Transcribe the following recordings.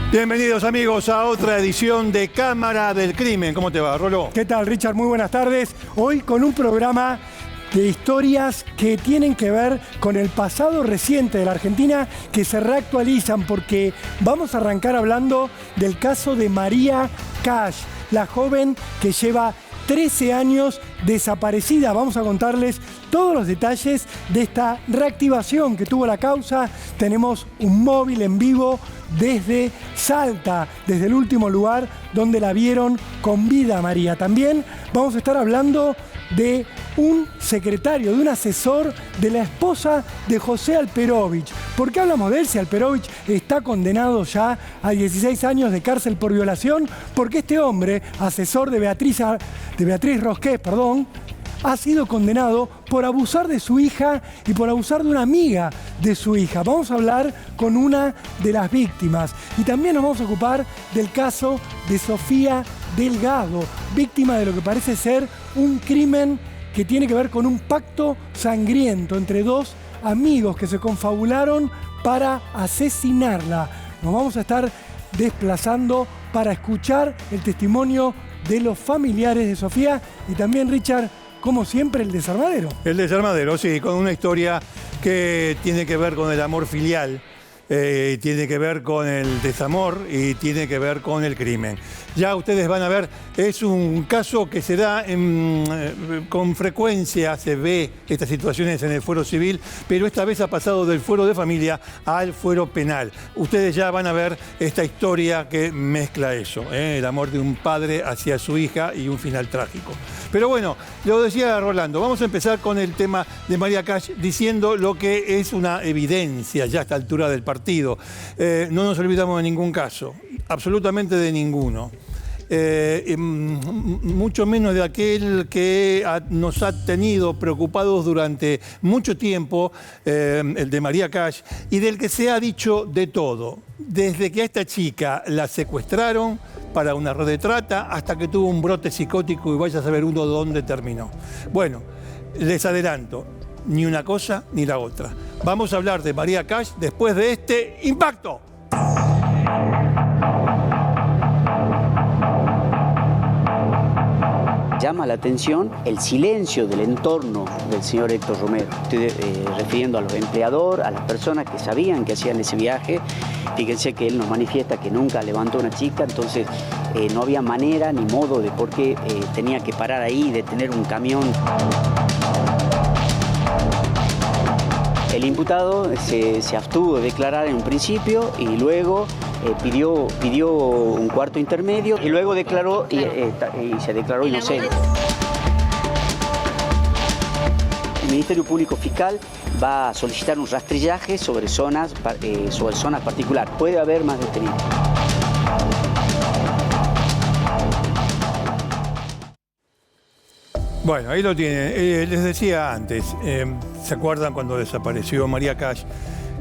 Bienvenidos amigos a otra edición de Cámara del Crimen. ¿Cómo te va, Rolo? ¿Qué tal, Richard? Muy buenas tardes. Hoy con un programa de historias que tienen que ver con el pasado reciente de la Argentina, que se reactualizan porque vamos a arrancar hablando del caso de María Cash, la joven que lleva 13 años desaparecida. Vamos a contarles todos los detalles de esta reactivación que tuvo la causa. Tenemos un móvil en vivo desde Salta, desde el último lugar donde la vieron con vida, María. También vamos a estar hablando de un secretario, de un asesor de la esposa de José Alperovich. ¿Por qué hablamos de él si Alperovich está condenado ya a 16 años de cárcel por violación? Porque este hombre, asesor de Beatriz Rosquet, ha sido condenado por abusar de su hija y por abusar de una amiga de su hija. Vamos a hablar con una de las víctimas y también nos vamos a ocupar del caso de Sofía Delgado, víctima de lo que parece ser un crimen que tiene que ver con un pacto sangriento entre dos amigos que se confabularon para asesinarla. Nos vamos a estar desplazando para escuchar el testimonio de los familiares de Sofía y también, Richard, como siempre, el desarmadero. El desarmadero, sí, con una historia que tiene que ver con el amor filial, tiene que ver con el desamor y tiene que ver con el crimen. Ya ustedes van a ver, es un caso que se da con frecuencia, se ve estas situaciones en el fuero civil, pero esta vez ha pasado del fuero de familia al fuero penal. Ustedes ya van a ver esta historia que mezcla eso, el amor de un padre hacia su hija y un final trágico. Pero bueno, lo decía Rolando, vamos a empezar con el tema de María Cash diciendo lo que es una evidencia ya a esta altura del partido. No nos olvidamos de ningún caso, absolutamente de ninguno. Mucho menos de aquel que nos ha tenido preocupados durante mucho tiempo, el de María Cash, y del que se ha dicho de todo, desde que a esta chica la secuestraron para una red de trata hasta que tuvo un brote psicótico y vaya a saber uno dónde terminó. Bueno, les adelanto, ni una cosa ni la otra. Vamos a hablar de María Cash después de este impacto. Llama la atención el silencio del entorno del señor Héctor Romero. Estoy refiriendo a los empleadores, a las personas que sabían que hacían ese viaje. Fíjense que él nos manifiesta que nunca levantó una chica, entonces no había manera ni modo de por qué tenía que parar ahí y detener un camión. El imputado se abstuvo de declarar en un principio y luego pidió un cuarto intermedio y luego declaró y se declaró inocente. El Ministerio Público Fiscal va a solicitar un rastrillaje sobre zonas particulares. Puede haber más detenidos. Bueno, ahí lo tienen. Les decía antes, ¿se acuerdan cuando desapareció María Cash?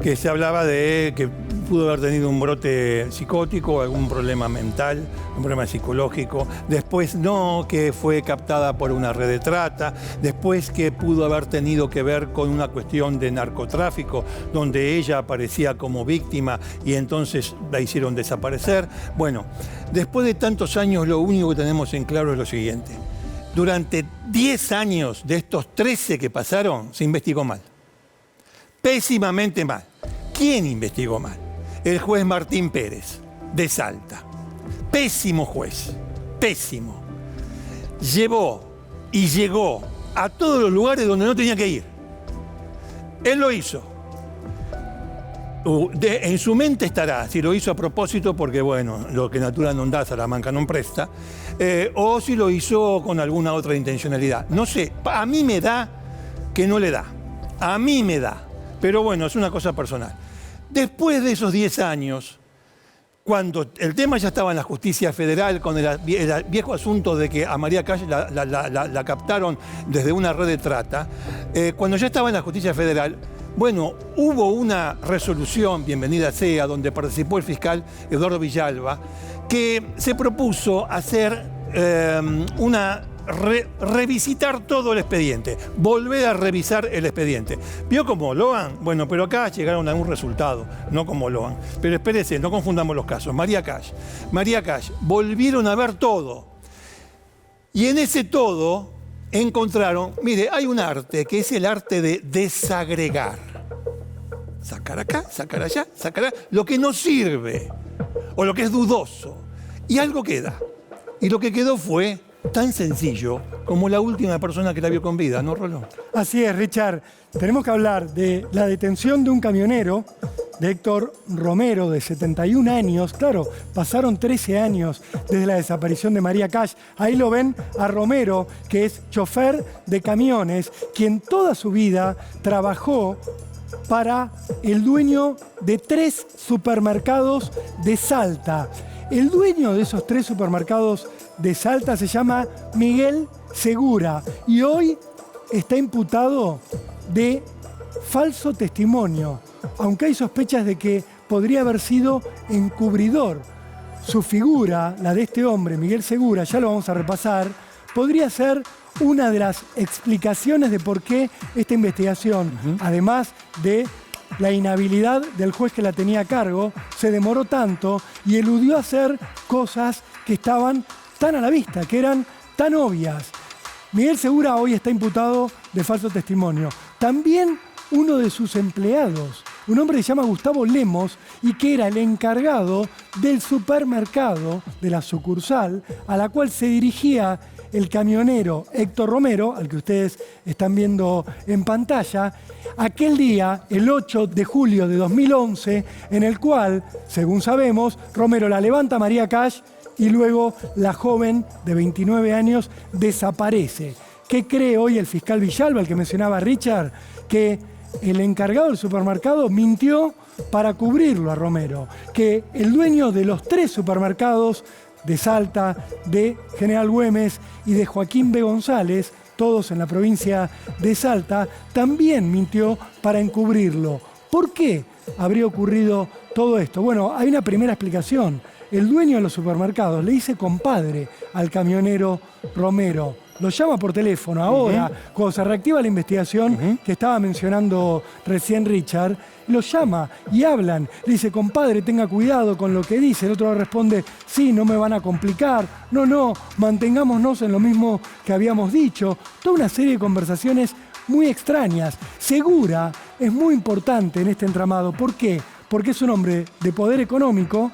Que se hablaba de que pudo haber tenido un brote psicótico, algún problema mental, un problema psicológico. Después no, que fue captada por una red de trata. Después que pudo haber tenido que ver con una cuestión de narcotráfico, donde ella aparecía como víctima y entonces la hicieron desaparecer. Bueno, después de tantos años, lo único que tenemos en claro es lo siguiente. Durante 10 años de estos 13 que pasaron, se investigó mal. Pésimamente mal. ¿Quién investigó mal? El juez Martín Pérez, de Salta. Pésimo juez, pésimo. Llevó y llegó a todos los lugares donde no tenía que ir. Él lo hizo. En su mente estará si lo hizo a propósito porque, bueno, lo que natura non dá, Salamanca non presta, o si lo hizo con alguna otra intencionalidad. No sé, a mí me da que no le da. A mí me da. Pero bueno, es una cosa personal. Después de esos 10 años, cuando el tema ya estaba en la justicia federal, con el viejo asunto de que a María Cash la captaron desde una red de trata, cuando ya estaba en la justicia federal, bueno, hubo una resolución, bienvenida sea, donde participó el fiscal Eduardo Villalba, que se propuso hacer una revisitar todo el expediente, volver a revisar el expediente. ¿Vio como Logan? Bueno, pero acá llegaron a un resultado, no como Logan. Pero espérese, no confundamos los casos. María Cash, volvieron a ver todo. Y en ese todo encontraron, mire, hay un arte que es el arte de desagregar. Sacar acá, sacar allá, sacar allá, lo que no sirve o lo que es dudoso. Y algo queda. Y lo que quedó fue tan sencillo como la última persona que la vio con vida, ¿no, Rolón? Así es, Richard. Tenemos que hablar de la detención de un camionero, de Héctor Romero, de 71 años. Claro, pasaron 13 años desde la desaparición de María Cash. Ahí lo ven a Romero, que es chofer de camiones, quien toda su vida trabajó para el dueño de 3 supermercados de Salta. El dueño de esos 3 supermercados de Salta se llama Miguel Segura y hoy está imputado de falso testimonio, aunque hay sospechas de que podría haber sido encubridor. Su figura, la de este hombre, Miguel Segura, ya lo vamos a repasar, podría ser una de las explicaciones de por qué esta investigación, además de la inhabilidad del juez que la tenía a cargo, se demoró tanto y eludió hacer cosas que estaban tan a la vista, que eran tan obvias. Miguel Segura hoy está imputado de falso testimonio. También uno de sus empleados, un hombre que se llama Gustavo Lemos y que era el encargado del supermercado de la sucursal a la cual se dirigía el camionero Héctor Romero, al que ustedes están viendo en pantalla, aquel día, el 8 de julio de 2011, en el cual, según sabemos, Romero la levanta a María Cash y luego la joven de 29 años desaparece. ¿Qué cree hoy el fiscal Villalba, el que mencionaba Richard? Que el encargado del supermercado mintió para cubrirlo a Romero, que el dueño de los 3 supermercados de Salta, de General Güemes y de Joaquín B. González, todos en la provincia de Salta, también mintió para encubrirlo. ¿Por qué habría ocurrido todo esto? Bueno, hay una primera explicación. El dueño de los supermercados le dice compadre al camionero Romero. Lo llama por teléfono ahora, cuando se reactiva la investigación que estaba mencionando recién Richard, lo llama y hablan. Le dice, compadre, tenga cuidado con lo que dice. El otro le responde, sí, no me van a complicar. No, mantengámonos en lo mismo que habíamos dicho. Toda una serie de conversaciones muy extrañas. Segura es muy importante en este entramado. ¿Por qué? Porque es un hombre de poder económico,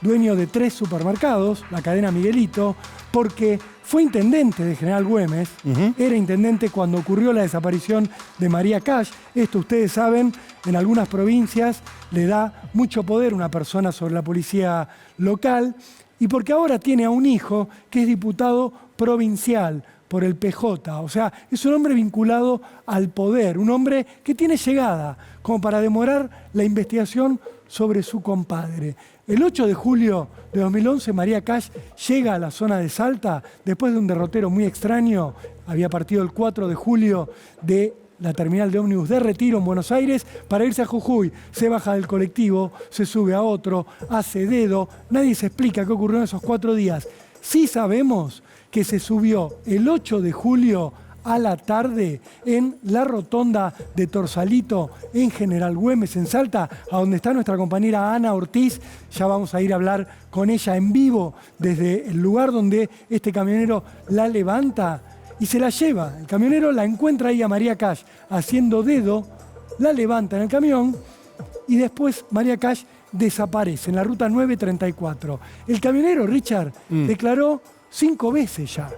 dueño de 3 supermercados, la cadena Miguelito, porque fue intendente de General Güemes, era intendente cuando ocurrió la desaparición de María Cash. Esto ustedes saben, en algunas provincias le da mucho poder una persona sobre la policía local, y porque ahora tiene a un hijo que es diputado provincial por el PJ, o sea, es un hombre vinculado al poder, un hombre que tiene llegada como para demorar la investigación sobre su compadre. El 8 de julio de 2011, María Cash llega a la zona de Salta después de un derrotero muy extraño. Había partido el 4 de julio de la terminal de ómnibus de Retiro en Buenos Aires para irse a Jujuy. Se baja del colectivo, se sube a otro, hace dedo. Nadie se explica qué ocurrió en esos 4 días. Sí sabemos que se subió el 8 de julio a la tarde en la rotonda de Torsalito, en General Güemes, en Salta, a donde está nuestra compañera Ana Ortiz. Ya vamos a ir a hablar con ella en vivo desde el lugar donde este camionero la levanta y se la lleva. El camionero la encuentra ahí a María Cash haciendo dedo, la levanta en el camión y después María Cash desaparece en la ruta 934. El camionero, Richard, declaró 5 veces ya.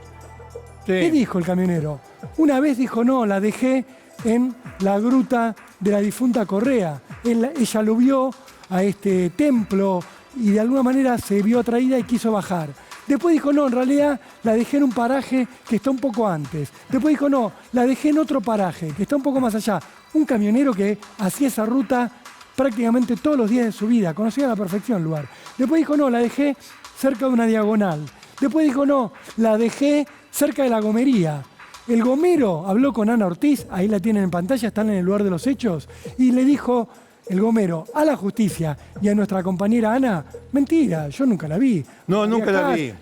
Sí. ¿Qué dijo el camionero? Una vez dijo, no, la dejé en la gruta de la difunta Correa. Ella lo vio a este templo y de alguna manera se vio atraída y quiso bajar. Después dijo, no, en realidad la dejé en un paraje que está un poco antes. Después dijo, no, la dejé en otro paraje que está un poco más allá. Un camionero que hacía esa ruta prácticamente todos los días de su vida, conocía a la perfección el lugar. Después dijo, no, la dejé cerca de una diagonal. Después dijo, no, la dejé cerca de la gomería. El gomero habló con Ana Ortiz, ahí la tienen en pantalla, están en el lugar de los hechos, y le dijo, el gomero a la justicia y a nuestra compañera Ana, mentira, yo nunca la vi. No, nunca la vi.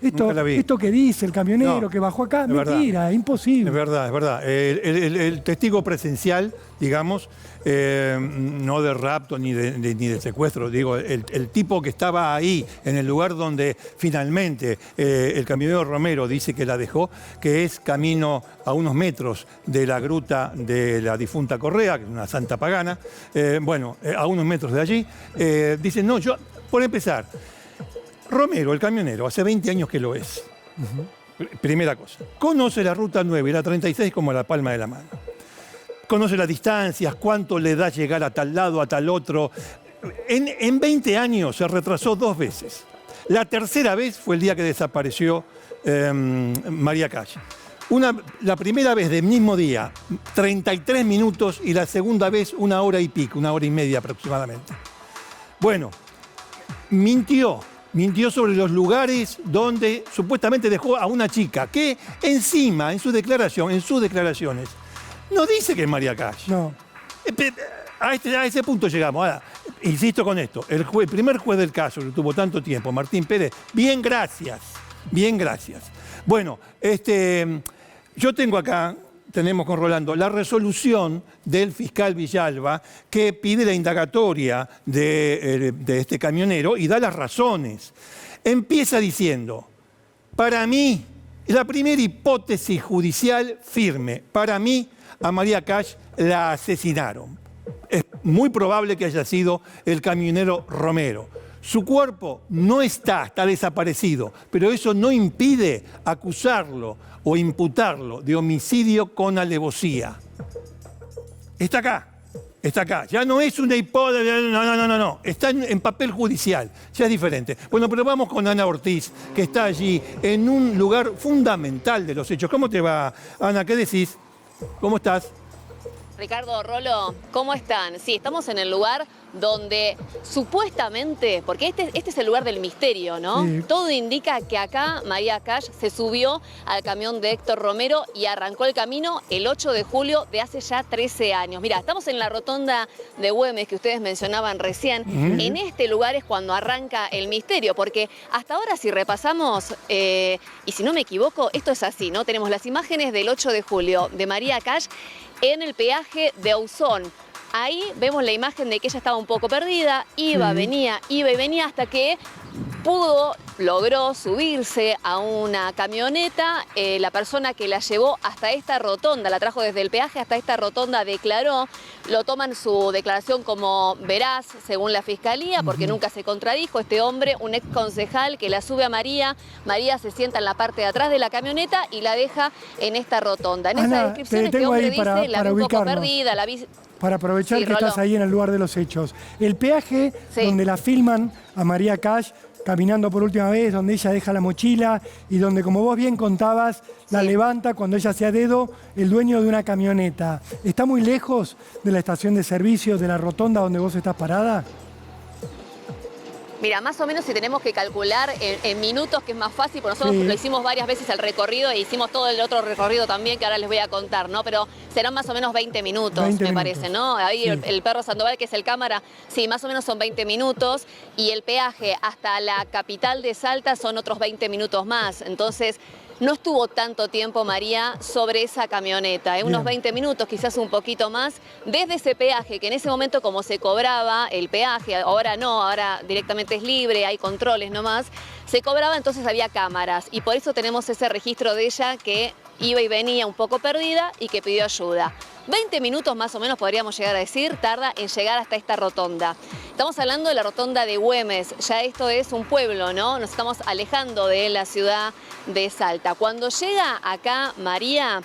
Esto que dice el camionero No, que bajó acá, es mentira, verdad. es imposible. Es verdad, es verdad. El testigo presencial, digamos, no de rapto ni de secuestro, digo, el tipo que estaba ahí, en el lugar donde finalmente el camionero Romero dice que la dejó, que es camino a unos metros de la gruta de la difunta Correa, que es una santa pagana, a unos metros de allí, dice, no, yo, por empezar, Romero, el camionero, hace 20 años que lo es. Primera cosa. Conoce la ruta 9 y la 36 como la palma de la mano. Conoce las distancias, cuánto le da llegar a tal lado, a tal otro. En 20 años se retrasó 2 veces. La tercera vez fue el día que desapareció María Cash. La primera vez del mismo día, 33 minutos, y la segunda vez 1 hora y pico, 1 hora y media aproximadamente. Bueno, mintió sobre los lugares donde supuestamente dejó a una chica que encima, en sus declaraciones, no dice que es María Cash. No. A ese punto llegamos. Ahora, insisto con esto, el primer juez del caso, que tuvo tanto tiempo, Martín Pérez, bien gracias. Bueno, yo tengo acá, tenemos con Rolando, la resolución del fiscal Villalba que pide la indagatoria de este camionero y da las razones. Empieza diciendo, para mí, la primera hipótesis judicial firme, para mí, a María Cash la asesinaron. Es muy probable que haya sido el camionero Romero. Su cuerpo no está desaparecido, pero eso no impide acusarlo o imputarlo de homicidio con alevosía. Está acá. Ya no es una hipótesis, no. Está en papel judicial, ya es diferente. Bueno, pero vamos con Ana Ortiz, que está allí en un lugar fundamental de los hechos. ¿Cómo te va, Ana? ¿Qué decís? ¿Cómo estás? Ricardo, Rolo, ¿cómo están? Sí, estamos en el lugar donde supuestamente, porque este es el lugar del misterio, ¿no? Sí. Todo indica que acá María Cash se subió al camión de Héctor Romero y arrancó el camino el 8 de julio de hace ya 13 años. Mira, estamos en la rotonda de Güemes que ustedes mencionaban recién. En este lugar es cuando arranca el misterio, porque hasta ahora si repasamos, y si no me equivoco, esto es así, ¿no? Tenemos las imágenes del 8 de julio de María Cash en el peaje de Ausón. Ahí vemos la imagen de que ella estaba un poco perdida, iba y venía hasta que logró subirse a una camioneta. La persona que la llevó hasta esta rotonda, la trajo desde el peaje hasta esta rotonda, declaró, lo toman su declaración como veraz según la fiscalía, porque nunca se contradijo. Este hombre, un ex concejal que la sube a María se sienta en la parte de atrás de la camioneta y la deja en esta rotonda. En esa descripción este hombre dice, la vi un poco perdida, la vi... Para aprovechar Sí, que Rolo. estás ahí en el lugar de los hechos. El peaje donde la filman a María Cash caminando por última vez, donde ella deja la mochila y donde, como vos bien contabas, la levanta cuando ella se a dedo el dueño de una camioneta. ¿Está muy lejos de la estación de servicio, de la rotonda donde vos estás parada? Mira, más o menos si tenemos que calcular en minutos, que es más fácil, porque nosotros lo hicimos varias veces el recorrido e hicimos todo el otro recorrido también, que ahora les voy a contar, ¿no? Pero serán más o menos 20 minutos, 20 me minutos. parece, ¿no? Ahí el perro Sandoval, que es el cámara, sí, más o menos son 20 minutos, y el peaje hasta la capital de Salta son otros 20 minutos más. Entonces, no estuvo tanto tiempo María sobre esa camioneta, unos 20 minutos, quizás un poquito más, desde ese peaje, que en ese momento como se cobraba el peaje, ahora no, ahora directamente es libre, hay controles nomás, se cobraba, entonces había cámaras, y por eso tenemos ese registro de ella que iba y venía un poco perdida y que pidió ayuda. 20 minutos más o menos podríamos llegar a decir, tarda en llegar hasta esta rotonda. Estamos hablando de la rotonda de Güemes, ya esto es un pueblo, ¿no? Nos estamos alejando de la ciudad de Salta. Cuando llega acá María,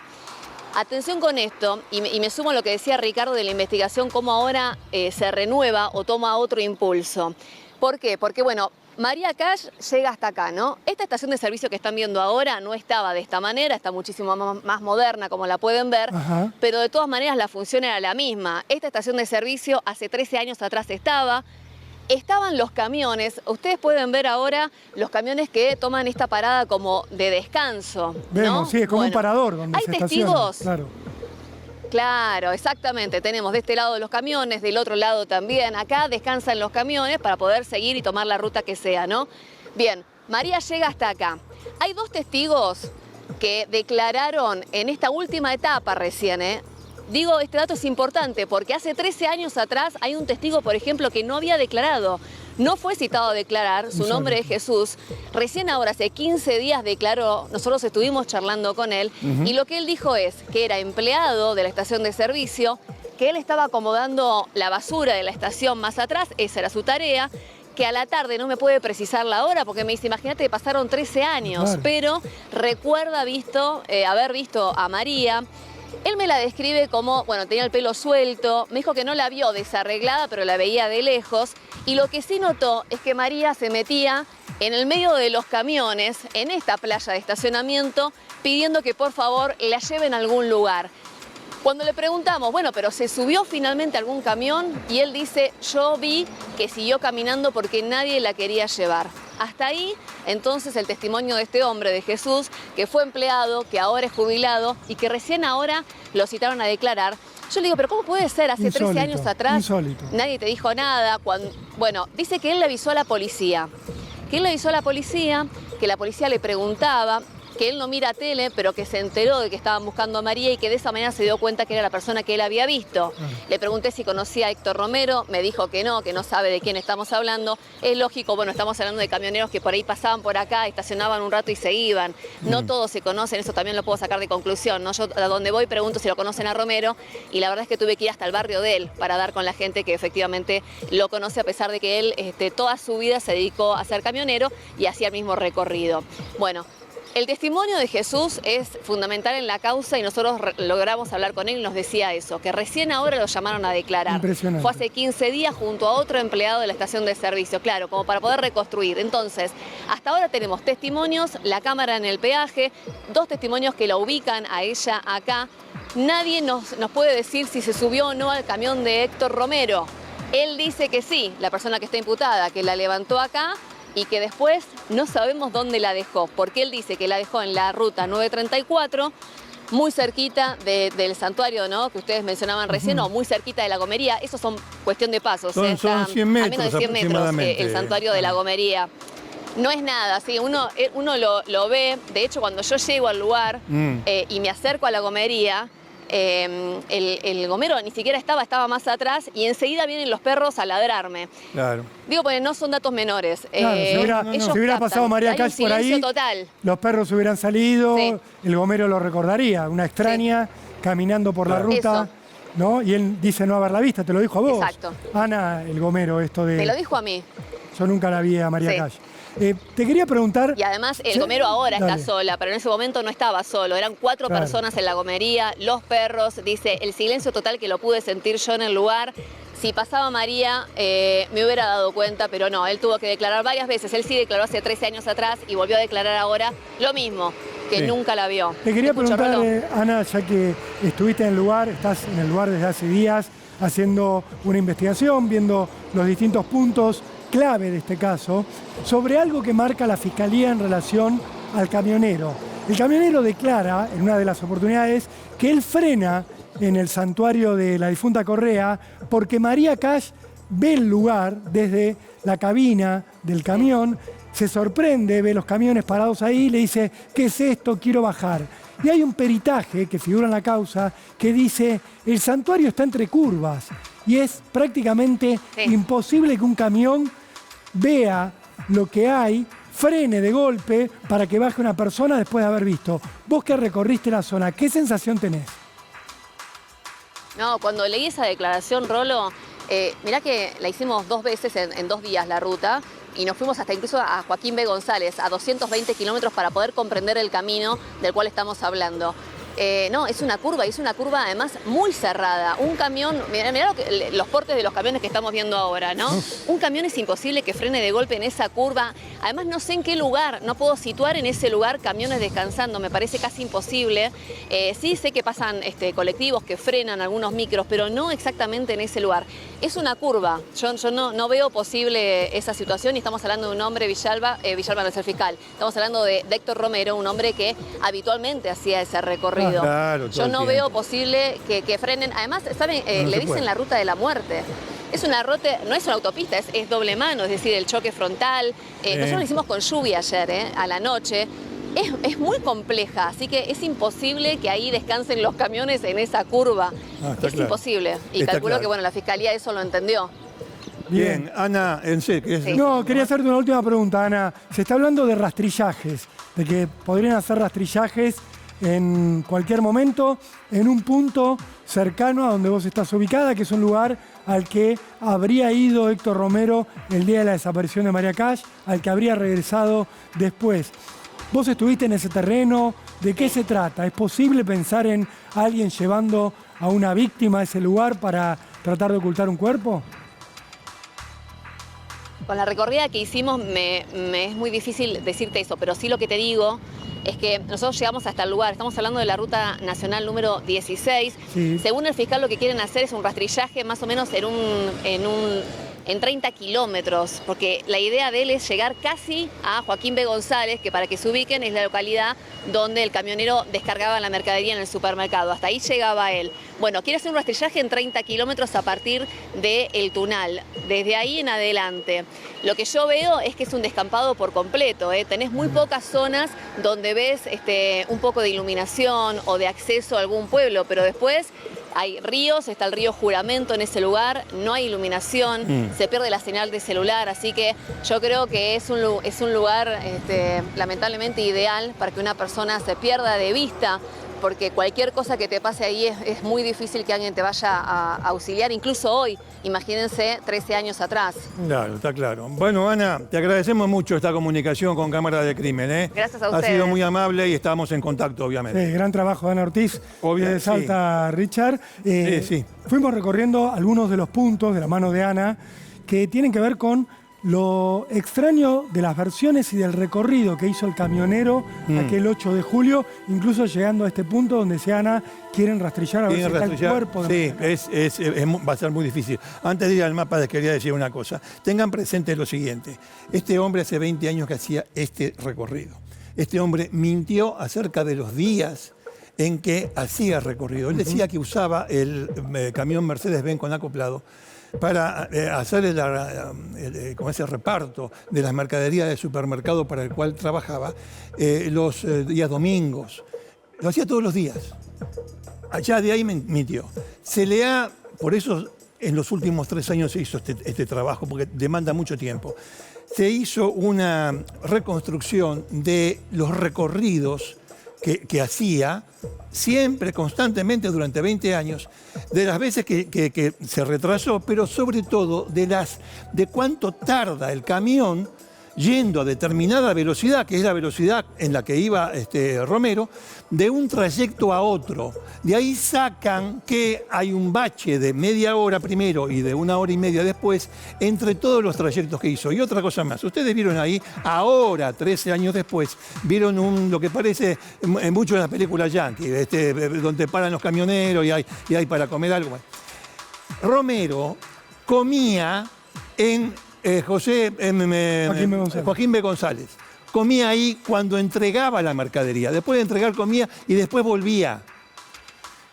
atención con esto, y me sumo a lo que decía Ricardo de la investigación, cómo ahora se renueva o toma otro impulso. ¿Por qué? Porque, bueno, María Cash llega hasta acá, ¿no? Esta estación de servicio que están viendo ahora no estaba de esta manera, está muchísimo más moderna, como la pueden ver, pero de todas maneras la función era la misma. Esta estación de servicio hace 13 años atrás estaban los camiones, ustedes pueden ver ahora los camiones que toman esta parada como de descanso, ¿no? Vemos, sí, es como un parador donde ¿hay se testigos? estaciona, claro. Claro, exactamente. Tenemos de este lado los camiones, del otro lado también. Acá descansan los camiones para poder seguir y tomar la ruta que sea, ¿no? Bien, María llega hasta acá. Hay 2 testigos que declararon en esta última etapa recién, Digo, este dato es importante porque hace 13 años atrás hay un testigo, por ejemplo, que no había declarado. No fue citado a declarar, su nombre es Jesús. Recién ahora, hace 15 días declaró, nosotros estuvimos charlando con él, y lo que él dijo es que era empleado de la estación de servicio, que él estaba acomodando la basura de la estación más atrás, esa era su tarea, que a la tarde, no me puede precisar la hora, porque me dice, imagínate que pasaron 13 años, claro. Pero recuerda haber visto a María. Él me la describe como, bueno, tenía el pelo suelto, me dijo que no la vio desarreglada, pero la veía de lejos, y lo que sí notó es que María se metía en el medio de los camiones, en esta playa de estacionamiento, pidiendo que por favor la lleven a algún lugar. Cuando le preguntamos, bueno, pero ¿se subió finalmente a algún camión? Y él dice, yo vi que siguió caminando porque nadie la quería llevar. Hasta ahí, entonces, el testimonio de este hombre, de Jesús, que fue empleado, que ahora es jubilado y que recién ahora lo citaron a declarar. Yo le digo, pero ¿cómo puede ser? Hace 13 años atrás insólito. Nadie te dijo nada. Bueno, dice que él le avisó a la policía. Que la policía le preguntaba, que él no mira tele, pero que se enteró de que estaban buscando a María y que de esa manera se dio cuenta que era la persona que él había visto. Le pregunté si conocía a Héctor Romero, me dijo que no sabe de quién estamos hablando. Es lógico, bueno, estamos hablando de camioneros que por ahí pasaban por acá, estacionaban un rato y se iban. No todos se conocen, eso también lo puedo sacar de conclusión, ¿no? Yo a donde voy pregunto si lo conocen a Romero y la verdad es que tuve que ir hasta el barrio de él para dar con la gente que efectivamente lo conoce, a pesar de que él toda su vida se dedicó a ser camionero y hacía el mismo recorrido. Bueno, el testimonio de Jesús es fundamental en la causa y nosotros logramos hablar con él y nos decía eso, que recién ahora lo llamaron a declarar. Impresionante. Fue hace 15 días junto a otro empleado de la estación de servicio, claro, como para poder reconstruir. Entonces, hasta ahora tenemos testimonios, la cámara en el peaje, 2 testimonios que la ubican a ella acá. Nadie nos puede decir si se subió o no al camión de Héctor Romero. Él dice que sí, la persona que está imputada, que la levantó acá, y que después no sabemos dónde la dejó, porque él dice que la dejó en la ruta 934, muy cerquita del santuario, ¿no?, que ustedes mencionaban recién, o muy cerquita de la Gomería. Eso son cuestión de pasos. Son 100 metros, a menos de 100 metros el santuario de la Gomería. No es nada, ¿sí? Uno lo ve. De hecho, cuando yo llego al lugar y me acerco a la Gomería, el gomero ni siquiera estaba más atrás y enseguida vienen los perros a ladrarme. Claro. Digo, porque no son datos menores. Claro, si hubiera pasado María Cash por ahí, total. Los perros hubieran salido, sí. El gomero lo recordaría, una extraña caminando por la ruta. ¿No? Y él dice no haberla vista, te lo dijo a vos. Exacto. Ana, el gomero, esto de... Me lo dijo a mí. Yo nunca la vi a María Cash. Te quería preguntar... Y además el gomero ahora está sola, pero en ese momento no estaba solo. Eran 4 personas en la gomería, los perros. Dice, el silencio total que lo pude sentir yo en el lugar. Si pasaba María, me hubiera dado cuenta, pero no, él tuvo que declarar varias veces. Él sí declaró hace 13 años atrás y volvió a declarar ahora lo mismo, que nunca la vio. Te quería preguntar, Ana, ya que estuviste en el lugar, estás en el lugar desde hace días, haciendo una investigación, viendo los distintos puntos clave de este caso, sobre algo que marca la Fiscalía en relación al camionero. El camionero declara, en una de las oportunidades, que él frena en el santuario de la difunta Correa porque María Cash ve el lugar desde la cabina del camión, se sorprende, ve los camiones parados ahí y le dice, ¿qué es esto? Quiero bajar. Y hay un peritaje que figura en la causa que dice, el santuario está entre curvas y es prácticamente imposible que un camión vea lo que hay, frene de golpe para que baje una persona después de haber visto. Vos que recorriste la zona, ¿qué sensación tenés? No, cuando leí esa declaración, Rolo, mirá que la hicimos 2 veces en 2 días la ruta y nos fuimos hasta incluso a Joaquín B. González, a 220 kilómetros para poder comprender el camino del cual estamos hablando. No, es una curva, y es una curva además muy cerrada. Un camión, mirá los portes de los camiones que estamos viendo ahora, ¿no? Un camión es imposible que frene de golpe en esa curva. Además no sé en qué lugar, no puedo situar en ese lugar camiones descansando, me parece casi imposible. Sí sé que pasan colectivos que frenan algunos micros, pero no exactamente en ese lugar. Es una curva, yo no veo posible esa situación y estamos hablando de un hombre, Villalba no es el fiscal, estamos hablando de Héctor Romero, un hombre que habitualmente hacía ese recorrido. recorrido. Claro, yo no veo posible que frenen. Además, ¿saben? Le dicen la ruta de la muerte. Es una ruta, no es una autopista, es doble mano, es decir, el choque frontal. Nosotros lo hicimos con lluvia ayer, a la noche. Es muy compleja, así que es imposible que ahí descansen los camiones en esa curva. Es imposible. Y calculo que bueno, la Fiscalía eso lo entendió. Bien, Ana, en serio. Sí. No, quería hacerte una última pregunta, Ana. Se está hablando de rastrillajes, de que podrían hacer rastrillajes en cualquier momento, en un punto cercano a donde vos estás ubicada, que es un lugar al que habría ido Héctor Romero el día de la desaparición de María Cash, al que habría regresado después. ¿Vos estuviste en ese terreno? ¿De qué se trata? ¿Es posible pensar en alguien llevando a una víctima a ese lugar para tratar de ocultar un cuerpo? Con la recorrida que hicimos me es muy difícil decirte eso, pero sí lo que te digo es que nosotros llegamos hasta el lugar, estamos hablando de la Ruta Nacional número 16. Sí. Según el fiscal, lo que quieren hacer es un rastrillaje más o menos en 30 kilómetros, porque la idea de él es llegar casi a Joaquín B. González, que para que se ubiquen es la localidad donde el camionero descargaba la mercadería en el supermercado. Hasta ahí llegaba él. Bueno, quiere hacer un rastrillaje en 30 kilómetros a partir del Tunal, desde ahí en adelante. Lo que yo veo es que es un descampado por completo, ¿eh? Tenés muy pocas zonas donde ves un poco de iluminación o de acceso a algún pueblo, pero después hay ríos, está el río Juramento en ese lugar, no hay iluminación, se pierde la señal de celular, así que yo creo que es un lugar lamentablemente ideal para que una persona se pierda de vista, porque cualquier cosa que te pase ahí es muy difícil que alguien te vaya a auxiliar, incluso hoy, imagínense 13 años atrás. Claro, está claro. Bueno, Ana, te agradecemos mucho esta comunicación con Cámara de Crimen, ¿eh? Gracias a ustedes. Ha sido muy amable y estamos en contacto, obviamente. Sí, gran trabajo, Ana Ortiz. De Salta, sí. Richard. Sí. Fuimos recorriendo algunos de los puntos de la mano de Ana que tienen que ver con lo extraño de las versiones y del recorrido que hizo el camionero aquel 8 de julio, incluso llegando a este punto donde Ana quieren rastrillar a ver si está el cuerpo. Sí, va a ser muy difícil. Antes de ir al mapa les quería decir una cosa. Tengan presente lo siguiente. Este hombre hace 20 años que hacía este recorrido. Este hombre mintió acerca de los días en que hacía recorrido. Él decía que usaba el camión Mercedes-Benz con acoplado para hacer como ese reparto de las mercaderías del supermercado para el cual trabajaba los días domingos. Lo hacía todos los días. Allá de ahí mintió. Por eso en los últimos 3 años se hizo este trabajo, porque demanda mucho tiempo. Se hizo una reconstrucción de los recorridos que hacía siempre, constantemente, durante 20 años, de las veces que se retrasó, pero sobre todo de cuánto tarda el camión yendo a determinada velocidad, que es la velocidad en la que iba Romero, de un trayecto a otro. De ahí sacan que hay un bache de media hora primero y de 1 hora y media después entre todos los trayectos que hizo. Y otra cosa más, ustedes vieron ahí, ahora, 13 años después, vieron lo que parece mucho en las películas yankee, donde paran los camioneros y hay para comer algo. Romero comía en Joaquín B. González. Comía ahí cuando entregaba la mercadería. Después de entregar comía y después volvía.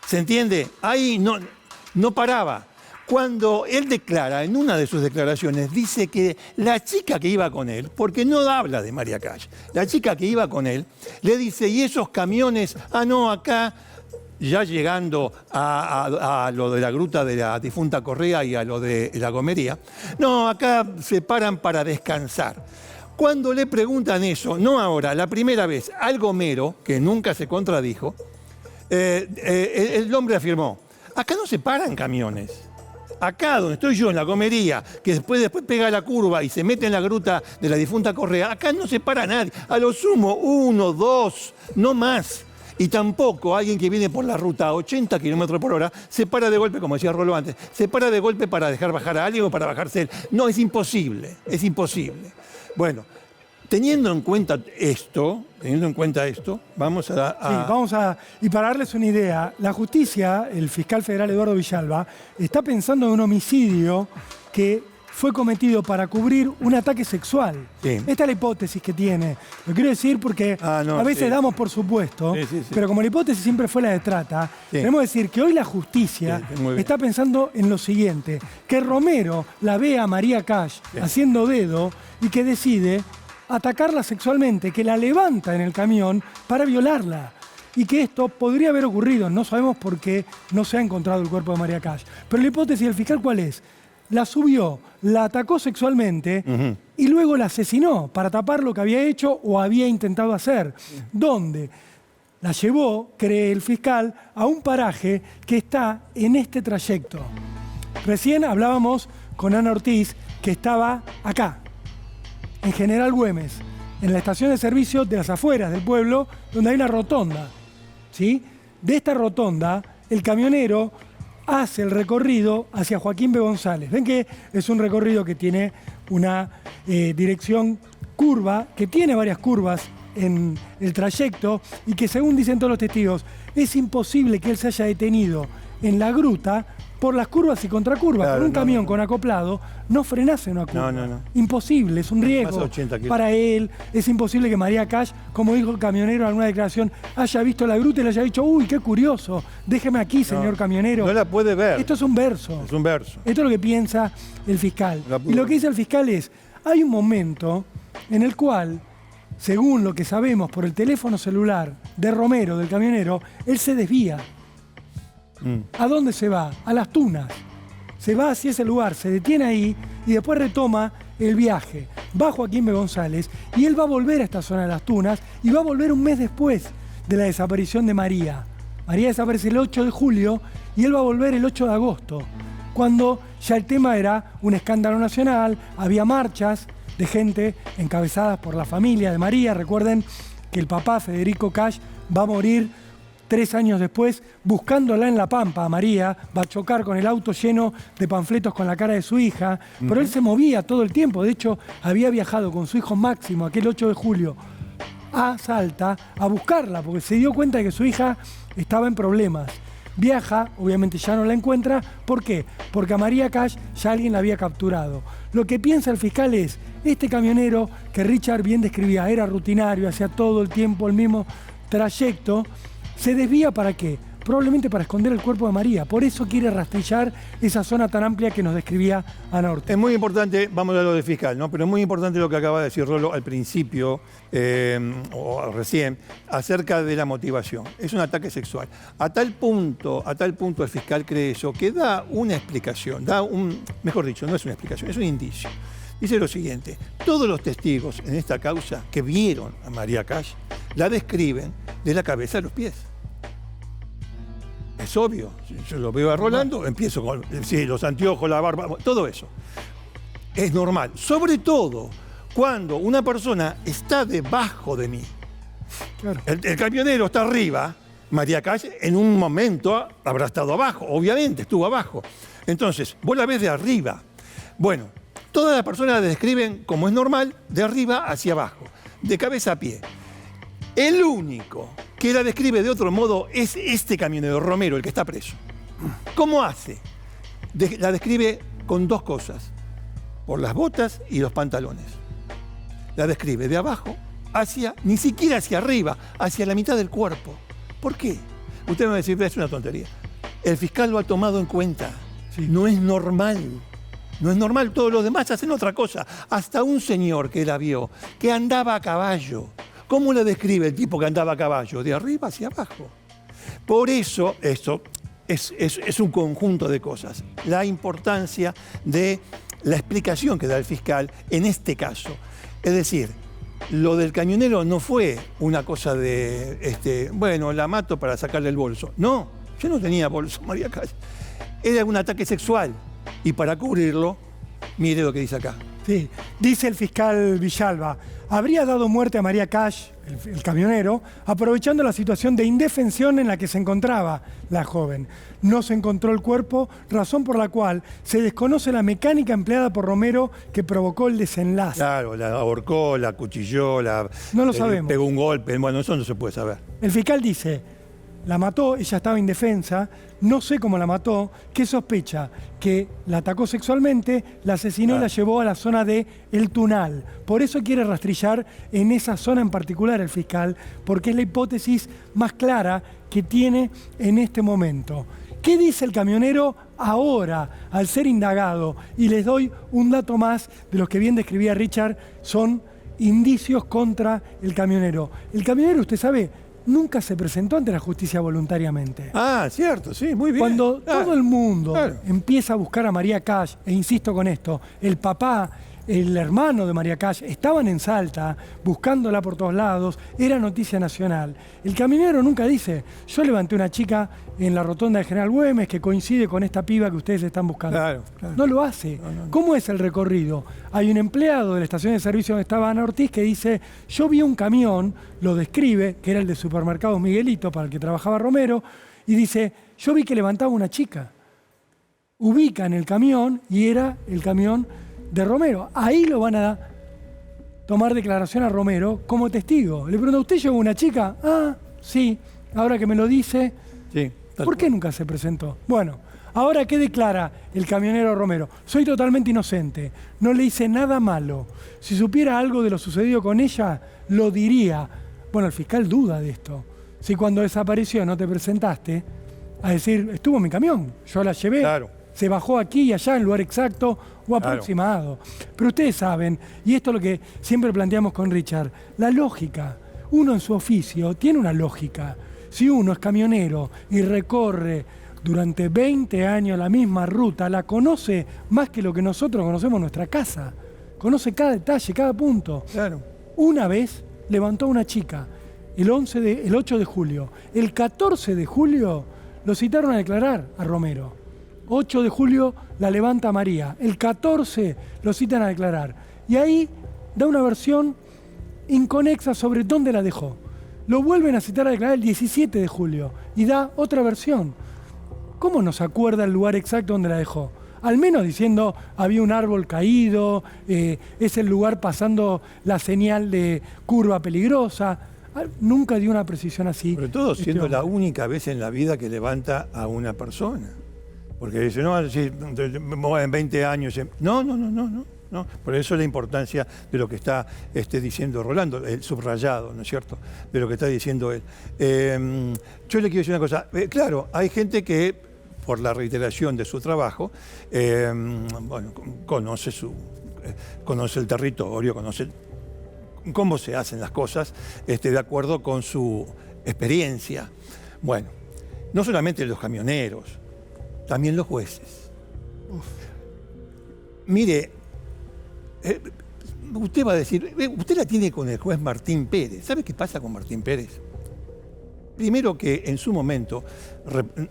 ¿Se entiende? Ahí no paraba. Cuando él declara, en una de sus declaraciones, dice que la chica que iba con él, porque no habla de María Cash, la chica que iba con él, le dice, ¿y esos camiones? No, acá... Ya llegando a lo de la gruta de la difunta Correa y a lo de la Gomería, no, acá se paran para descansar. Cuando le preguntan eso, no ahora, la primera vez, al Gomero, que nunca se contradijo, el hombre afirmó, acá no se paran camiones. Acá donde estoy yo, en la Gomería, que después pega la curva y se mete en la gruta de la difunta Correa, acá no se para nadie. A lo sumo, 1, 2, no más. Y tampoco alguien que viene por la ruta a 80 km por hora se para de golpe, como decía Rolo antes, se para de golpe para dejar bajar a alguien o para bajarse él. No, es imposible, es imposible. Bueno, teniendo en cuenta esto, vamos a... Y para darles una idea, la justicia, el fiscal federal Eduardo Villalba, está pensando en un homicidio que fue cometido para cubrir un ataque sexual. Sí. Esta es la hipótesis que tiene. Lo quiero decir porque a veces damos por supuesto, pero como la hipótesis siempre fue la de trata, queremos decir que hoy la justicia está pensando en lo siguiente, que Romero la ve a María Cash haciendo dedo y que decide atacarla sexualmente, que la levanta en el camión para violarla. Y que esto podría haber ocurrido, no sabemos por qué no se ha encontrado el cuerpo de María Cash. Pero la hipótesis del fiscal, ¿cuál es? La subió, la atacó sexualmente y luego la asesinó para tapar lo que había hecho o había intentado hacer. ¿Dónde? La llevó, cree el fiscal, a un paraje que está en este trayecto. Recién hablábamos con Ana Ortiz, que estaba acá, en General Güemes, en la estación de servicio de las afueras del pueblo, donde hay una rotonda. ¿Sí? De esta rotonda, el camionero hace el recorrido hacia Joaquín B. González. Ven que es un recorrido que tiene una dirección curva, que tiene varias curvas en el trayecto y que, según dicen todos los testigos, es imposible que él se haya detenido en la gruta por las curvas y contracurvas. Claro, con un camión con acoplado no frenase una curva. No. Imposible, es un riesgo para él. Es imposible que María Cash, como dijo el camionero en alguna declaración, haya visto la gruta y le haya dicho, uy, qué curioso, déjeme aquí, señor camionero. No la puede ver. Esto es un verso. Es un verso. Esto es lo que piensa el fiscal. Y lo que dice el fiscal es, hay un momento en el cual, según lo que sabemos por el teléfono celular de Romero, del camionero, él se desvía. ¿A dónde se va? A Las Tunas. Se va hacia ese lugar, se detiene ahí y después retoma el viaje. Va Joaquín B. González y él va a volver a esta zona de Las Tunas y va a volver un mes después de la desaparición de María. María desaparece el 8 de julio y él va a volver el 8 de agosto, cuando ya el tema era un escándalo nacional, había marchas de gente encabezadas por la familia de María. Recuerden que el papá, Federico Cash, va a morir 3 años después, buscándola en La Pampa, a María, va a chocar con el auto lleno de panfletos con la cara de su hija, pero él se movía todo el tiempo. De hecho, había viajado con su hijo Máximo aquel 8 de julio a Salta a buscarla, porque se dio cuenta de que su hija estaba en problemas. Viaja, obviamente ya no la encuentra. ¿Por qué? Porque a María Cash ya alguien la había capturado. Lo que piensa el fiscal es, este camionero que Richard bien describía, era rutinario, hacía todo el tiempo el mismo trayecto, ¿se desvía para qué? Probablemente para esconder el cuerpo de María. Por eso quiere rastrillar esa zona tan amplia que nos describía Ana Ortiz. Es muy importante, vamos a lo del fiscal, ¿no? Pero es muy importante lo que acaba de decir Rolo al principio, o recién, acerca de la motivación. Es un ataque sexual. A tal punto el fiscal cree eso, que da una explicación, mejor dicho, no es una explicación, es un indicio. Dice lo siguiente, todos los testigos en esta causa que vieron a María Cash la describen de la cabeza a los pies. Es obvio, yo lo veo a Rolando, empiezo con los anteojos, la barba, todo eso. Es normal, sobre todo cuando una persona está debajo de mí. Claro. El camionero está arriba, María Cash en un momento habrá estado abajo, obviamente estuvo abajo. Entonces, vos la ves de arriba. Bueno, todas las personas la describen como es normal, de arriba hacia abajo, de cabeza a pie. El único que la describe de otro modo es este camionero, Romero, el que está preso. ¿Cómo hace? La describe con 2 cosas, por las botas y los pantalones. La describe de abajo hacia, ni siquiera hacia arriba, hacia la mitad del cuerpo. ¿Por qué? Usted me va a decir, es una tontería. El fiscal lo ha tomado en cuenta. Sí. No es normal. No es normal, todos los demás hacen otra cosa. Hasta un señor que la vio, que andaba a caballo. ¿Cómo le describe el tipo que andaba a caballo? De arriba hacia abajo. Por eso, esto es un conjunto de cosas. La importancia de la explicación que da el fiscal en este caso. Es decir, lo del camionero no fue una cosa de, bueno, la mato para sacarle el bolso. No, yo no tenía bolso, María Cash. Era un ataque sexual. Y para cubrirlo, mire lo que dice acá. Sí, dice el fiscal Villalba, habría dado muerte a María Cash, el camionero, aprovechando la situación de indefensión en la que se encontraba la joven. No se encontró el cuerpo, razón por la cual se desconoce la mecánica empleada por Romero que provocó el desenlace. Claro, la ahorcó, la acuchilló, no lo sabemos. Pegó un golpe, bueno, eso no se puede saber. El fiscal dice, la mató, ella estaba indefensa, no sé cómo la mató, ¿qué sospecha? Que la atacó sexualmente, la asesinó y la llevó a la zona de El Tunal. Por eso quiere rastrillar en esa zona en particular el fiscal, porque es la hipótesis más clara que tiene en este momento. ¿Qué dice el camionero ahora al ser indagado? Y les doy un dato más de los que bien describía Richard, son indicios contra el camionero. El camionero, usted sabe, nunca se presentó ante la justicia voluntariamente. Ah, cierto, sí, muy bien. Cuando todo el mundo claro. empieza a buscar a María Cash, e insisto con esto, el papá, el hermano de María Cash, estaban en Salta, buscándola por todos lados, era noticia nacional. El camionero nunca dice, yo levanté una chica en la rotonda de General Güemes que coincide con esta piba que ustedes están buscando. Claro, claro. No lo hace. No. ¿Cómo es el recorrido? Hay un empleado de la estación de servicio donde estaba Ana Ortiz que dice, yo vi un camión, lo describe, que era el de Supermercados Miguelito, para el que trabajaba Romero, y dice, yo vi que levantaba una chica. Ubican el camión y era el camión de Romero. Ahí lo van a tomar declaración a Romero como testigo. Le pregunto, ¿usted llevó una chica? Ah, sí. Ahora que me lo dice, Sí, ¿por qué nunca se presentó? Bueno, ahora ¿qué declara el camionero Romero? Soy totalmente inocente, no le hice nada malo. Si supiera algo de lo sucedido con ella, lo diría. Bueno, el fiscal duda de esto. Si cuando desapareció no te presentaste, a decir, estuvo en mi camión, yo la llevé. Claro. Se bajó aquí y allá en lugar exacto o aproximado. Pero ustedes saben, y esto es lo que siempre planteamos con Richard, la lógica. Uno en su oficio tiene una lógica. Si uno es camionero y recorre durante 20 años la misma ruta, la conoce más que lo que nosotros conocemos nuestra casa. Conoce cada detalle, cada punto. Claro. Una vez levantó a una chica, el 8 de julio. El 14 de julio lo citaron a declarar a Romero. 8 de julio la levanta María. El 14 lo citan a declarar. Y ahí da una versión inconexa sobre dónde la dejó. Lo vuelven a citar a declarar el 17 de julio y da otra versión. ¿Cómo no se acuerda el lugar exacto donde la dejó? Al menos diciendo, había un árbol caído, es el lugar pasando la señal de curva peligrosa. Nunca dio una precisión así. Sobre todo siendo la única vez en la vida que levanta a una persona. Porque dice, no, si, en 20 años... No. Por eso la importancia de lo que está diciendo Rolando, el subrayado, ¿no es cierto?, de lo que está diciendo él. Yo le quiero decir una cosa. Claro, hay gente que, por la reiteración de su trabajo, conoce el territorio, conoce cómo se hacen las cosas, de acuerdo con su experiencia. Bueno, no solamente los camioneros, también los jueces. Mire, usted va a decir, usted la tiene con el juez Martín Pérez. ¿Sabe qué pasa con Martín Pérez? Primero que en su momento,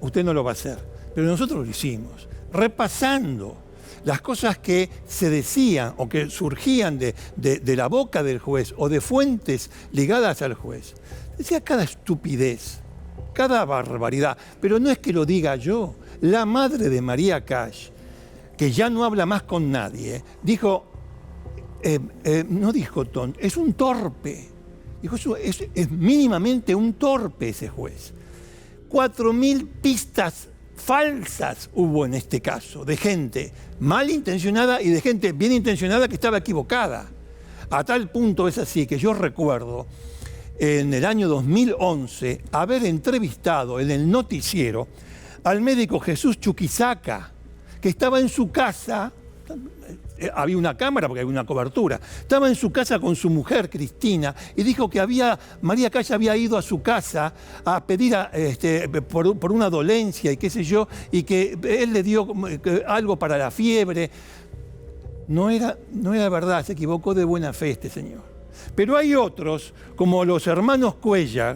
usted no lo va a hacer, pero nosotros lo hicimos, repasando las cosas que se decían o que surgían de la boca del juez o de fuentes ligadas al juez. Decía cada estupidez, cada barbaridad, pero no es que lo diga yo. La madre de María Cash, que ya no habla más con nadie, dijo, no dijo tonto, es un torpe. Dijo, es mínimamente un torpe ese juez. 4.000 pistas falsas hubo en este caso, de gente malintencionada y de gente bien intencionada que estaba equivocada. A tal punto es así que yo recuerdo en el año 2011 haber entrevistado en el noticiero al médico Jesús Chuquisaca, que estaba en su casa, había una cámara porque había una cobertura, estaba en su casa con su mujer Cristina y dijo que María Cash había ido a su casa a pedir por una dolencia y qué sé yo, y que él le dio algo para la fiebre. No era verdad, se equivocó de buena fe este señor. Pero hay otros, como los hermanos Cuellar,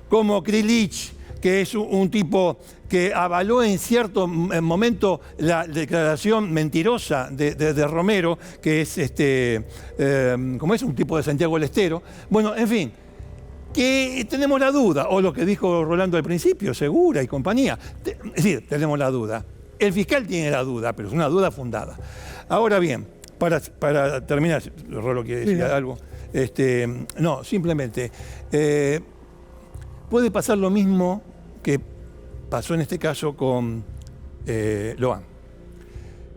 como Krilich, que es un tipo que avaló en cierto momento la declaración mentirosa de Romero, que es como es un tipo de Santiago del Estero. Bueno, en fin, que tenemos la duda, o lo que dijo Rolando al principio, Segura y compañía. Es decir, tenemos la duda. El fiscal tiene la duda, pero es una duda fundada. Ahora bien, para terminar, Rolo quiere decir algo. No, simplemente, puede pasar lo mismo que pasó en este caso con Loan.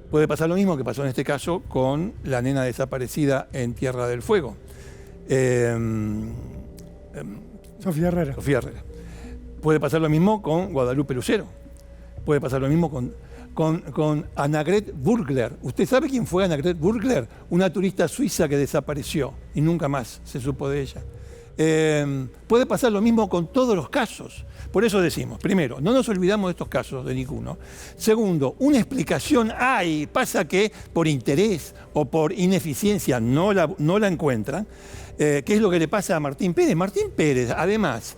Puede pasar lo mismo que pasó en este caso con la nena desaparecida en Tierra del Fuego. Sofía Herrera. Sofía Herrera. Puede pasar lo mismo con Guadalupe Lucero. Puede pasar lo mismo con Annegret Burgler. ¿Usted sabe quién fue Annegret Burgler? Una turista suiza que desapareció y nunca más se supo de ella. Puede pasar lo mismo con todos los casos. Por eso decimos, primero, no nos olvidamos de estos casos de ninguno. Segundo, una explicación hay. Pasa que por interés o por ineficiencia no la encuentran. ¿Qué es lo que le pasa a Martín Pérez? Martín Pérez, además,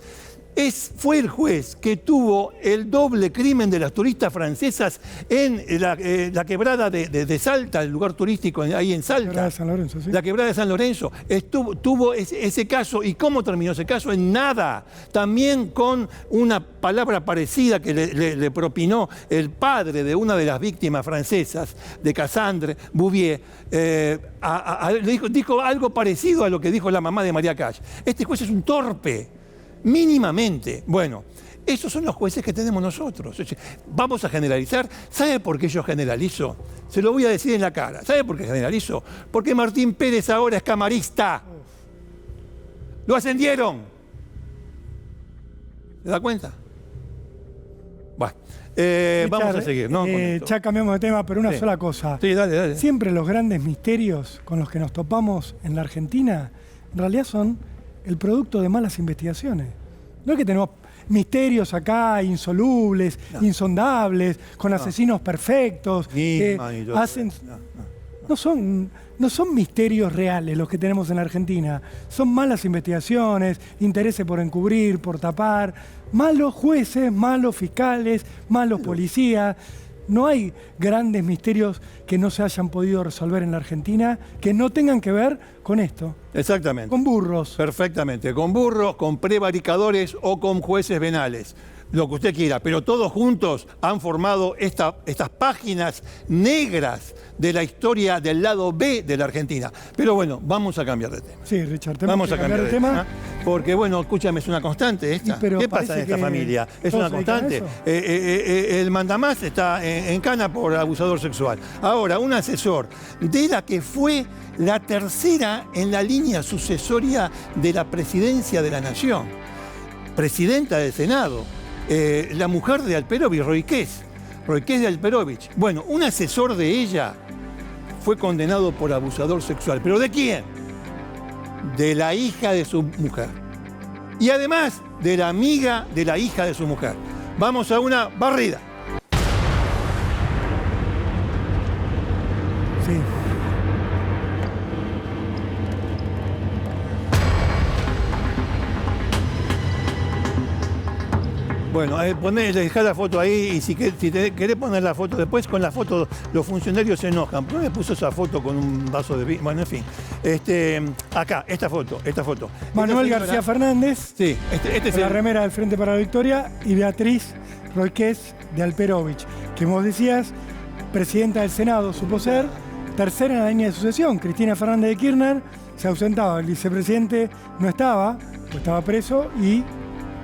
fue el juez que tuvo el doble crimen de las turistas francesas en la quebrada de Salta, el lugar turístico ahí en Salta. La quebrada de San Lorenzo, sí. La quebrada de San Lorenzo. Tuvo ese caso. ¿Y cómo terminó ese caso? En nada. También con una palabra parecida que le propinó el padre de una de las víctimas francesas, de Cassandre Bouvier. Le dijo algo parecido a lo que dijo la mamá de María Cash. Este juez es un torpe. Mínimamente. Bueno, esos son los jueces que tenemos nosotros. Vamos a generalizar. ¿Sabe por qué yo generalizo? Se lo voy a decir en la cara. ¿Sabe por qué generalizo? Porque Martín Pérez ahora es camarista. Lo ascendieron. ¿Se da cuenta? Bueno, vamos a seguir, ¿no? Ya cambiamos de tema, pero una sola cosa. Sí, dale. Siempre los grandes misterios con los que nos topamos en la Argentina, en realidad son el producto de malas investigaciones. No es que tenemos misterios acá insolubles, insondables, con asesinos perfectos, que hacen... No son misterios reales los que tenemos en la Argentina. Son malas investigaciones, intereses por encubrir, por tapar, malos jueces, malos fiscales, malos policías. No hay grandes misterios que no se hayan podido resolver en la Argentina que no tengan que ver con esto. Exactamente. Con burros. Perfectamente. Con burros, con prevaricadores o con jueces venales. Lo que usted quiera. Pero todos juntos han formado estas páginas negras de la historia del lado B de la Argentina. Pero bueno, vamos a cambiar de tema. Sí, Richard, vamos a cambiar de tema. Porque, bueno, escúchame, es una constante esta. ¿Qué pasa en esta familia? Es una constante. El mandamás está en cana por abusador sexual. Ahora, un asesor de la que fue la tercera en la línea sucesoria de la presidencia de la Nación. Presidenta del Senado. La mujer de Alperovich, Roiqués de Alperovich. Bueno, un asesor de ella fue condenado por abusador sexual. ¿Pero de quién? De la hija de su mujer. Y además de la amiga de la hija de su mujer. Vamos a una barrida. Sí. Bueno, dejá la foto ahí y si querés poner la foto después, con la foto los funcionarios se enojan. ¿Por qué me puso esa foto con un vaso de vino? Bueno, en fin. Acá, esta foto. Manuel García Fernández, sí, este es la remera del Frente para la Victoria, y Beatriz Roiqués de Alperovich, que vos decías, presidenta del Senado supo ser, tercera en la línea de sucesión. Cristina Fernández de Kirchner se ausentaba, el vicepresidente no estaba, pues estaba preso y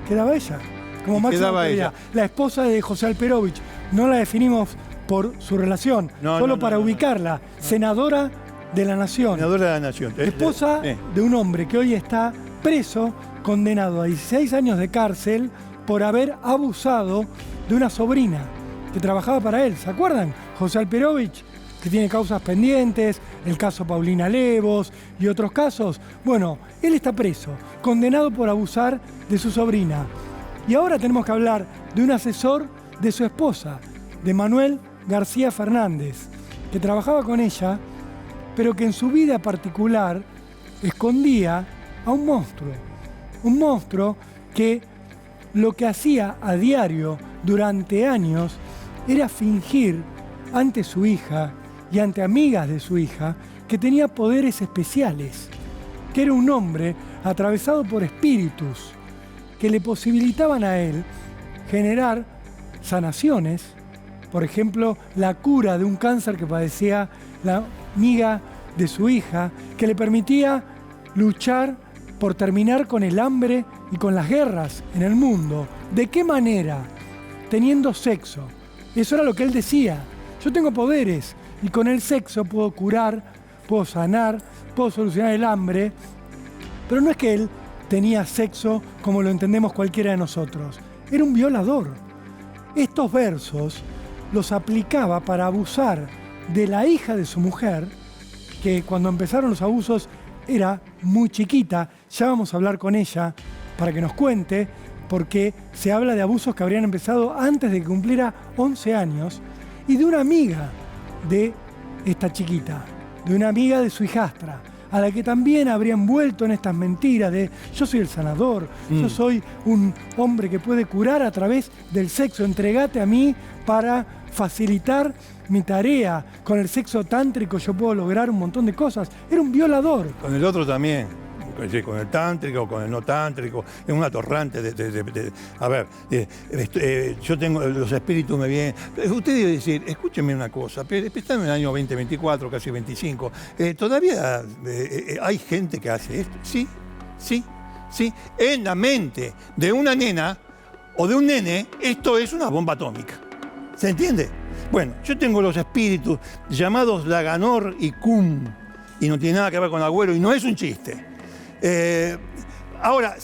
quedaba ella. Como máxima autoridad. La esposa de José Alperovich. No la definimos por su relación, solo para ubicarla. Senadora de la Nación. Senadora de la Nación. Esposa de un hombre que hoy está preso, condenado a 16 años de cárcel por haber abusado de una sobrina que trabajaba para él. ¿Se acuerdan? José Alperovich, que tiene causas pendientes, el caso Paulina Levos y otros casos. Bueno, él está preso, condenado por abusar de su sobrina. Y ahora tenemos que hablar de un asesor de su esposa, de Manuel García Fernández, que trabajaba con ella, pero que en su vida particular escondía a un monstruo. Un monstruo que lo que hacía a diario durante años era fingir ante su hija y ante amigas de su hija que tenía poderes especiales, que era un hombre atravesado por espíritus que le posibilitaban a él generar sanaciones, por ejemplo, la cura de un cáncer que padecía la amiga de su hija, que le permitía luchar por terminar con el hambre y con las guerras en el mundo. ¿De qué manera? Teniendo sexo. Eso era lo que él decía. Yo tengo poderes y con el sexo puedo curar, puedo sanar, puedo solucionar el hambre. Pero no es que él tenía sexo como lo entendemos cualquiera de nosotros. Era un violador. Estos versos los aplicaba para abusar de la hija de su mujer, que cuando empezaron los abusos era muy chiquita. Ya vamos a hablar con ella para que nos cuente, porque se habla de abusos que habrían empezado antes de que cumpliera 11 años, y de una amiga de esta chiquita, de una amiga de su hijastra, a la que también habría envuelto en estas mentiras de yo soy el sanador, yo soy un hombre que puede curar a través del sexo, entregate a mí para facilitar mi tarea, con el sexo tántrico yo puedo lograr un montón de cosas. Era un violador. Con el otro también, con el tántrico, con el no tántrico, es un atorrante a ver, yo tengo, los espíritus me vienen. Usted debe decir, escúcheme una cosa, están en el año 2024, casi 25, todavía hay gente que hace esto. Sí, en la mente de una nena o de un nene, esto es una bomba atómica. ¿Se entiende? Bueno, yo tengo los espíritus llamados Laganor y Kum, y no tiene nada que ver con Agüero, y no es un chiste. Ahora,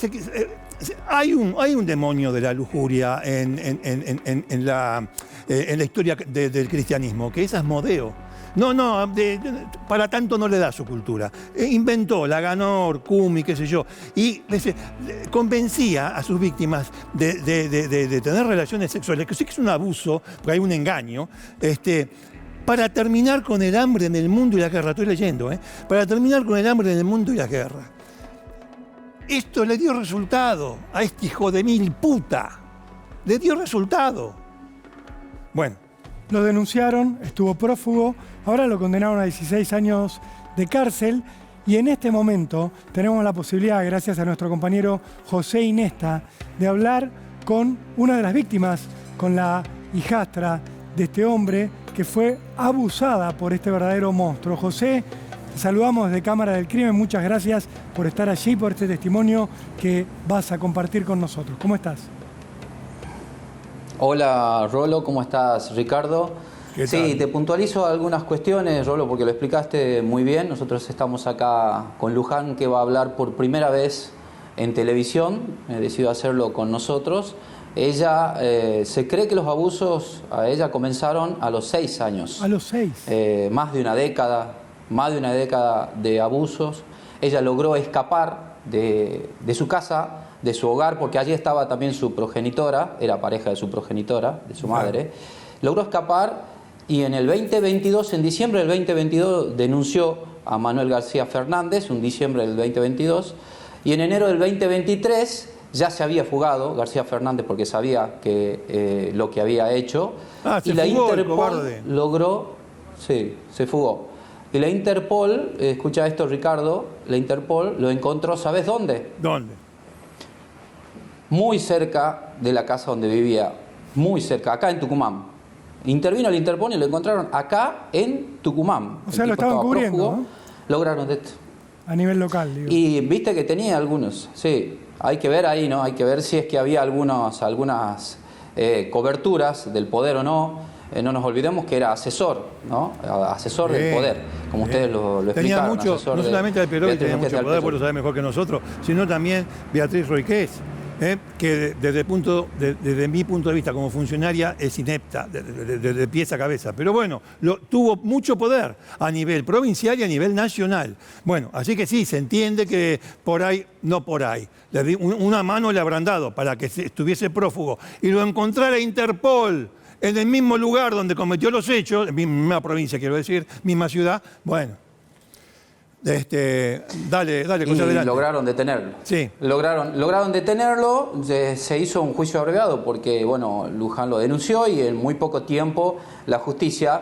hay un demonio de la lujuria en la historia del cristianismo, que es Asmodeo. Para tanto no le da su cultura. Inventó Laganor, Kum y qué sé yo, y convencía a sus víctimas de tener relaciones sexuales, que sí que es un abuso, porque hay un engaño, para terminar con el hambre en el mundo y la guerra. Estoy leyendo, para terminar con el hambre en el mundo y la guerra. Esto le dio resultado a este hijo de mil puta. Le dio resultado. Bueno. Lo denunciaron, estuvo prófugo, ahora lo condenaron a 16 años de cárcel y en este momento tenemos la posibilidad, gracias a nuestro compañero José Inesta, de hablar con una de las víctimas, con la hijastra de este hombre que fue abusada por este verdadero monstruo. José, te saludamos desde Cámara del Crimen, muchas gracias por estar allí, por este testimonio que vas a compartir con nosotros. ¿Cómo estás? Hola Rolo, ¿cómo estás, Ricardo? Sí, te puntualizo algunas cuestiones, Rolo, porque lo explicaste muy bien. Nosotros estamos acá con Luján, que va a hablar por primera vez en televisión, decidió hacerlo con nosotros. Ella, se cree que los abusos a ella comenzaron a los 6 años. A los 6. Más de una década de abusos. Ella logró escapar de su casa, de su hogar, porque allí estaba también su progenitora, era pareja de su progenitora, de su madre. Logró escapar y en el 2022, en diciembre del 2022, denunció a Manuel García Fernández, en diciembre del 2022, y en enero del 2023 ya se había fugado García Fernández porque sabía que lo que había hecho. Y la Interpol logró, sí, se fugó. Y la Interpol, escucha esto Ricardo, la Interpol lo encontró, ¿sabes dónde? ¿Dónde? Muy cerca de la casa donde vivía, muy cerca, acá en Tucumán. Intervino el Interpol y lo encontraron acá en Tucumán. O sea, lo estaban cubriendo, prófugo, ¿no? Lograron esto. A nivel local, digo. Y viste que tenía algunos, sí. Hay que ver ahí, ¿no? Hay que ver si es que había algunas coberturas del poder o no. No nos olvidemos que era asesor, ¿no? Asesor del poder, como ustedes lo explicaron. Tenía mucho, no solamente el Perón tenía mucho poder, vos lo sabés mejor que nosotros, sino también Beatriz Roiqués, que desde mi punto de vista como funcionaria es inepta, de pies a cabeza. Pero bueno, tuvo mucho poder a nivel provincial y a nivel nacional. Bueno, así que sí, se entiende que por ahí, no por ahí, una mano le habrán dado para que estuviese prófugo y lo encontrara Interpol en el mismo lugar donde cometió los hechos, misma provincia quiero decir, misma ciudad. Bueno, dale, cosa adelante. Lograron detenerlo. Sí. Lograron detenerlo, se hizo un juicio abreviado porque, bueno, Luján lo denunció y en muy poco tiempo la justicia,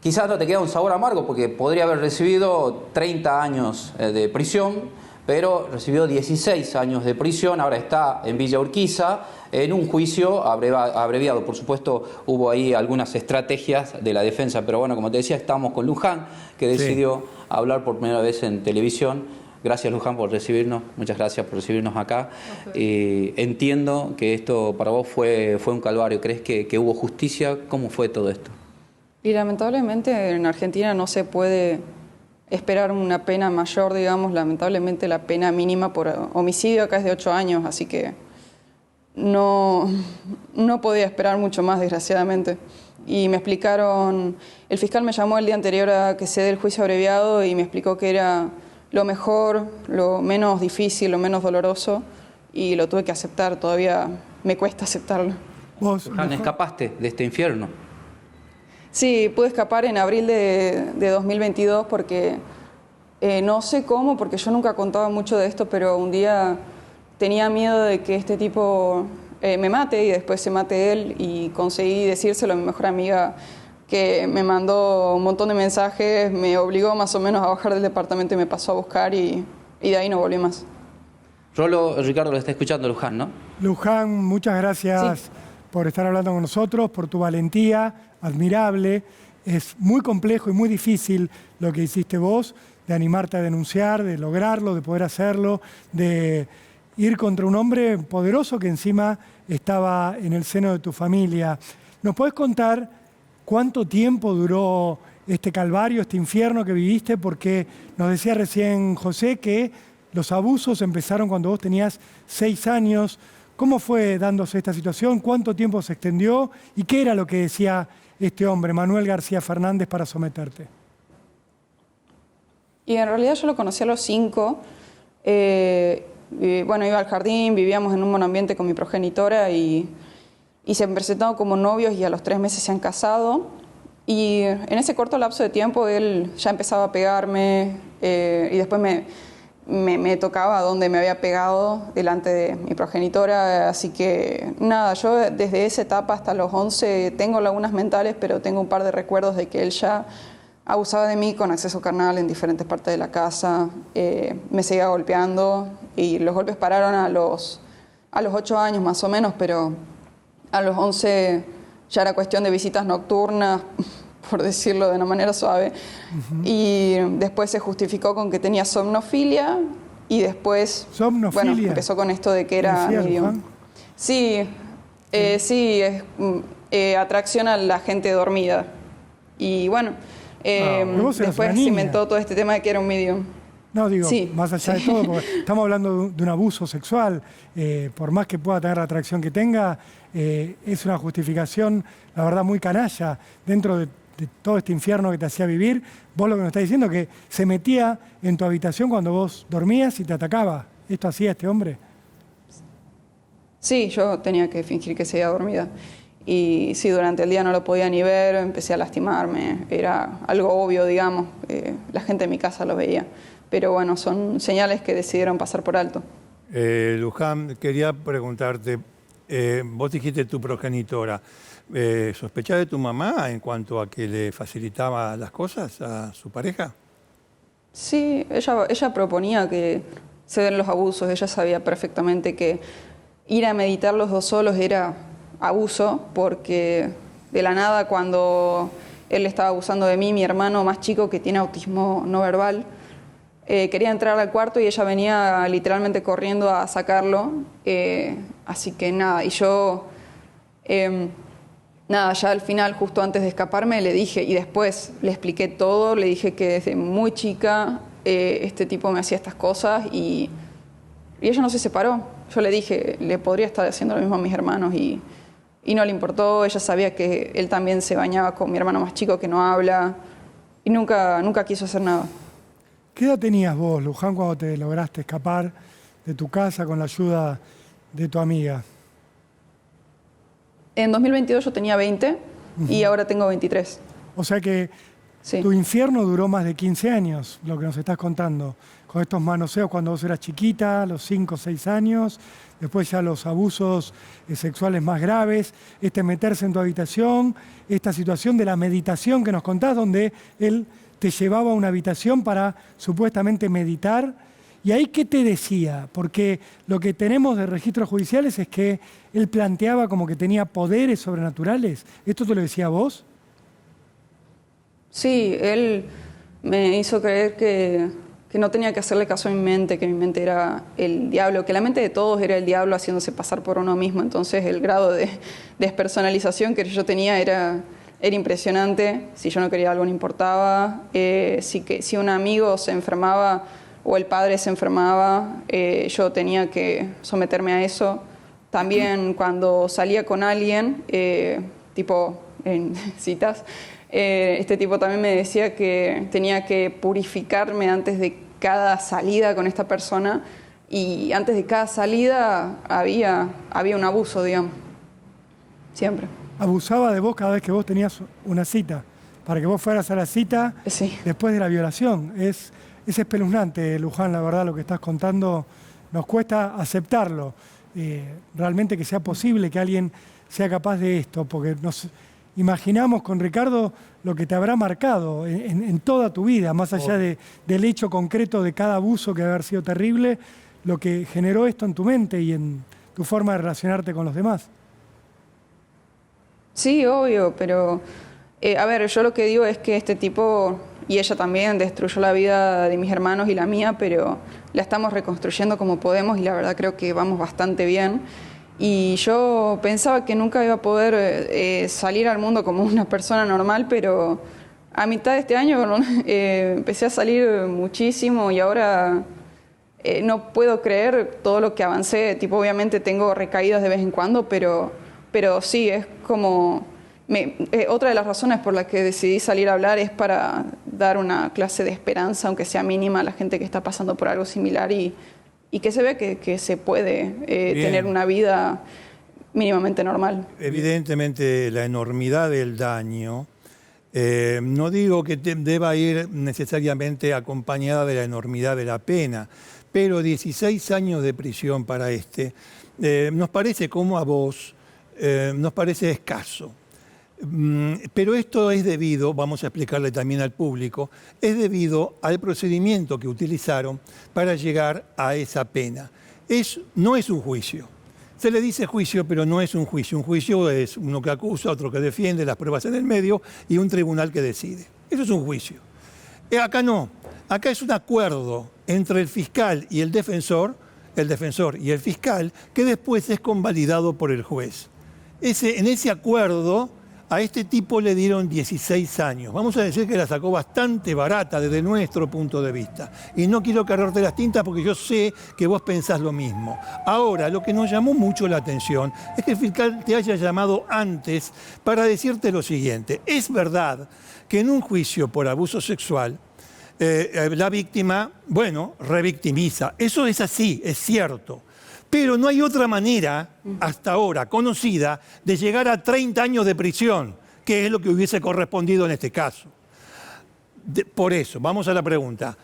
quizás no te queda un sabor amargo porque podría haber recibido 30 años de prisión, pero recibió 16 años de prisión, ahora está en Villa Urquiza, en un juicio abreviado. Por supuesto, hubo ahí algunas estrategias de la defensa, pero bueno, como te decía, estamos con Luján, que decidió hablar por primera vez en televisión Gracias, Luján, por recibirnos. Muchas gracias por recibirnos acá. Entiendo que esto para vos fue un calvario. ¿Crees que hubo justicia? ¿Cómo fue todo esto? Y lamentablemente en Argentina no se puede esperar una pena mayor, digamos. Lamentablemente la pena mínima por homicidio acá es de 8 años, así que no podía esperar mucho más, desgraciadamente. Y me explicaron, el fiscal me llamó el día anterior a que se dé el juicio abreviado y me explicó que era lo mejor, lo menos difícil, lo menos doloroso, y lo tuve que aceptar. Todavía me cuesta aceptarlo. ¿Vos, Luján, escapaste de este infierno? Sí, pude escapar en abril de 2022 porque no sé cómo, porque yo nunca contaba mucho de esto, pero un día tenía miedo de que este tipo me mate y después se mate él, y conseguí decírselo a mi mejor amiga, que me mandó un montón de mensajes, me obligó más o menos a bajar del departamento y me pasó a buscar, y de ahí no volví más. Rolo, Ricardo lo está escuchando, Luján, ¿no? Luján, muchas gracias por estar hablando con nosotros, por tu valentía, admirable. Es muy complejo y muy difícil lo que hiciste vos, de animarte a denunciar, de lograrlo, de poder hacerlo, de ir contra un hombre poderoso que encima estaba en el seno de tu familia. ¿Nos podés contar cuánto tiempo duró este calvario, este infierno que viviste? Porque nos decía recién José que los abusos empezaron cuando vos tenías 6 años. ¿Cómo fue dándose esta situación? ¿Cuánto tiempo se extendió? ¿Y qué era lo que decía este hombre, Manuel García Fernández, para someterte? Y en realidad yo lo conocí a los 5. Bueno, iba al jardín, vivíamos en un monoambiente con mi progenitora y se han presentado como novios, y a los 3 meses se han casado. Y en ese corto lapso de tiempo él ya empezaba a pegarme, y después me tocaba donde me había pegado delante de mi progenitora. Así que nada, yo desde esa etapa hasta los 11 tengo lagunas mentales, pero tengo un par de recuerdos de que él ya abusaba de mí con acceso carnal en diferentes partes de la casa. Me seguía golpeando y los golpes pararon a los 8 años más o menos, pero a los 11 ya era cuestión de visitas nocturnas, por decirlo de una manera suave. Y después se justificó con que tenía somnofilia, y después bueno, empezó con esto de que era medium. Sí, sí, es atracción a la gente dormida. Y bueno, después se inventó todo este tema de que era un medium. No, digo, más allá de todo, porque estamos hablando de un abuso sexual. Por más que pueda tener la atracción que tenga, es una justificación, la verdad, muy canalla. Dentro de todo este infierno que te hacía vivir, vos lo que nos estás diciendo es que se metía en tu habitación cuando vos dormías y te atacaba. ¿Esto hacía este hombre? Sí, yo tenía que fingir que seguía dormida. Y sí, durante el día no lo podía ni ver, empecé a lastimarme. Era algo obvio, digamos. La gente de mi casa lo veía. Pero bueno, son señales que decidieron pasar por alto. Luján, quería preguntarte, vos dijiste tu progenitora, ¿sospechás de tu mamá en cuanto a que le facilitaba las cosas a su pareja? Sí, ella proponía que se den los abusos. Ella sabía perfectamente que ir a meditar los dos solos era abuso, porque de la nada, cuando él estaba abusando de mí, mi hermano más chico, que tiene autismo no verbal, quería entrar al cuarto y ella venía literalmente corriendo a sacarlo. Así que nada, y yo, nada, ya al final, justo antes de escaparme, le dije, y después le expliqué todo, le dije que desde muy chica este tipo me hacía estas cosas, y ella no se separó. Yo le dije, le podría estar haciendo lo mismo a mis hermanos, y no le importó. Ella sabía que él también se bañaba con mi hermano más chico, que no habla, y nunca quiso hacer nada. ¿Qué edad tenías vos, Luján, cuando te lograste escapar de tu casa con la ayuda de tu amiga? En 2022 yo tenía 20 y ahora tengo 23. O sea que sí, tu infierno duró más de 15 años, lo que nos estás contando. Con estos manoseos cuando vos eras chiquita, a los 5 o 6 años, después ya los abusos sexuales más graves, meterse en tu habitación, esta situación de la meditación que nos contás, donde él te llevaba a una habitación para supuestamente meditar. ¿Y ahí qué te decía? Porque lo que tenemos de registros judiciales es que él planteaba como que tenía poderes sobrenaturales. ¿Esto te lo decía vos? Sí, él me hizo creer que no tenía que hacerle caso a mi mente, que mi mente era el diablo, que la mente de todos era el diablo haciéndose pasar por uno mismo. Entonces el grado de despersonalización que yo tenía era impresionante. Si yo no quería algo no importaba. Si un amigo se enfermaba o el padre se enfermaba, yo tenía que someterme a eso. También cuando salía con alguien, tipo en citas, este tipo también me decía que tenía que purificarme antes de cada salida con esta persona, y antes de cada salida había un abuso, digamos. Siempre. Abusaba de vos cada vez que vos tenías una cita, para que vos fueras a la cita Sí. después de la violación. Es espeluznante, Luján, la verdad, lo que estás contando. Nos cuesta aceptarlo. Realmente que sea posible que alguien sea capaz de esto, porque nos imaginamos con Ricardo lo que te habrá marcado en toda tu vida, más allá del hecho concreto de cada abuso que debe haber sido terrible, lo que generó esto en tu mente y en tu forma de relacionarte con los demás. Sí, obvio, pero a ver, yo lo que digo es que este tipo, y ella también, destruyó la vida de mis hermanos y la mía, pero la estamos reconstruyendo como podemos y la verdad creo que vamos bastante bien. Y yo pensaba que nunca iba a poder salir al mundo como una persona normal, pero a mitad de este año empecé a salir muchísimo y ahora no puedo creer todo lo que avancé. Tipo, obviamente tengo recaídas de vez en cuando, pero sí, es como... otra de las razones por las que decidí salir a hablar es para dar una clase de esperanza, aunque sea mínima, a la gente que está pasando por algo similar y que se ve que se puede tener una vida mínimamente normal. Evidentemente la enormidad del daño, no digo que deba ir necesariamente acompañada de la enormidad de la pena, pero 16 años de prisión para nos parece, como a vos, nos parece escaso. Pero esto es debido, vamos a explicarle también al público, es debido al procedimiento que utilizaron para llegar a esa pena. No es un juicio. Se le dice juicio, pero no es un juicio. Un juicio es uno que acusa, otro que defiende, las pruebas en el medio y un tribunal que decide. Eso es un juicio. Acá no. Acá es un acuerdo entre el fiscal y el defensor y el fiscal, que después es convalidado por el juez. En ese acuerdo, a este tipo le dieron 16 años. Vamos a decir que la sacó bastante barata desde nuestro punto de vista. Y no quiero cargarte las tintas porque yo sé que vos pensás lo mismo. Ahora, lo que nos llamó mucho la atención es que el fiscal te haya llamado antes para decirte lo siguiente. Es verdad que en un juicio por abuso sexual, la víctima, revictimiza. Eso es así, es cierto. Pero no hay otra manera, hasta ahora conocida, de llegar a 30 años de prisión, que es lo que hubiese correspondido en este caso. Por eso, vamos a la pregunta.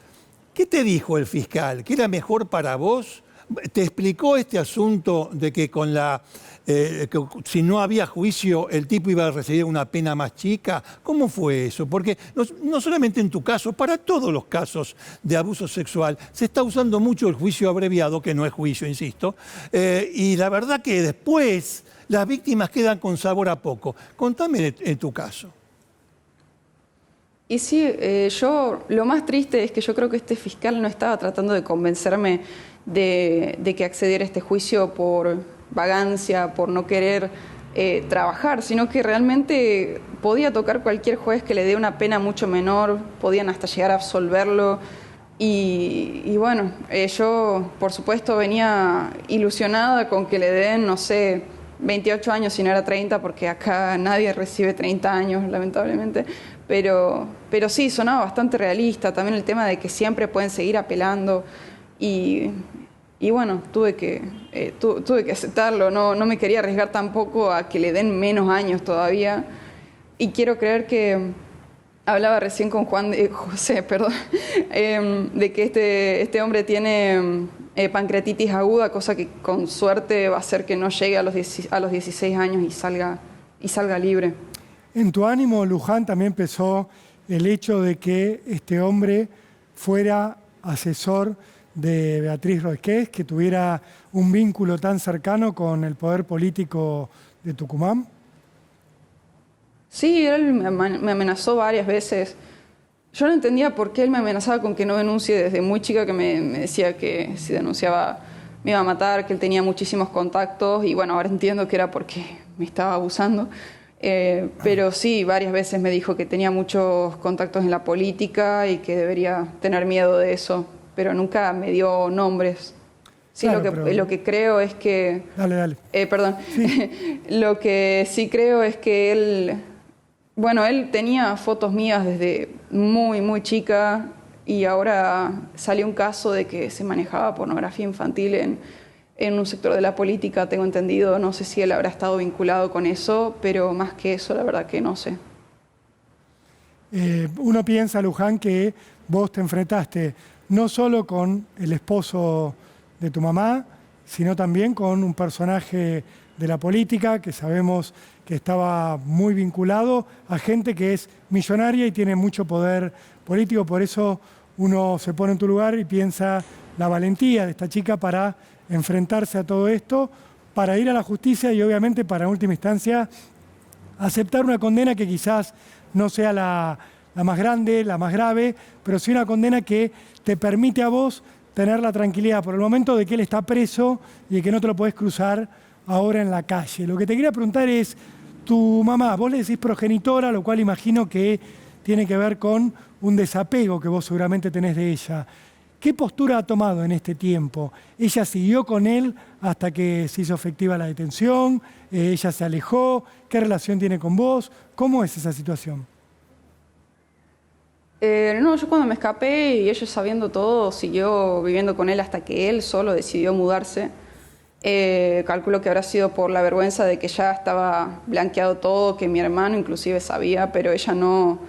¿Qué te dijo el fiscal? ¿Qué era mejor para vos? ¿Te explicó este asunto de que que si no había juicio el tipo iba a recibir una pena más chica? ¿Cómo fue eso? Porque no solamente en tu caso, para todos los casos de abuso sexual se está usando mucho el juicio abreviado, que no es juicio, insisto, y la verdad que después las víctimas quedan con sabor a poco. Contame en tu caso. Y sí, yo lo más triste es que yo creo que este fiscal no estaba tratando de convencerme de que accediera a este juicio por vagancia, por no querer trabajar, sino que realmente podía tocar cualquier juez que le dé una pena mucho menor, podían hasta llegar a absolverlo. Y bueno, yo por supuesto venía ilusionada con que le den, no sé, 28 años si no era 30, porque acá nadie recibe 30 años, lamentablemente. Pero sí, sonaba bastante realista. También el tema de que siempre pueden seguir apelando. Y bueno, tuve que aceptarlo. No me quería arriesgar tampoco a que le den menos años todavía. Y quiero creer que... Hablaba recién con José, de que este hombre tiene pancreatitis aguda, cosa que con suerte va a hacer que no llegue a los 16 años y salga libre. En tu ánimo, Luján, también pesó el hecho de que este hombre fuera asesor de Beatriz Rodríguez, que tuviera un vínculo tan cercano con el poder político de Tucumán. Sí, él me amenazó varias veces Yo no entendía por qué él me amenazaba con que no denuncie desde muy chica, que me decía que si denunciaba me iba a matar, que él tenía muchísimos contactos, y bueno, ahora entiendo que era porque me estaba abusando. Pero sí, varias veces me dijo que tenía muchos contactos en la política y que debería tener miedo de eso, pero nunca me dio nombres. Sí, Claro, lo que creo es que... Dale. Perdón. Sí. Lo que sí creo es que él... Bueno, él tenía fotos mías desde muy, muy chica, y ahora salió un caso de que se manejaba pornografía infantil en un sector de la política, tengo entendido. No sé si él habrá estado vinculado con eso, pero más que eso, la verdad que no sé. Uno piensa, Luján, que vos te enfrentaste no solo con el esposo de tu mamá, sino también con un personaje de la política que sabemos que estaba muy vinculado a gente que es millonaria y tiene mucho poder político. Por eso uno se pone en tu lugar y piensa la valentía de esta chica para enfrentarse a todo esto, para ir a la justicia y obviamente para en última instancia aceptar una condena que quizás no sea la más grande, la más grave, pero sí una condena que te permite a vos tener la tranquilidad por el momento de que él está preso y de que no te lo podés cruzar ahora en la calle. Lo que te quería preguntar es, tu mamá, vos le decís progenitora, lo cual imagino que tiene que ver con un desapego que vos seguramente tenés de ella. ¿Qué postura ha tomado en este tiempo? ¿Ella siguió con él hasta que se hizo efectiva la detención? ¿Ella se alejó? ¿Qué relación tiene con vos? ¿Cómo es esa situación? No, yo cuando me escapé y ella sabiendo todo, siguió viviendo con él hasta que él solo decidió mudarse. Calculo que habrá sido por la vergüenza de que ya estaba blanqueado todo, que mi hermano inclusive sabía, pero ella no...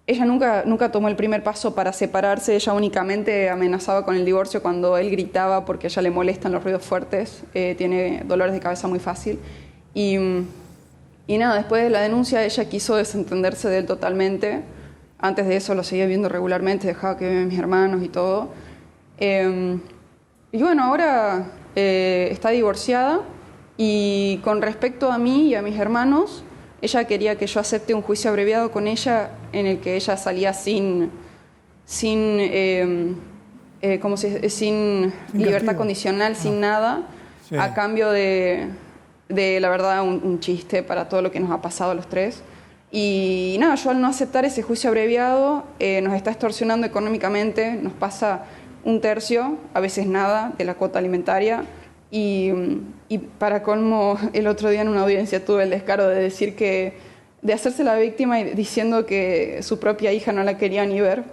Ella nunca tomó el primer paso para separarse. Ella únicamente amenazaba con el divorcio cuando él gritaba, porque a ella le molestan los ruidos fuertes, tiene dolores de cabeza muy fácil. Y nada, después de la denuncia ella quiso desentenderse de él totalmente. Antes de eso lo seguía viendo regularmente, dejaba que vieran mis hermanos y todo. Y bueno, ahora está divorciada, y con respecto a mí y a mis hermanos, ella quería que yo acepte un juicio abreviado con ella en el que ella salía sin libertad condicional, sin nada, Sí. a cambio de la verdad, un chiste para todo lo que nos ha pasado a los tres. Y nada, yo al no aceptar ese juicio abreviado, nos está extorsionando económicamente, nos pasa 1/3, a veces nada, de la cuota alimentaria. Y para colmo, el otro día en una audiencia tuve el descaro de decir de hacerse la víctima y diciendo que su propia hija no la quería ni ver,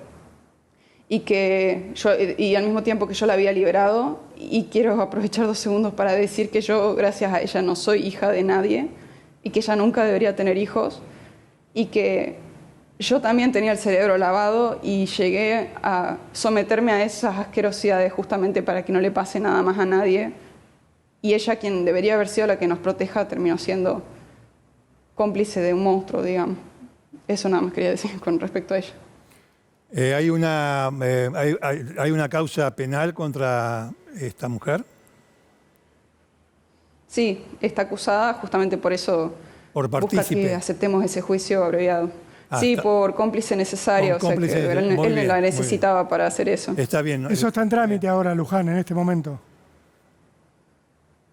y al mismo tiempo que yo la había liberado. Y quiero aprovechar 2 segundos para decir que yo, gracias a ella, no soy hija de nadie, y que ella nunca debería tener hijos, y que yo también tenía el cerebro lavado y llegué a someterme a esas asquerosidades justamente para que no le pase nada más a nadie. Y ella, quien debería haber sido la que nos proteja, terminó siendo cómplice de un monstruo, digamos. Eso nada más quería decir con respecto a ella. ¿Hay una causa penal contra esta mujer? Sí, está acusada, justamente por eso Por busca partícipe. que aceptemos ese juicio abreviado. Ah, sí, está. por cómplice necesario, Por cómplice, o sea, que muy él bien, la muy necesitaba para hacer eso. Está bien, ¿no? Eso está en trámite ahora, Luján, en este momento.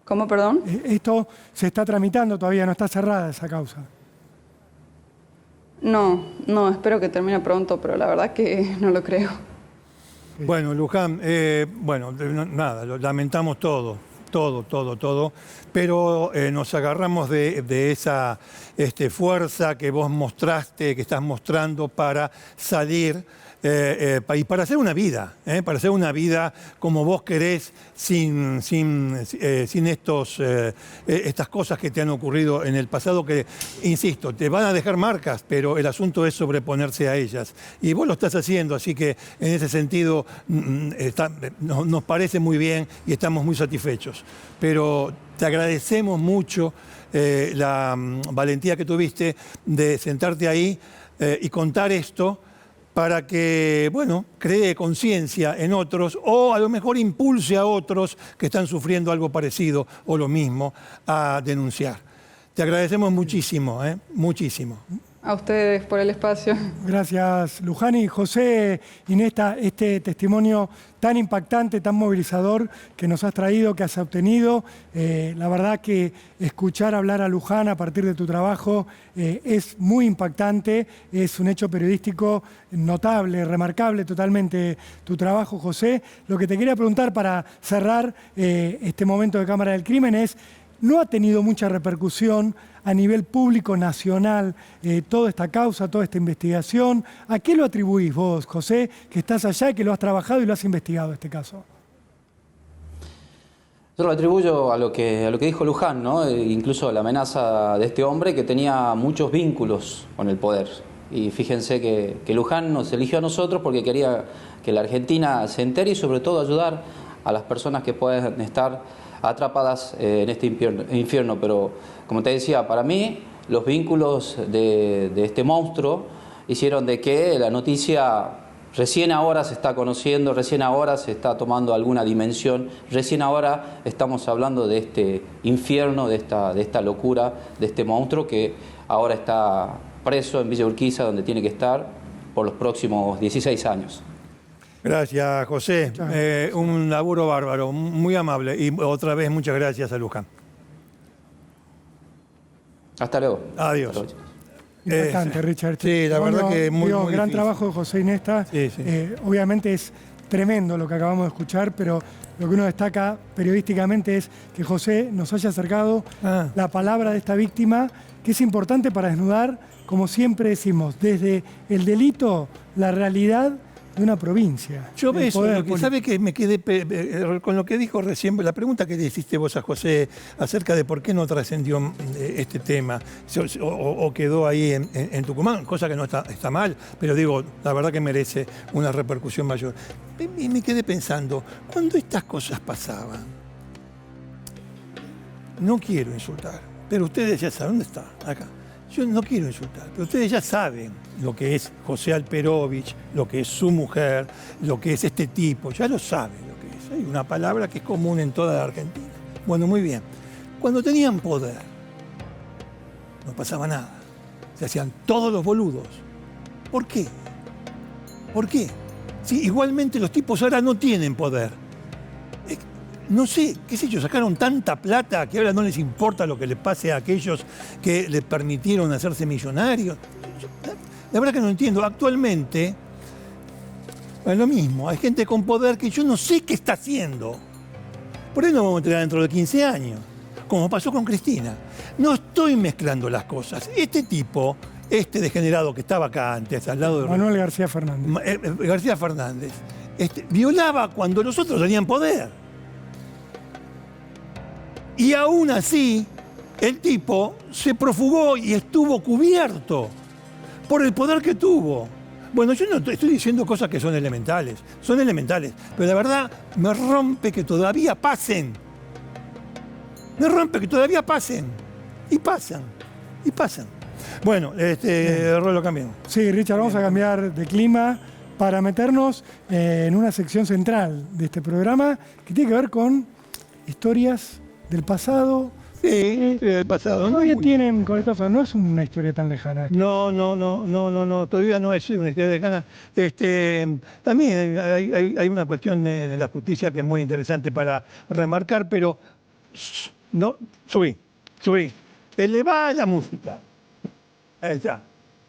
¿Cómo, perdón? Esto se está tramitando todavía, no está cerrada esa causa. No, espero que termine pronto, pero la verdad que no lo creo. Bueno, Luján, nada, lo lamentamos todo, pero nos agarramos de esa fuerza que vos mostraste, que estás mostrando para salir y para hacer una vida, como vos querés, sin estas cosas que te han ocurrido en el pasado, que, insisto, te van a dejar marcas, pero el asunto es sobreponerse a ellas. Y vos lo estás haciendo, así que en ese sentido nos parece muy bien y estamos muy satisfechos. Pero te agradecemos mucho la valentía que tuviste de sentarte ahí y contar esto, para que, cree conciencia en otros, o a lo mejor impulse a otros que están sufriendo algo parecido o lo mismo a denunciar. Te agradecemos muchísimo, muchísimo. A ustedes por el espacio. Gracias, Luján. José, Inés, este testimonio tan impactante, tan movilizador que nos has traído, que has obtenido. La verdad que escuchar hablar a Luján a partir de tu trabajo es muy impactante, es un hecho periodístico notable, remarcable totalmente tu trabajo, José. Lo que te quería preguntar para cerrar este momento de Cámara del Crimen es, ¿no ha tenido mucha repercusión a nivel público nacional toda esta causa, toda esta investigación? ¿A qué lo atribuís vos, José, que estás allá y que lo has trabajado y lo has investigado este caso? Yo lo atribuyo a lo que dijo Luján, ¿no? Incluso la amenaza de este hombre que tenía muchos vínculos con el poder. Y fíjense que Luján nos eligió a nosotros porque quería que la Argentina se entere y sobre todo ayudar a las personas que pueden estar atrapadas en este infierno. Pero como te decía, para mí los vínculos de este monstruo hicieron de que la noticia recién ahora se está conociendo, recién ahora se está tomando alguna dimensión, recién ahora estamos hablando de este infierno, de esta locura, de este monstruo que ahora está preso en Villa Urquiza, donde tiene que estar por los próximos 16 años. Gracias, José. Un laburo bárbaro, muy amable. Y otra vez, muchas gracias a Luján. Hasta luego. Adiós. Hasta luego. Importante, Richard. Sí, la verdad que muy gran difícil. trabajo de José Inesta. Sí, sí. Obviamente es tremendo lo que acabamos de escuchar, pero lo que uno destaca periodísticamente es que José nos haya acercado la palabra de esta víctima, que es importante para desnudar, como siempre decimos, desde el delito, la realidad de una provincia. Yo sabe que me quedé con lo que dijo recién, la pregunta que le hiciste vos a José acerca de por qué no trascendió este tema o quedó ahí en Tucumán, cosa que no está mal, pero digo, la verdad que merece una repercusión mayor. Y me quedé pensando, cuando estas cosas pasaban, no quiero insultar, pero ustedes ya saben dónde está, acá. Yo no quiero insultar, pero ustedes ya saben lo que es José Alperovich, lo que es su mujer, lo que es este tipo, ya lo saben lo que es. Hay una palabra que es común en toda la Argentina. Bueno, muy bien. Cuando tenían poder, no pasaba nada. Se hacían todos los boludos. ¿Por qué? ¿Por qué? Si igualmente los tipos ahora no tienen poder. No sé, qué sé yo, sacaron tanta plata que ahora no les importa lo que les pase a aquellos que les permitieron hacerse millonarios. La verdad que no entiendo. Actualmente es lo mismo. Hay gente con poder que yo no sé qué está haciendo. Por eso nos vamos a enterar dentro de 15 años, como pasó con Cristina. No estoy mezclando las cosas. Este tipo, este degenerado que estaba acá antes, al lado de Manuel García Fernández. García Fernández, violaba cuando los otros tenían poder. Y aún así, el tipo se profugó y estuvo cubierto por el poder que tuvo. Bueno, yo no estoy diciendo cosas que son elementales, pero la verdad me rompe que todavía pasen. Me rompe que todavía pasen. Y pasan. Bueno, Rolo, cambiamos. Sí, Richard, vamos a cambiar de clima para meternos en una sección central de este programa que tiene que ver con historias del pasado. Sí, del pasado. Todavía tienen con esto, no es una historia tan lejana. No, todavía no es una historia lejana. También hay una cuestión de la justicia que es muy interesante para remarcar, pero no, subí. Elevá la música. Ahí está.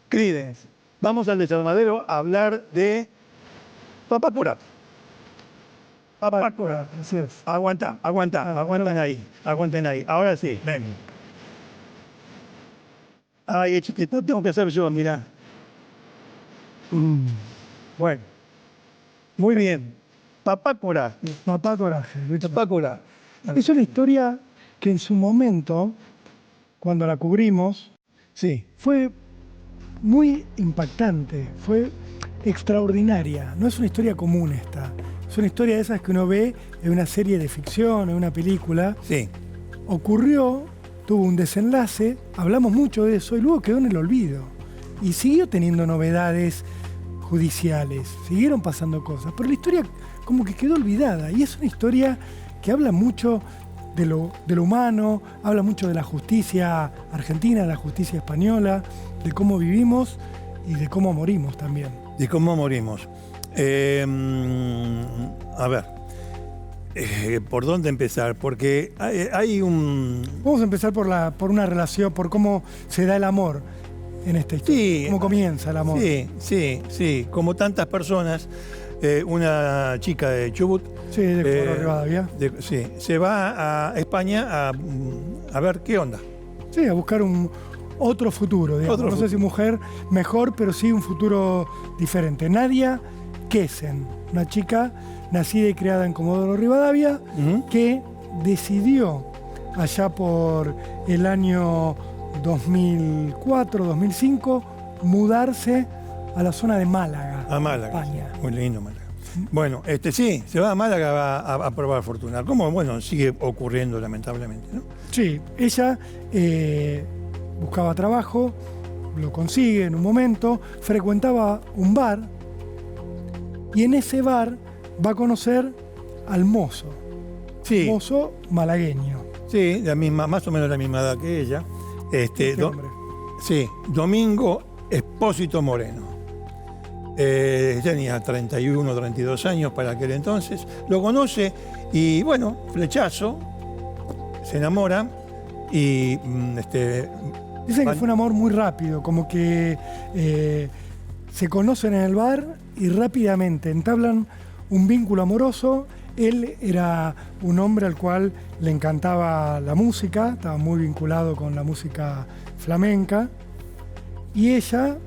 Creedence. Vamos al desarmadero a hablar de Papá Cura. Así es. Aguanten ahí. Ahora sí, ven. Ay, chiquito, tengo que hacer yo, mirá. Bueno. Muy bien. Papá Coraje. Papá Coraje. Papá Coraje. Es una historia que en su momento, cuando la cubrimos, sí, fue muy impactante, fue extraordinaria. No es una historia común esta. Es una historia de esas que uno ve en una serie de ficción, en una película. Sí. Ocurrió, tuvo un desenlace, hablamos mucho de eso y luego quedó en el olvido. Y siguió teniendo novedades judiciales, siguieron pasando cosas, pero la historia como que quedó olvidada. Y es una historia que habla mucho de lo humano, habla mucho de la justicia argentina, de la justicia española, de cómo vivimos y de cómo morimos también. De cómo morimos. A ver, ¿por dónde empezar? Porque hay un... Vamos a empezar por una relación, por cómo se da el amor en esta historia. Sí, cómo comienza el amor. Sí. Como tantas personas, una chica de Chubut. Sí, de Comodoro Rivadavia. Sí, se va a España a ver qué onda. Sí, a buscar otro futuro, digamos. No sé si mujer mejor, pero sí un futuro diferente. Nadia Kesen, una chica nacida y criada en Comodoro Rivadavia, que decidió allá por el año 2004, 2005, mudarse a la zona de Málaga, a Málaga, España. Muy lindo Málaga. Bueno, sí, se va a Málaga a probar fortuna. Como, bueno, sigue ocurriendo lamentablemente, ¿no? Sí, ella buscaba trabajo, lo consigue en un momento, frecuentaba un bar y en ese bar va a conocer al mozo. Sí. Mozo malagueño. Sí, más o menos la misma edad que ella. Hombre. Sí, Domingo Espósito Moreno. Tenía 31, 32 años para aquel entonces. Lo conoce y, bueno, flechazo, se enamora y... Dicen que fue un amor muy rápido, como que se conocen en el bar y rápidamente entablan un vínculo amoroso. Él era un hombre al cual le encantaba la música, estaba muy vinculado con la música flamenca, y ella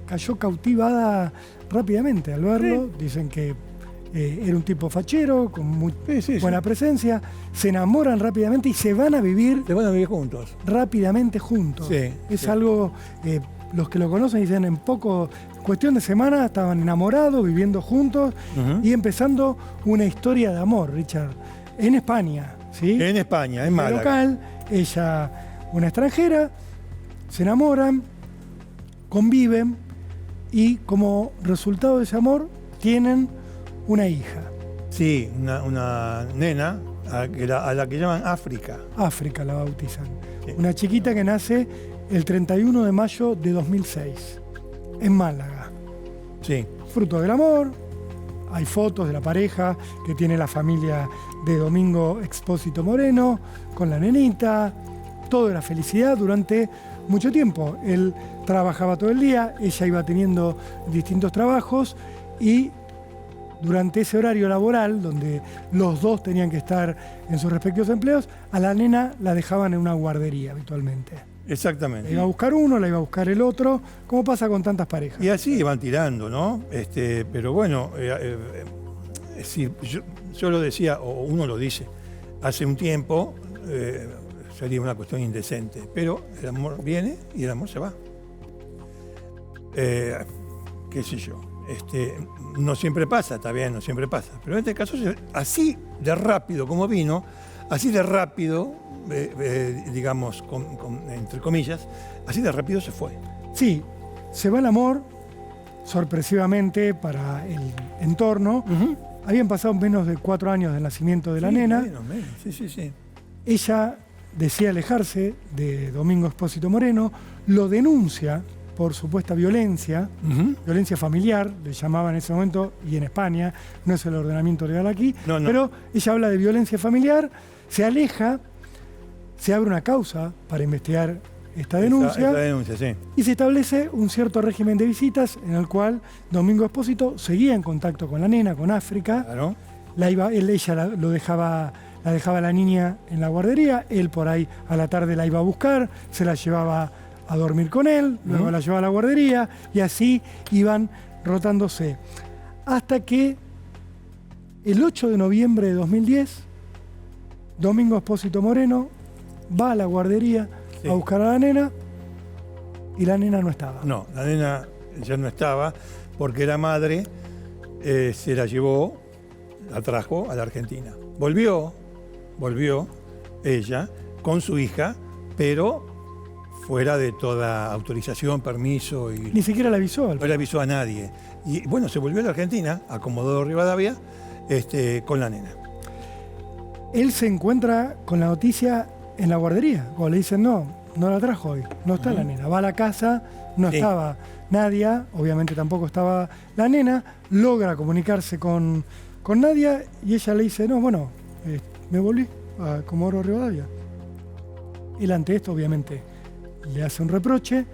cayó cautivada rápidamente al verlo. Sí. Dicen que era un tipo fachero, con muy buena presencia. Se enamoran rápidamente y se van a vivir juntos. Rápidamente juntos. Sí, es algo, los que lo conocen dicen, en cuestión de semana estaban enamorados, viviendo juntos y empezando una historia de amor, Richard, en España. ¿Sí? En España, en Málaga. Local, ella, una extranjera, se enamoran, conviven y como resultado de ese amor tienen una hija. Sí, una nena a la que llaman África. África la bautizan. Sí. Una chiquita que nace el 31 de mayo de 2006 en Málaga. Sí. Fruto del amor. Hay fotos de la pareja que tiene la familia de Domingo Espósito Moreno con la nenita. Todo era felicidad durante mucho tiempo. Él trabajaba todo el día, ella iba teniendo distintos trabajos y durante ese horario laboral, donde los dos tenían que estar en sus respectivos empleos, a la nena la dejaban en una guardería habitualmente. Exactamente. La iba a buscar uno, la iba a buscar el otro, como pasa con tantas parejas. Y así van tirando, ¿no? Pero bueno, yo lo decía, o uno lo dice, hace un tiempo sería una cuestión indecente, pero el amor viene y el amor se va. Qué sé yo. No siempre pasa, está bien, no siempre pasa. Pero en este caso, así de rápido como vino, así de rápido, digamos, entre comillas, así de rápido se fue. Sí, se va el amor, sorpresivamente para el entorno. Habían pasado menos de 4 años del nacimiento de la nena. Menos. Sí. Ella decide alejarse de Domingo Espósito Moreno, lo denuncia por supuesta violencia, violencia familiar, le llamaban en ese momento, y en España, no es el ordenamiento legal aquí, pero ella habla de violencia familiar, se aleja, se abre una causa para investigar esta denuncia, sí. Y se establece un cierto régimen de visitas en el cual Domingo Espósito seguía en contacto con la nena, con África. Claro. Ella la dejaba la niña en la guardería, él por ahí a la tarde la iba a buscar, se la llevaba a dormir con él, luego la llevaba a la guardería y así iban rotándose. Hasta que el 8 de noviembre de 2010, Domingo Espósito Moreno va a la guardería a buscar a la nena y la nena no estaba. No, la nena ya no estaba porque la madre se la llevó, la trajo a la Argentina. Volvió ella con su hija, pero fuera de toda autorización, permiso. Y ni siquiera le avisó. No le avisó a nadie. Y bueno, se volvió a la Argentina, a Comodoro Rivadavia, con la nena. él se encuentra con la noticia en la guardería. Cuando le dicen, no la trajo hoy, no está la nena. Va a la casa, no estaba Nadia, obviamente tampoco estaba la nena, logra comunicarse con Nadia y ella le dice, no, bueno, me volví a Comodoro Rivadavia. Él ante esto, obviamente, le hace un reproche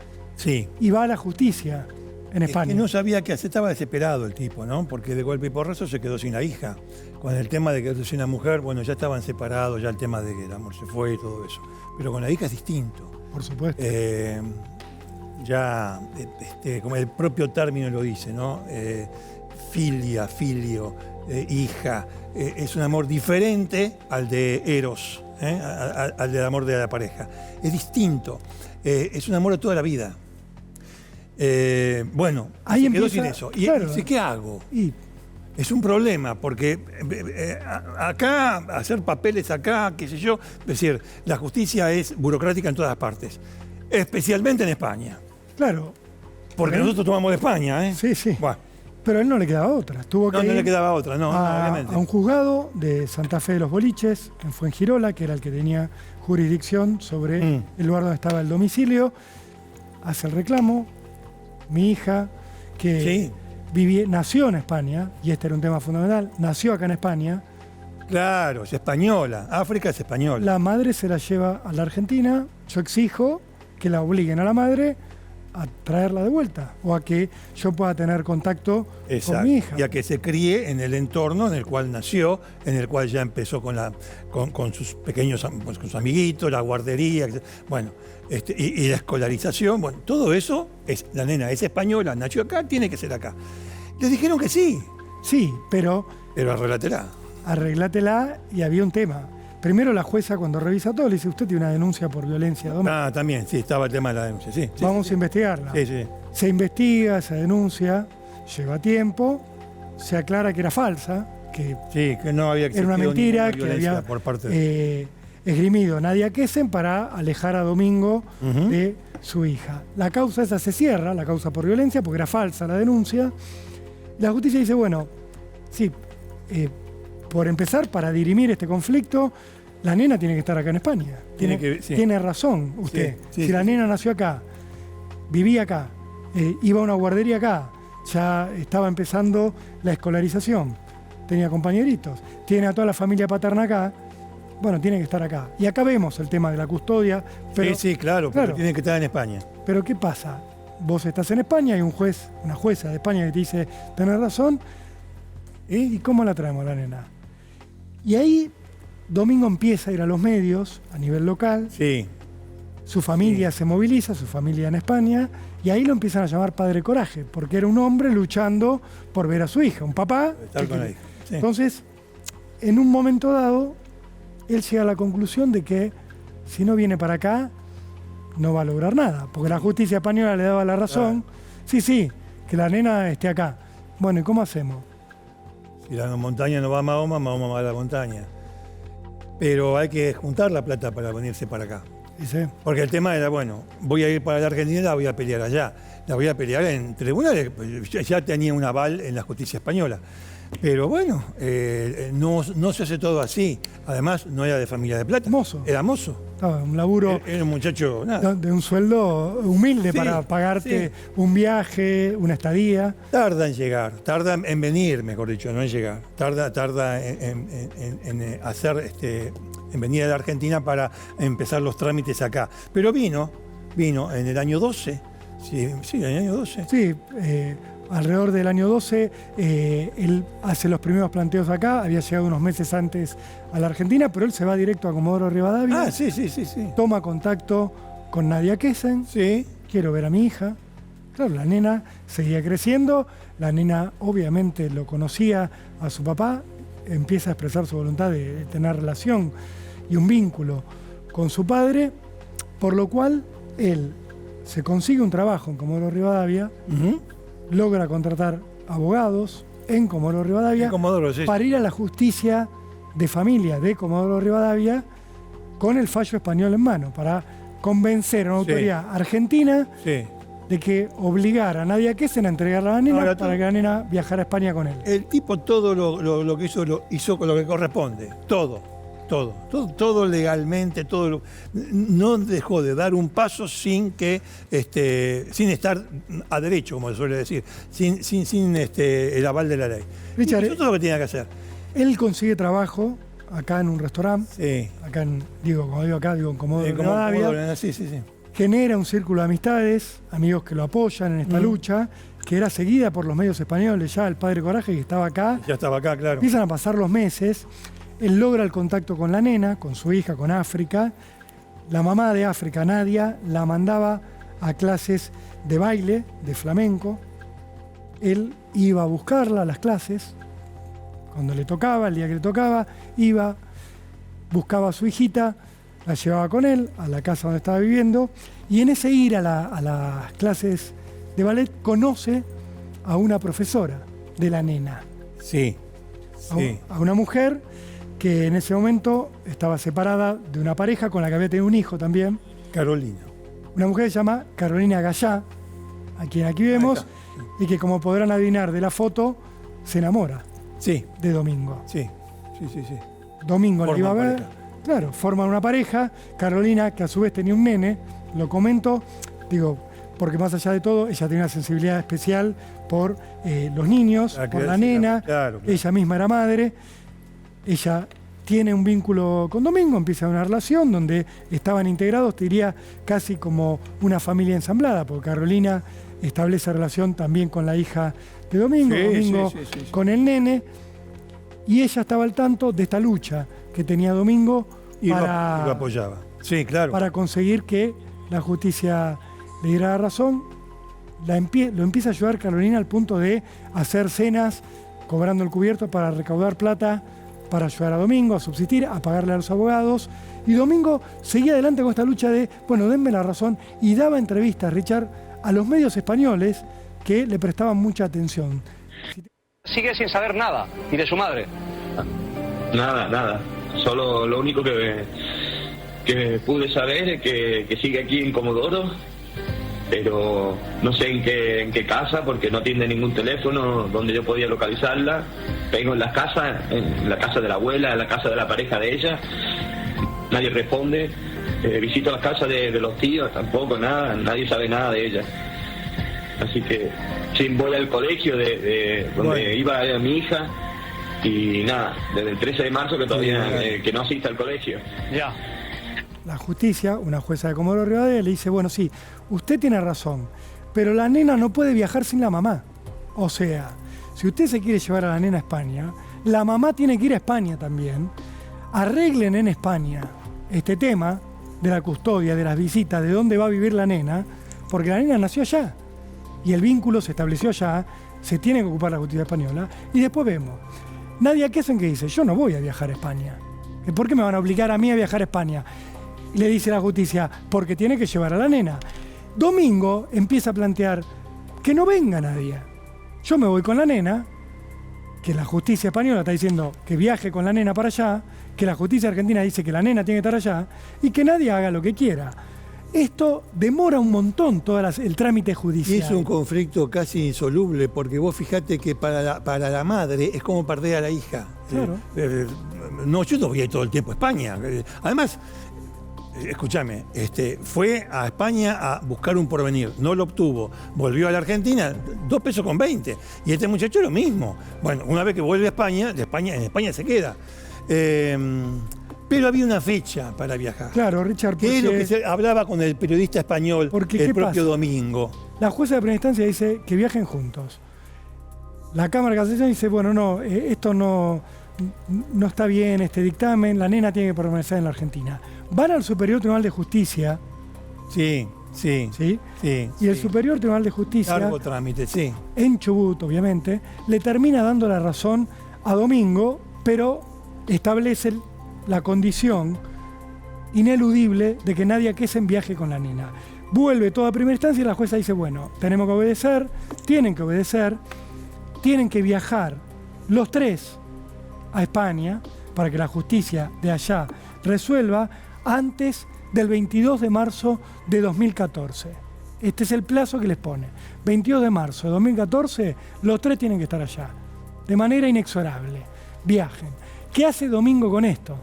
y va a la justicia en España. Que no sabía qué hacer, estaba desesperado el tipo, ¿no? Porque de golpe y porrazo se quedó sin la hija. Con el tema de quedarse sin la mujer, bueno, ya estaban separados, ya el tema de que el amor se fue y todo eso. Pero con la hija es distinto. Por supuesto. Ya, como el propio término lo dice, ¿no? Filia, filio, hija. Es un amor diferente al de Eros, al del amor de la pareja. Es distinto. Es un amor de toda la vida. Bueno, ahí se quedó empieza, sin eso. Y claro. dice, ¿qué hago? Es un problema, porque acá, hacer papeles acá, qué sé yo, es decir, la justicia es burocrática en todas partes, especialmente en España. Claro. Porque nosotros tomamos de España, ¿eh? Sí, sí. Bueno. Pero a él no le quedaba otra. Tuvo que ir no le quedaba otra, no, obviamente. A un juzgado de Santa Fe de los Boliches, en Fuengirola, que era el que tenía jurisdicción sobre el lugar donde estaba el domicilio. Hace el reclamo. Mi hija, que nació en España, y este era un tema fundamental, nació acá en España. Claro, es española. África es española. La madre se la lleva a la Argentina. Yo exijo que la obliguen a la madre a traerla de vuelta o a que yo pueda tener contacto con mi hija. Y a que se críe en el entorno en el cual nació, en el cual ya empezó con sus pequeños, con sus amiguitos, la guardería, bueno, y la escolarización. Bueno, todo eso, la nena es española, nació acá, tiene que ser acá. Les dijeron que sí. Sí, pero arreglátela, y había un tema. Primero la jueza, cuando revisa todo, le dice, usted tiene una denuncia por violencia doméstica. Ah, también, sí, estaba el tema de la denuncia, sí. Vamos a investigarla. Sí. Se investiga esa denuncia, lleva tiempo, se aclara que era falsa, que no había era una mentira, que había por parte esgrimido Nadia Kesen para alejar a Domingo de su hija. La causa esa se cierra, la causa por violencia, porque era falsa la denuncia. La justicia dice, bueno, sí, por empezar, para dirimir este conflicto, la nena tiene que estar acá en España. Tiene razón usted. Si la nena nació acá, vivía acá, iba a una guardería acá, ya estaba empezando la escolarización, tenía compañeritos, tiene a toda la familia paterna acá, bueno, tiene que estar acá. Y acá vemos el tema de la custodia. Pero, claro, pero tiene que estar en España. Pero ¿qué pasa? Vos estás en España, hay un juez, una jueza de España que te dice, tenés razón, ¿y cómo la traemos la nena? Y ahí Domingo empieza a ir a los medios a nivel local. Sí. Su familia se moviliza, su familia en España, y ahí lo empiezan a llamar Padre Coraje, porque era un hombre luchando por ver a su hija, un papá. Estar con la hija. Sí. Entonces, en un momento dado, él llega a la conclusión de que si no viene para acá, no va a lograr nada, porque la justicia española le daba la razón. Sí, que la nena esté acá. Bueno, ¿y cómo hacemos? Si la montaña no va a Mahoma, Mahoma va a la montaña. Pero hay que juntar la plata para venirse para acá. Sí. Porque el tema era, bueno, voy a ir para la Argentina y la voy a pelear allá. La voy a pelear en tribunales, ya tenía un aval en la justicia española. Pero bueno, no se hace todo así. Además, no era de familia de plata. Mozo. Era mozo. Estaba un laburo. Era un muchacho, nada. De un sueldo humilde para pagarte un viaje, una estadía. Tarda en llegar, tarda en venir, mejor dicho, no en llegar. Tarda en hacer, en venir a la Argentina para empezar los trámites acá. Pero vino en el año 12. Sí, en el año 12. Sí, alrededor del año 12, él hace los primeros planteos acá, había llegado unos meses antes a la Argentina, pero él se va directo a Comodoro Rivadavia. Ah, sí. Toma contacto con Nadia Kesen. Sí. Quiero ver a mi hija. Claro, la nena seguía creciendo, la nena obviamente lo conocía a su papá, empieza a expresar su voluntad de tener relación y un vínculo con su padre, por lo cual él se consigue un trabajo en Comodoro Rivadavia, logra contratar abogados en Comodoro Rivadavia para ir a la justicia de familia de Comodoro Rivadavia con el fallo español en mano, para convencer a una autoridad argentina de que obligara a Nadia Kesen a entregar a la nena para que la nena viajara a España con él. El tipo todo lo que hizo, lo hizo con lo que corresponde. Todo. todo legalmente, no dejó de dar un paso sin estar a derecho, como se suele decir, sin el aval de la ley. Richard, eso es lo que tenía que hacer. Él consigue trabajo acá en un restaurante, Sí. acá en Comodoro Rivadavia. Sí. Genera un círculo de amistades, amigos que lo apoyan en esta lucha, que era seguida por los medios españoles. Ya el padre Coraje, que estaba acá, Ya estaba acá, claro. empiezan a pasar los meses. Él logra el contacto con la nena, con su hija, con África. La mamá de África, Nadia, la mandaba a clases de baile, de flamenco. Él iba a buscarla a las clases, cuando le tocaba, el día que le tocaba, iba, buscaba a su hijita, la llevaba con él a la casa donde estaba viviendo, y en ese ir a las clases de ballet conoce a una profesora de la nena. Sí. A una mujer que en ese momento estaba separada de una pareja con la que había tenido un hijo también. Carolina. Una mujer que se llama Carolina Gallá, a quien aquí vemos, y que, como podrán adivinar de la foto, se enamora de Domingo. Sí. Domingo la iba a ver. Pareja. Claro, forman una pareja. Carolina, que a su vez tenía un nene, lo comento, porque más allá de todo, ella tenía una sensibilidad especial por los niños, por la nena. Claro. Ella misma era madre. Ella tiene un vínculo con Domingo, empieza una relación donde estaban integrados, te diría, casi como una familia ensamblada, porque Carolina establece relación también con la hija de Domingo, Domingo con el nene, y ella estaba al tanto de esta lucha que tenía Domingo Y lo apoyaba. Sí, claro. para conseguir que la justicia le diera la razón. Lo empieza a ayudar Carolina al punto de hacer cenas, cobrando el cubierto para recaudar plata, para ayudar a Domingo a subsistir, a pagarle a los abogados. Y Domingo seguía adelante con esta lucha de, denme la razón, y daba entrevistas, Richard, a los medios españoles que le prestaban mucha atención. Sigue sin saber nada, ni de su madre. Nada. Solo lo único que pude saber es que sigue aquí en Comodoro, pero no sé en qué casa, porque no tiene ningún teléfono donde yo podía localizarla. Vengo en las casas, en la casa de la abuela, en la casa de la pareja de ella, nadie responde. Visito las casas de los tíos, tampoco, nada, nadie sabe nada de ella. Así que sí, voy al colegio de donde iba mi hija, y nada, desde el 13 de marzo que todavía que no asiste al colegio. Ya. La justicia, una jueza de Comodoro Rivadavia, le dice, sí, usted tiene razón, pero la nena no puede viajar sin la mamá. O sea, si usted se quiere llevar a la nena a España, la mamá tiene que ir a España también. Arreglen en España este tema de la custodia, de las visitas, de dónde va a vivir la nena, porque la nena nació allá y el vínculo se estableció allá, se tiene que ocupar la justicia española, y después vemos. Nadia Kessen, que dice, yo no voy a viajar a España. ¿Por qué me van a obligar a mí a viajar a España? Y le dice la justicia, porque tiene que llevar a la nena. Domingo empieza a plantear que no venga Nadia. Yo me voy con la nena, que la justicia española está diciendo que viaje con la nena para allá, que la justicia argentina dice que la nena tiene que estar allá, y que nadie haga lo que quiera. Esto demora un montón todo el trámite judicial. Y es un conflicto casi insoluble, porque vos fijate que para la madre es como perder a la hija. Claro. No, yo no voy a ir todo el tiempo a España. Además, escúchame, fue a España a buscar un porvenir, no lo obtuvo, volvió a la Argentina, 2 pesos con 20. Y este muchacho lo mismo. Bueno, una vez que vuelve a España, en España se queda. Pero había una fecha para viajar. Claro, Richard, que es lo que se hablaba con el periodista español, el propio Domingo. La jueza de primera instancia dice que viajen juntos. La Cámara de Casación dice, esto no está bien, este dictamen, la nena tiene que permanecer en la Argentina. Van al Superior Tribunal de Justicia. Sí. Y el Superior Tribunal de Justicia, largo trámite, en Chubut, obviamente, le termina dando la razón a Domingo, pero establece la condición ineludible de que Nadia Kessen viaje con la nena. Vuelve toda primera instancia y la jueza dice, tenemos que obedecer, tienen que viajar los 3 a España para que la justicia de allá resuelva antes del 22 de marzo de 2014. Este es el plazo que les pone. 22 de marzo de 2014, los 3 tienen que estar allá, de manera inexorable. Viajen. ¿Qué hace Domingo con esto?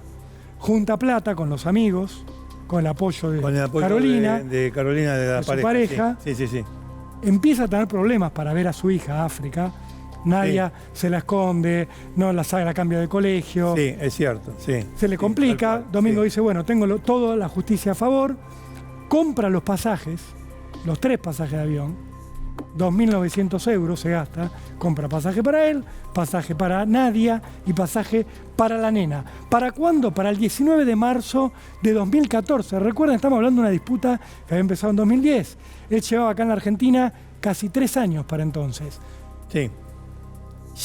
junta plata con los amigos, con el apoyo de Carolina. de Carolina, de la su pareja. Sí. Empieza a tener problemas para ver a su hija, África. Nadia se la esconde, no la sabe, la cambia de colegio. Sí, es cierto, sí. Se le complica. Domingo dice, bueno, tengo toda la justicia a favor. Compra los pasajes, los 3 pasajes de avión, 2.900 euros se gasta. Compra pasaje para él, pasaje para Nadia y pasaje para la nena. ¿Para cuándo? Para el 19 de marzo de 2014. Recuerden, estamos hablando de una disputa que había empezado en 2010. Él llevaba acá en la Argentina casi 3 años para entonces. Sí.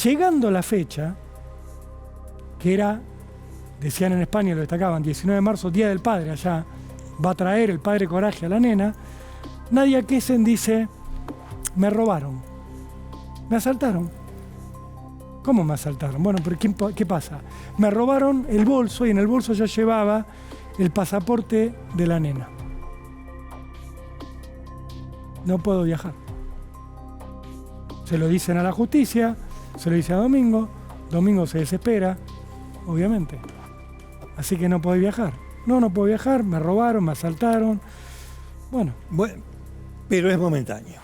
Llegando la fecha, que era, decían en España, lo destacaban, 19 de marzo, Día del Padre allá, va a traer el padre coraje a la nena, Nadia Kessen dice, me robaron, me asaltaron. ¿Cómo me asaltaron? Bueno, pero ¿qué pasa? Me robaron el bolso y en el bolso yo llevaba el pasaporte de la nena. No puedo viajar. Se lo dicen a la justicia, se lo dice a Domingo. Domingo se desespera, obviamente. Así que no puede viajar. No puedo viajar, me robaron, me asaltaron. Bueno, pero es momentáneo.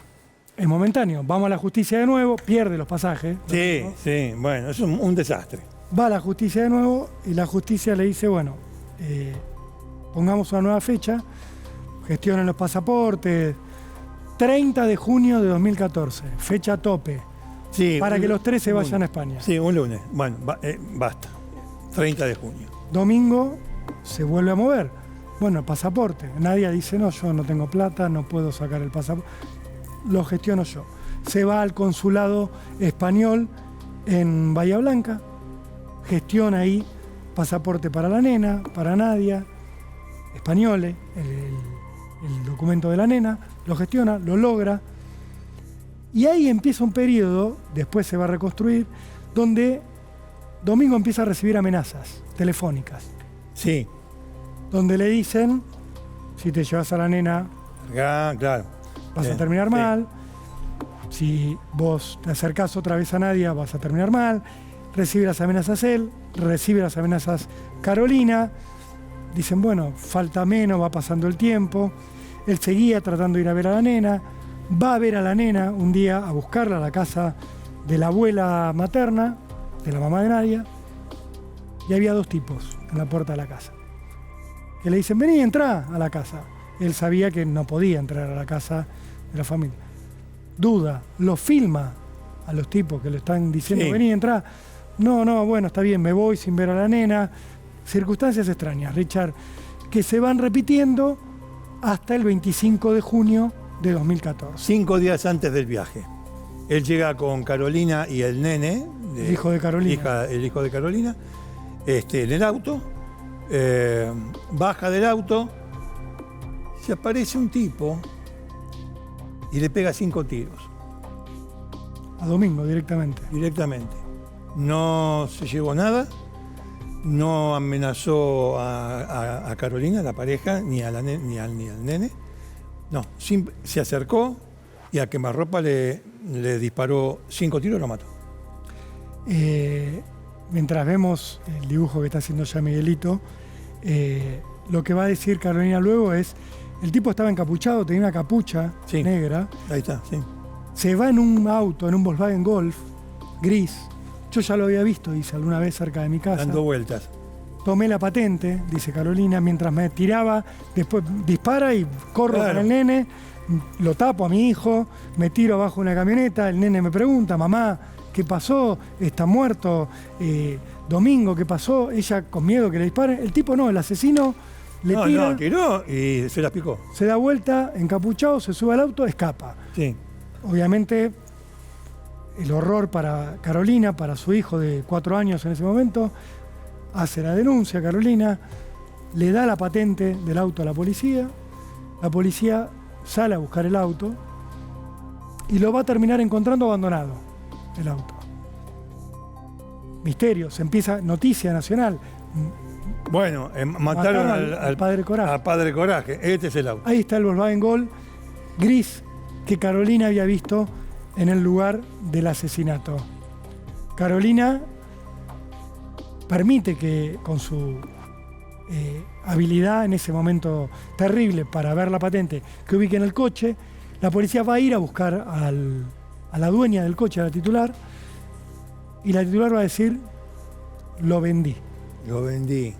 Es momentáneo. Vamos a la justicia de nuevo, pierde los pasajes. Sí, bueno, es un desastre. Va a la justicia de nuevo y la justicia le dice, bueno, pongamos una nueva fecha, gestionen los pasaportes. 30 de junio de 2014, fecha tope. Sí, para que los 3 se vayan a España. Sí, un lunes. Bueno, basta. 30 de junio. Domingo se vuelve a mover. Bueno, pasaporte. Nadia dice, no, yo no tengo plata, no puedo sacar el pasaporte. Lo gestiono yo. Se va al consulado español en Bahía Blanca, gestiona ahí pasaporte para la nena, para Nadia, españoles, el documento de la nena, lo gestiona, lo logra. Y ahí empieza un periodo, después se va a reconstruir, donde Domingo empieza a recibir amenazas telefónicas. Sí. Donde le dicen, si te llevas a la nena, claro, vas a terminar mal. Si vos te acercás otra vez a Nadia, vas a terminar mal. Recibe las amenazas él, recibe las amenazas Carolina. Dicen, bueno, falta menos, va pasando el tiempo. Él seguía tratando de ir a ver a la nena. Va a ver a la nena un día, a buscarla a la casa de la abuela materna, de la mamá de Nadia. Y había 2 tipos en la puerta de la casa. Que le dicen, vení, entrá a la casa. Él sabía que no podía entrar a la casa de la familia. Duda, lo filma a los tipos que le están diciendo, sí, vení, entrá. No, bueno, está bien, me voy sin ver a la nena. Circunstancias extrañas, Richard, que se van repitiendo hasta el 25 de junio de 2014. 5 días antes del viaje. Él llega con Carolina y el nene. El hijo de Carolina. El hijo de Carolina. En el auto. Baja del auto. Se aparece un tipo y le pega 5 tiros. A Domingo, directamente. Directamente. No se llevó nada. No amenazó a Carolina, la pareja, ni al nene. No, se acercó y a quemarropa le disparó 5 tiros y lo mató. Mientras vemos el dibujo que está haciendo ya Miguelito, lo que va a decir Carolina luego es, el tipo estaba encapuchado, tenía una capucha negra. Ahí está, sí. Se va en un auto, en un Volkswagen Golf, gris. Yo ya lo había visto, dice, alguna vez cerca de mi casa. Dando vueltas. Tomé la patente, dice Carolina, mientras me tiraba, después dispara y corro con el nene, lo tapo a mi hijo, me tiro abajo de una camioneta, el nene me pregunta, mamá, ¿qué pasó? ¿Está muerto? Domingo, ¿qué pasó? Ella con miedo que le disparen. El tipo no, el asesino le tira. No, tiró y se las picó. Se da vuelta, encapuchado, se sube al auto, escapa. Sí. Obviamente, el horror para Carolina, para su hijo de 4 años en ese momento, hace la denuncia, Carolina, le da la patente del auto a la policía sale a buscar el auto y lo va a terminar encontrando abandonado, el auto. Misterio, se empieza, noticia nacional. Bueno, mataron al padre Coraje. Al padre Coraje, este es el auto. Ahí está el Volkswagen Gol gris que Carolina había visto en el lugar del asesinato. Carolina permite que con su habilidad en ese momento terrible para ver la patente que ubique en el coche, la policía va a ir a buscar a la dueña del coche, a la titular, y la titular va a decir, lo vendí. Lo vendí.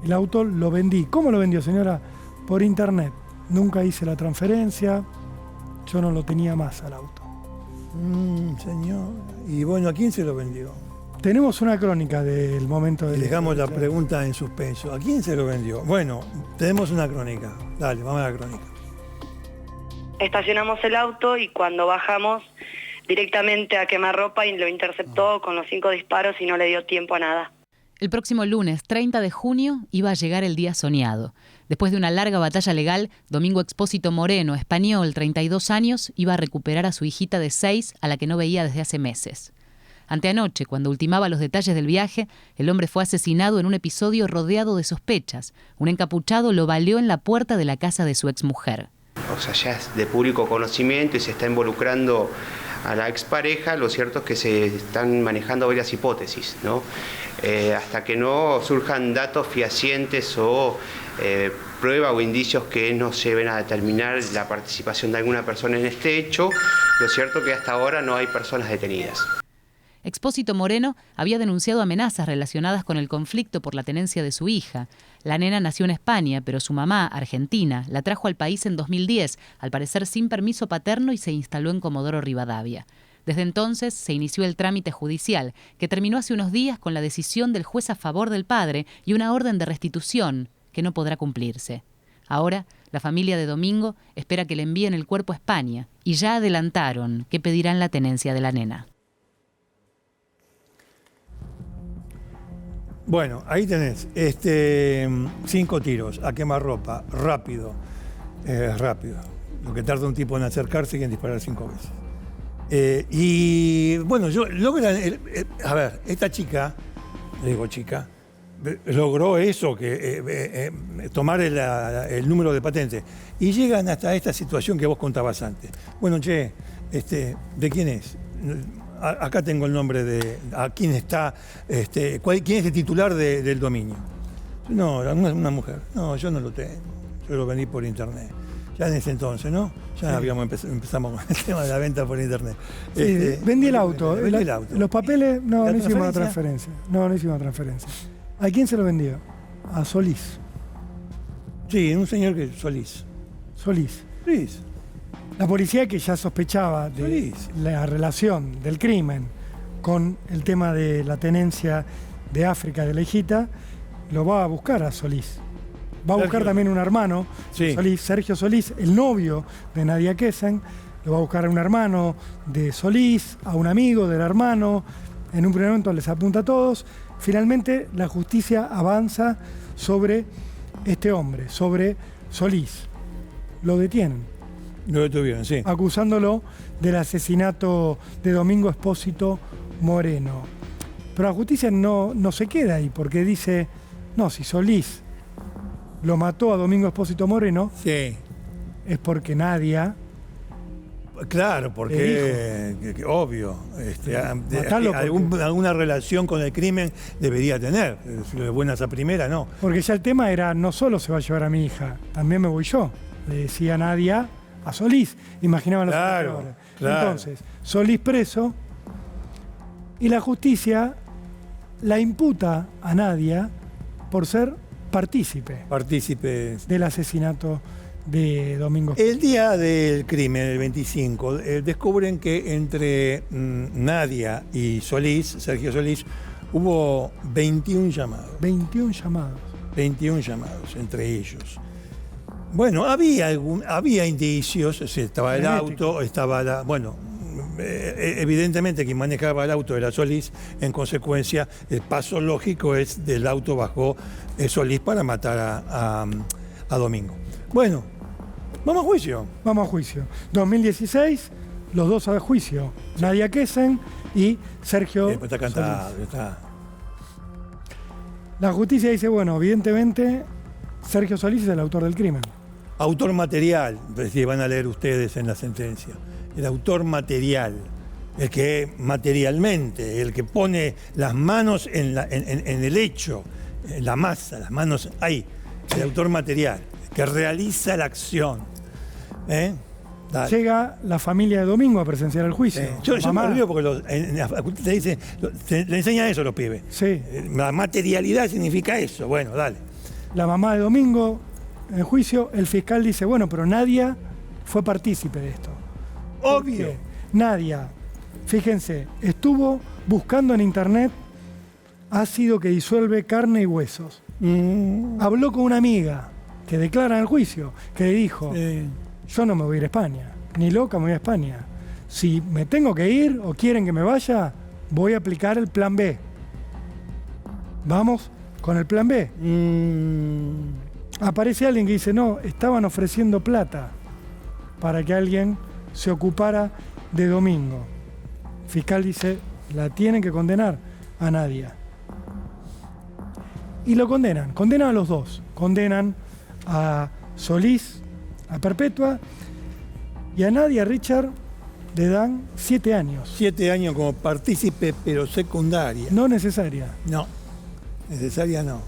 El auto lo vendí. ¿Cómo lo vendió, señora? Por internet. Nunca hice la transferencia, yo no lo tenía más al auto. Señor. Y bueno, ¿a quién se lo vendió? Tenemos una crónica del momento de... Dejamos la pregunta en suspenso. ¿A quién se lo vendió? Bueno, tenemos una crónica. Dale, vamos a la crónica. Estacionamos el auto y cuando bajamos directamente a quemarropa y lo interceptó con los 5 disparos y no le dio tiempo a nada. El próximo lunes 30 de junio iba a llegar el día soñado. Después de una larga batalla legal, Domingo Expósito Moreno, español, 32 años, iba a recuperar a su hijita de 6, a la que no veía desde hace meses. Anteanoche, cuando ultimaba los detalles del viaje, el hombre fue asesinado en un episodio rodeado de sospechas. Un encapuchado lo baleó en la puerta de la casa de su exmujer. O sea, ya es de público conocimiento y se está involucrando a la expareja. Lo cierto es que se están manejando varias hipótesis, ¿no? Hasta que no surjan datos fehacientes o prueba o indicios que nos lleven a determinar la participación de alguna persona en este hecho, lo cierto es que hasta ahora no hay personas detenidas. Expósito Moreno había denunciado amenazas relacionadas con el conflicto por la tenencia de su hija. La nena nació en España, pero su mamá, argentina, la trajo al país en 2010, al parecer sin permiso paterno, y se instaló en Comodoro Rivadavia. Desde entonces se inició el trámite judicial, que terminó hace unos días con la decisión del juez a favor del padre y una orden de restitución que no podrá cumplirse. Ahora, la familia de Domingo espera que le envíen el cuerpo a España y ya adelantaron que pedirán la tenencia de la nena. Bueno, ahí tenés 5 tiros a quemarropa, rápido. Lo que tarda un tipo en acercarse y en disparar 5 veces. Y bueno, a ver, esta chica, logró eso, tomar el número de patente. Y llegan hasta esta situación que vos contabas antes. Bueno, ¿de quién es? Acá tengo el nombre de a quién está, quién es el titular del dominio. No, una mujer. No, yo no lo tengo. Yo lo vendí por internet. Ya en ese entonces, ¿no? Ya sí. Empezamos con el tema de la venta por internet. Sí, vendí el auto. Vendí el auto. Los papeles, no hicimos la transferencia. No hicimos la transferencia. ¿A quién se lo vendió? A Solís. Sí, un señor que Solís. Solís. La policía, que ya sospechaba de la relación del crimen con el tema de la tenencia de África de la hijita, lo va a buscar a Solís. Va a buscar también un hermano, Solís, Sergio Solís, el novio de Nadia Kesen. Lo va a buscar a un hermano de Solís, a un amigo del hermano. En un primer momento les apunta a todos. Finalmente, la justicia avanza sobre este hombre, sobre Solís. Lo detienen. Lo detuvieron, sí. Acusándolo del asesinato de Domingo Expósito Moreno. Pero la justicia no se queda ahí, porque dice, no, si Solís lo mató a Domingo Expósito Moreno, sí, es porque Nadia... Claro, porque obvio, alguna relación con el crimen debería tener. De buenas a primera, no. Porque ya el tema era, no solo se va a llevar a mi hija, también me voy yo. Le decía Nadia a Solís, imaginaban los claro. Entonces, Solís preso, y la justicia la imputa a Nadia por ser partícipe del asesinato de Domingo. El día del crimen, el 25, descubren que entre Nadia y Solís, Sergio Solís, hubo 21 llamados. 21 llamados. 21 llamados entre ellos. Bueno, había indicios, estaba el auto, estaba evidentemente quien manejaba el auto era Solís, en consecuencia el paso lógico es del auto bajó Solís para matar a Domingo. Bueno, vamos a juicio. Vamos a juicio. 2016, los dos a juicio. Sí. Nadia Kesen y Sergio está cantado, Solís. Está. La justicia dice, bueno, evidentemente Sergio Solís es el autor del crimen. Autor material, si van a leer ustedes en la sentencia. El autor material, el que materialmente, el que pone las manos en el hecho, la masa, las manos ahí, el autor material, que realiza la acción. Dale. Llega la familia de Domingo a presenciar el juicio. Yo me olvido porque en la facultad te dicen, le enseñan eso a los pibes. Sí. La materialidad significa eso. Bueno, dale. La mamá de Domingo en el juicio, el fiscal dice, bueno, pero Nadia fue partícipe de esto. Obvio. Nadia, fíjense, estuvo buscando en internet ácido que disuelve carne y huesos. Habló con una amiga que declara en el juicio, que le dijo, yo no me voy a ir a España, ni loca me voy a España. Si me tengo que ir o quieren que me vaya, voy a aplicar el plan B. Vamos con el plan B. Aparece alguien que dice, no, estaban ofreciendo plata para que alguien se ocupara de Domingo. El fiscal dice, la tienen que condenar a Nadia. Y lo condenan a los dos. Condenan a Solís a perpetua y a Nadia, Richard, le dan 7 años. 7 años como partícipe, pero secundaria. No necesaria. No, necesaria no.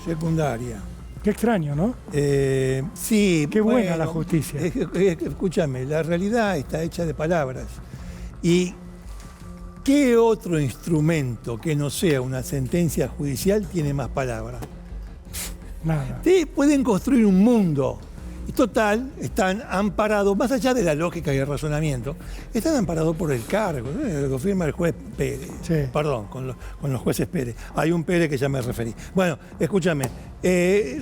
Secundaria. Qué extraño, ¿no? Sí. Qué buena la justicia. Escúchame, la realidad está hecha de palabras. ¿Y qué otro instrumento que no sea una sentencia judicial tiene más palabras? Nada. Ustedes pueden construir un mundo. Y total, están amparados, más allá de la lógica y el razonamiento, están amparados por el cargo, ¿no? Lo firma el juez Pérez. Sí. Perdón, con los jueces Pérez. Hay un Pérez que ya me referí. Bueno, escúchame,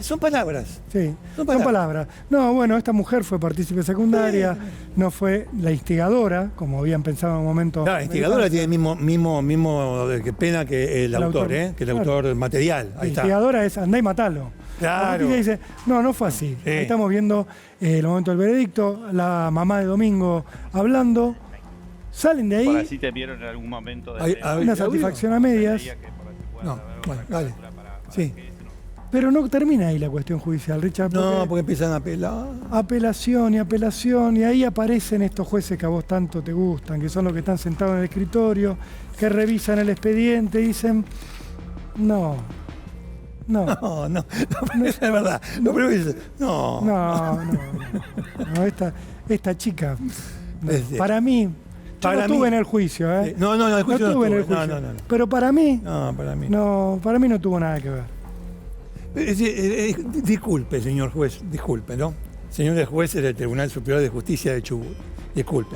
son palabras. Sí, son palabras. No, bueno, esta mujer fue partícipe secundaria, no fue la instigadora, como habían pensado en un momento. La instigadora tiene el mismo pena que el autor, que el autor material. La instigadora es andá y matalo. Claro. La dice, no fue así. Sí. Ahí estamos viendo el momento del veredicto, la mamá de Domingo hablando. Salen de ahí. Por así te vieron en algún momento de una satisfacción a medias. No, bueno, dale. Sí. Pero no termina ahí la cuestión judicial, Richard. Porque empiezan a apelar. Apelación, y ahí aparecen estos jueces que a vos tanto te gustan, que son los que están sentados en el escritorio, que revisan el expediente y dicen, no, es verdad. Esta chica, para mí, yo no estuve en el juicio, ¿eh? No, el juicio no estuve en el juicio. No. Pero para mí, para mí no tuvo nada que ver. Disculpe, señor juez, disculpe, ¿no? Señores jueces del Tribunal Superior de Justicia de Chubut, disculpe.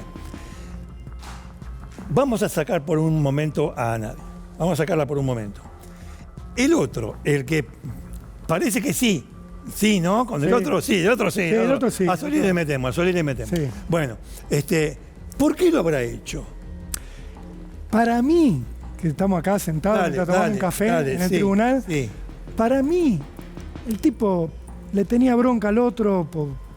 Vamos a sacar por un momento a Nadia. Vamos a sacarla por un momento. El otro, el que parece que sí, ¿no? Con el otro sí. A Solís le metemos. Sí. Bueno, ¿por qué lo habrá hecho? Para mí, que estamos acá sentados tomando un café en el tribunal, para mí, el tipo le tenía bronca al otro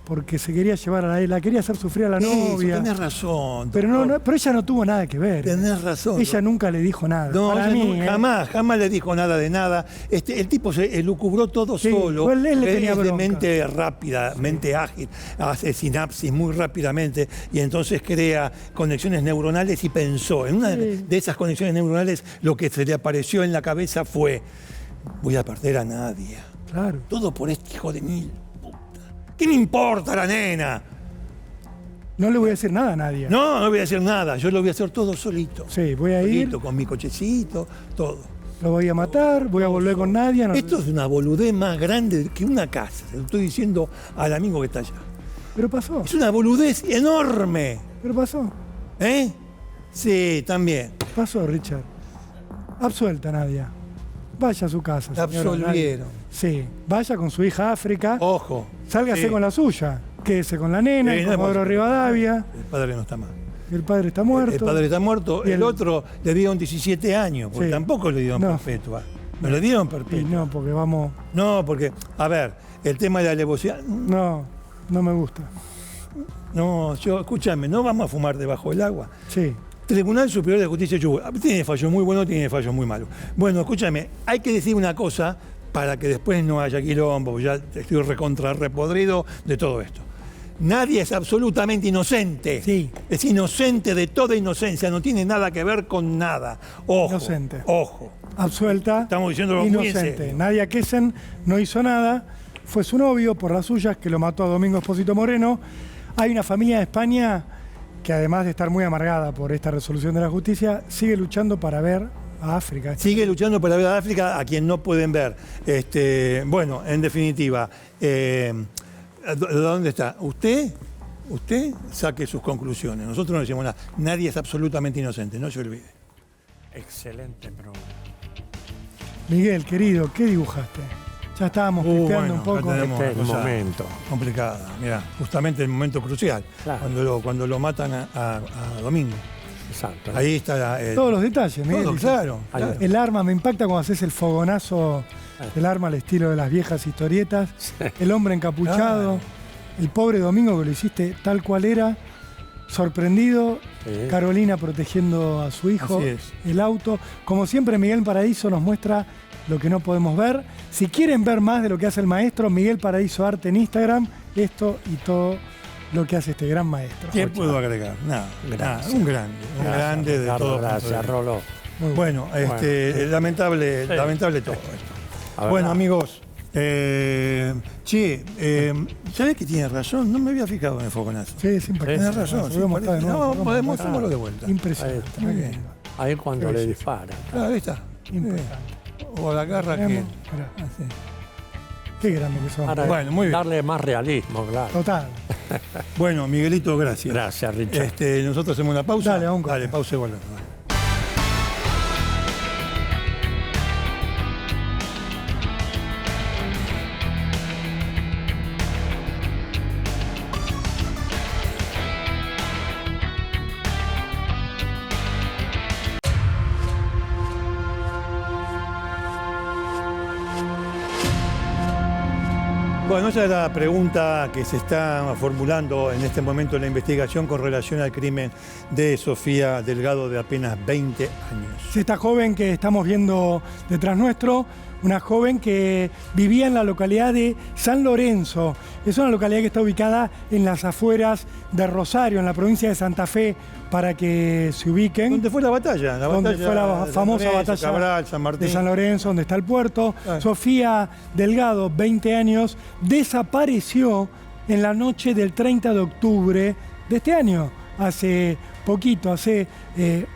porque se quería llevar la quería hacer sufrir a la novia. Tenés razón. Pero ella no tuvo nada que ver. Tenés razón. Ella nunca le dijo nada. No, para mí, jamás le dijo nada de nada. El tipo se elucubró todo solo. Él le tenía es de bronca. mente rápida, mente ágil, hace sinapsis muy rápidamente y entonces crea conexiones neuronales y pensó. En una de esas conexiones neuronales lo que se le apareció en la cabeza fue, voy a perder a Nadia. Claro. Todo por este hijo de mil. ¿Qué me importa la nena? No le voy a decir nada a nadie. No voy a decir nada. Yo lo voy a hacer todo solito. Sí, voy a ir. Con mi cochecito, todo. Lo voy a matar, voy a volver con Nadia. Esto es una boludez más grande que una casa. Se lo estoy diciendo al amigo que está allá. Pero pasó. Es una boludez enorme. Pero pasó. Sí, también. Pasó, Richard. Absuelta Nadia. Vaya a su casa. La absolvieron. Sí, vaya con su hija a África. Ojo. Sálgase con la suya. Quédese con la nena, con Comodoro Rivadavia. El padre no está mal. El padre está muerto. El padre está muerto. Y el otro le dieron 17 años, porque tampoco le dieron perpetua. No le dieron perpetua. No, porque vamos. No, porque, a ver, el tema de la alevosía. No me gusta. No, escúchame, no vamos a fumar debajo del agua. Sí. Tribunal Superior de Justicia de Chubut. Tiene fallos muy buenos, tiene fallos muy malos. Bueno, escúchame, hay que decir una cosa para que después no haya quilombo, ya estoy repodrido de todo esto. nadie es absolutamente inocente. Sí. Es inocente de toda inocencia, no tiene nada que ver con nada. Ojo, Inocente. ojo. Absuelta, Estamos diciéndolo muy en inocente. serio. Nadia Kessen no hizo nada, fue su novio por las suyas que lo mató a Domingo Espósito Moreno. Hay una familia de España que, además de estar muy amargada por esta resolución de la justicia, sigue luchando para ver a África. Sigue luchando para ver a África, a quien no pueden ver. Bueno, en definitiva, ¿dónde está? Usted saque sus conclusiones. Nosotros no decimos nada. Nadie es absolutamente inocente, no se olvide. Excelente programa. Miguel, querido, ¿qué dibujaste? Ya estábamos pisteando un poco. Este es el momento. Complicada, mira, justamente el momento crucial, Claro. cuando lo matan a Domingo. Exacto. Ahí está Todos los detalles, Miguel. todo, claro. El arma, me impacta cuando haces el fogonazo del arma al estilo de las viejas historietas. El hombre encapuchado, el pobre Domingo que lo hiciste tal cual era, sorprendido. Sí. Carolina protegiendo a su hijo, Así es. el auto. Como siempre, Miguel Paradiso nos muestra lo que no podemos ver. Si quieren ver más de lo que hace el maestro, Miguel Paradiso Arte en Instagram, esto y todo lo que hace este gran maestro. ¿Qué puedo agregar? Nada, Gracias. un grande de Ricardo, todo. gracias, Rolo. Bueno, lamentable todo esto. Bueno, amigos, ¿sabés que tiene razón? No me había fijado en el fogonazo. Sí, es impactante. Tienes razón. Podemos mostrar de nuevo, No, podemos hacerlo de vuelta. Impresionante. Ahí Muy bien. Ahí cuando le dispara. Claro, ahí está. Impactante. O la garra que... Mirá. Qué grande que son. Para Bueno, muy bien. darle más realismo, claro. Total. Bueno, Miguelito, gracias. Gracias, Richard. Nosotros hacemos una pausa. Dale, vamos. Dale, pausa y volvemos. Bueno, esa es la pregunta que se está formulando en este momento en la investigación con relación al crimen de Sofía Delgado, de apenas 20 años. Esta joven que estamos viendo detrás nuestro, una joven que vivía en la localidad de San Lorenzo. Es una localidad que está ubicada en las afueras de Rosario, en la provincia de Santa Fe, para que se ubiquen. ¿Dónde fue la batalla? Donde fue la famosa Lorenzo, batalla Cabral, San Martín. de San Lorenzo, donde está el puerto. Sofía Delgado, 20 años, desapareció en la noche del 30 de octubre de este año, hace poquito, hace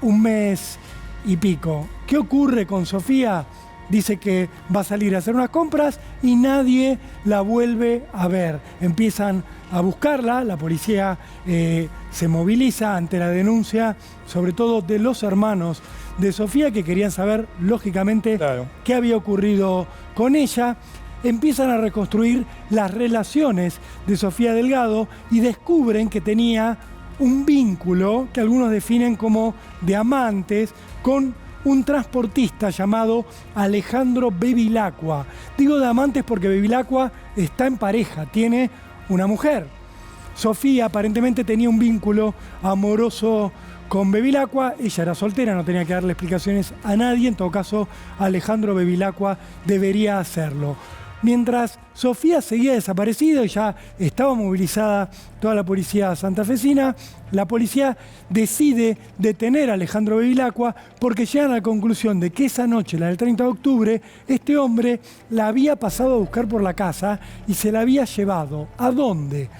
un mes y pico. ¿Qué ocurre con Sofía? Dice que va a salir a hacer unas compras y nadie la vuelve a ver. Empiezan a buscarla, la policía se moviliza ante la denuncia, sobre todo de los hermanos de Sofía, que querían saber, lógicamente, qué había ocurrido con ella. Empiezan a reconstruir las relaciones de Sofía Delgado y descubren que tenía un vínculo que algunos definen como de amantes con un transportista llamado Alejandro Bevilacqua. Digo de amantes porque Bevilacqua está en pareja, tiene una mujer. Sofía aparentemente tenía un vínculo amoroso con Bevilacqua, ella era soltera, no tenía que darle explicaciones a nadie, en todo caso Alejandro Bevilacqua debería hacerlo. Mientras Sofía seguía desaparecida y ya estaba movilizada toda la policía santafesina, la policía decide detener a Alejandro Bevilacqua porque llegan a la conclusión de que esa noche, la del 30 de octubre, este hombre la había pasado a buscar por la casa y se la había llevado. ¿A dónde?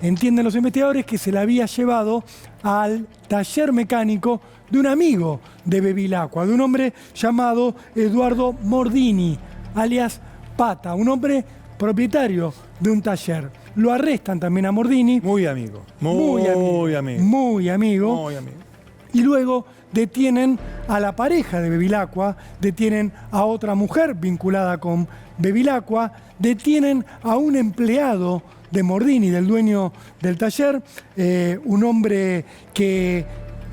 Entienden los investigadores que se la había llevado al taller mecánico de un amigo de Bevilacqua, de un hombre llamado Eduardo Mordini, alias Pata, un hombre propietario de un taller. Lo arrestan también a Mordini. Muy amigo. Muy amigo. Y luego detienen a la pareja de Bevilacqua, detienen a otra mujer vinculada con Bevilacqua, detienen a un empleado de Mordini, del dueño del taller, un hombre que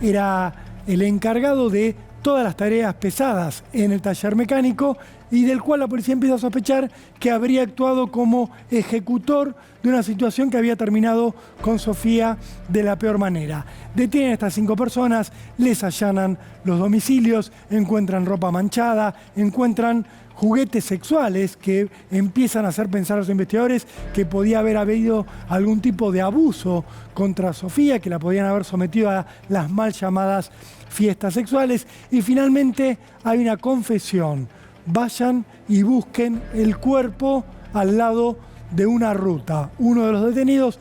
era el encargado de todas las tareas pesadas en el taller mecánico. y del cual la policía empieza a sospechar que habría actuado como ejecutor de una situación que había terminado con Sofía de la peor manera. Detienen a estas 5 personas, les allanan los domicilios, encuentran ropa manchada, encuentran juguetes sexuales que empiezan a hacer pensar a los investigadores que podía haber habido algún tipo de abuso contra Sofía, que la podían haber sometido a las mal llamadas fiestas sexuales. Y finalmente hay una confesión. Vayan y busquen el cuerpo al lado de una ruta. Uno de los detenidos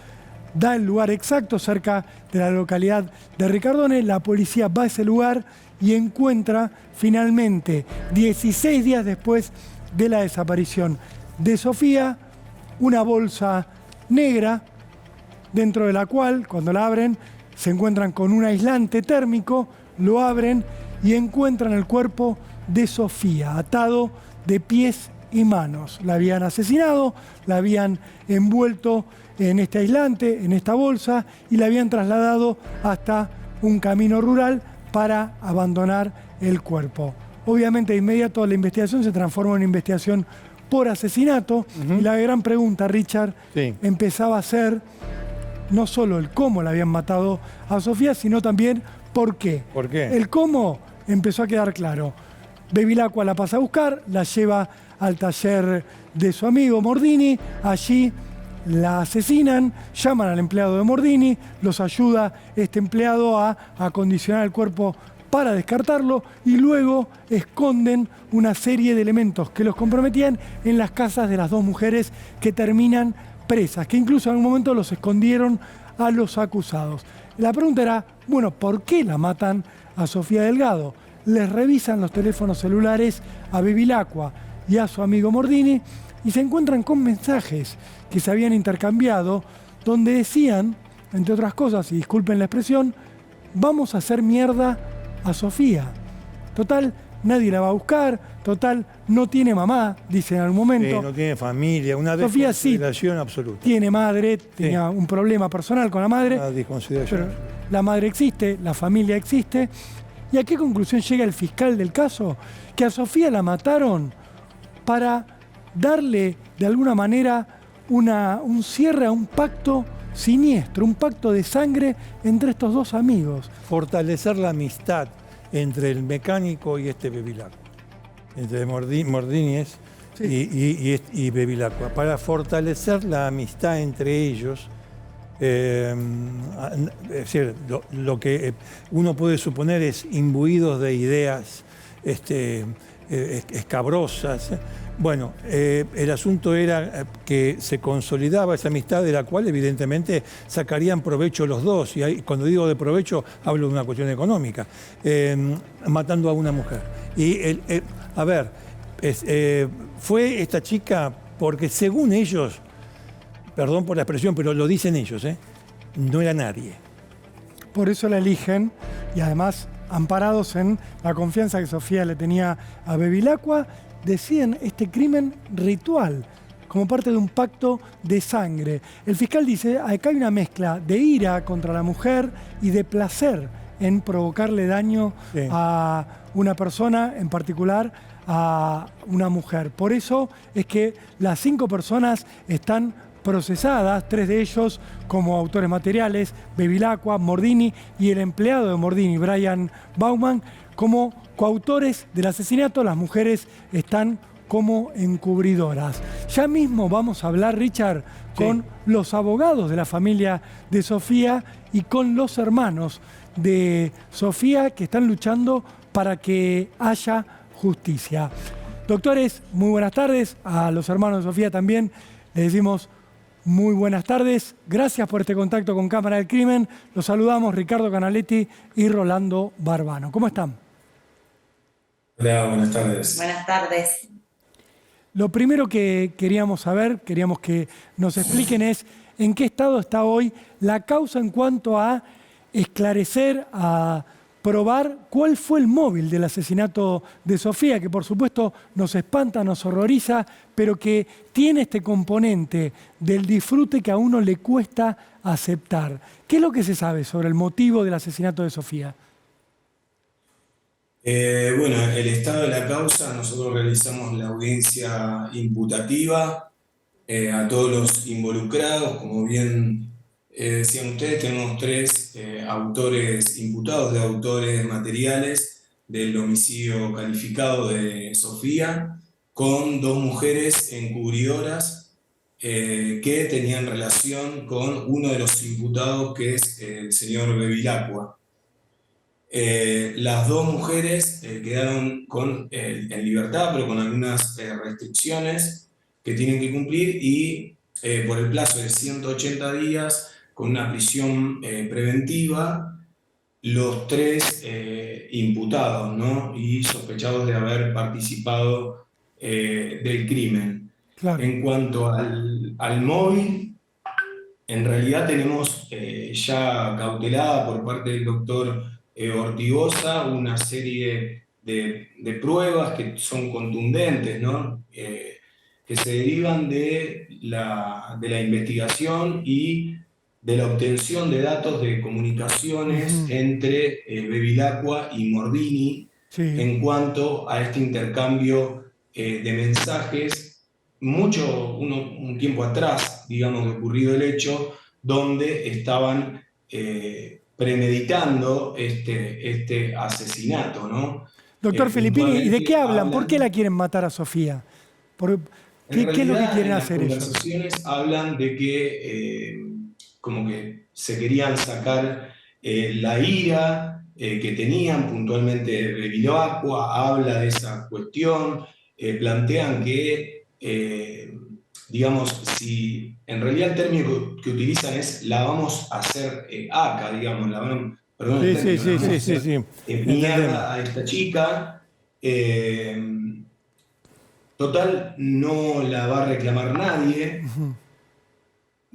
da el lugar exacto, cerca de la localidad de Ricardone. La policía va a ese lugar y encuentra finalmente, 16 días después de la desaparición de Sofía, una bolsa negra, dentro de la cual, cuando la abren, se encuentran con un aislante térmico, lo abren y encuentran el cuerpo de Sofía, atado de pies y manos. La habían asesinado, la habían envuelto en este aislante, en esta bolsa, y la habían trasladado hasta un camino rural para abandonar el cuerpo. Obviamente de inmediato la investigación se transforma en una investigación por asesinato, y la gran pregunta, Richard, empezaba a ser no solo el cómo la habían matado a Sofía, sino también por qué. ¿Por qué? El cómo empezó a quedar claro. Bevilacqua la pasa a buscar, la lleva al taller de su amigo Mordini, allí la asesinan, llaman al empleado de Mordini, los ayuda este empleado a acondicionar el cuerpo para descartarlo y luego esconden una serie de elementos que los comprometían en las casas de las 2 mujeres que terminan presas, que incluso en algún momento los escondieron a los acusados. La pregunta era, bueno, ¿por qué la matan a Sofía Delgado? Les revisan los teléfonos celulares a Bevilacqua y a su amigo Mordini y se encuentran con mensajes que se habían intercambiado donde decían, entre otras cosas, y disculpen la expresión, vamos a hacer mierda a Sofía. Total, nadie la va a buscar, total, no tiene mamá, dice en algún momento. No tiene familia, una Sofía desconsideración absoluta. Tiene madre, tenía un problema personal con la madre, Una desconsideración. pero la madre existe, la familia existe. ¿Y a qué conclusión llega el fiscal del caso? Que a Sofía la mataron para darle, de alguna manera, un cierre a un pacto siniestro, un pacto de sangre entre estos 2 amigos. Fortalecer la amistad entre el mecánico y este Bevilacqua, entre Mordini y Bevilacqua, para fortalecer la amistad entre ellos. Es decir, lo que uno puede suponer es imbuidos de ideas escabrosas. Bueno, el asunto era que se consolidaba esa amistad de la cual evidentemente sacarían provecho los dos, y cuando digo de provecho hablo de una cuestión económica, matando a una mujer. Y fue esta chica porque según ellos, perdón por la expresión, pero lo dicen ellos, no era nadie. Por eso la eligen, y además, amparados en la confianza que Sofía le tenía a Bevilacqua, deciden este crimen ritual, como parte de un pacto de sangre. El fiscal dice, acá hay una mezcla de ira contra la mujer y de placer en provocarle daño a una persona, en particular a una mujer. Por eso es que las 5 personas están procesadas, 3 de ellos como autores materiales, Bevilacqua, Mordini y el empleado de Mordini, Brian Bauman, como coautores del asesinato. Las mujeres están como encubridoras. Ya mismo vamos a hablar, Richard, con los abogados de la familia de Sofía y con los hermanos de Sofía que están luchando para que haya justicia. Doctores, muy buenas tardes. A los hermanos de Sofía también les decimos muy buenas tardes. Gracias por este contacto con Cámara del Crimen. Los saludamos Ricardo Canaletti y Rolando Barbano. ¿Cómo están? Hola, buenas tardes. Buenas tardes. Lo primero que queríamos que nos expliquen es en qué estado está hoy la causa en cuanto a esclarecer, a probar cuál fue el móvil del asesinato de Sofía, que por supuesto nos espanta, nos horroriza, pero que tiene este componente del disfrute que a uno le cuesta aceptar. ¿Qué es lo que se sabe sobre el motivo del asesinato de Sofía? Bueno, el estado de la causa, nosotros realizamos la audiencia imputativa a todos los involucrados. Como bien decían ustedes, tenemos 3 autores imputados de autores materiales del homicidio calificado de Sofía, con 2 mujeres encubridoras que tenían relación con uno de los imputados, que es el señor Bevilacqua. Las 2 mujeres quedaron en libertad, pero con algunas restricciones que tienen que cumplir, y por el plazo de 180 días, con una prisión preventiva, los 3 imputados, ¿no? Y sospechados de haber participado del crimen. Claro. En cuanto al móvil, en realidad tenemos ya cautelada por parte del doctor Ortigosa una serie de pruebas que son contundentes, ¿no? Que se derivan de la investigación y de la obtención de datos de comunicaciones entre Bevilacqua y Mordini en cuanto a este intercambio de mensajes, un tiempo atrás, digamos, de ocurrido el hecho, donde estaban premeditando este asesinato, ¿no? Doctor Filippini, ¿y de qué hablan? ¿Por qué la quieren matar a Sofía? ¿Qué es lo que quieren hacer ellos? Las conversaciones hablan de que como que se querían sacar la ira que tenían puntualmente. Bevilacqua habla de esa cuestión, plantean que, digamos, si en realidad el término que utilizan es la vamos a hacer acá, digamos, mierda a esta chica. Total, no la va a reclamar nadie.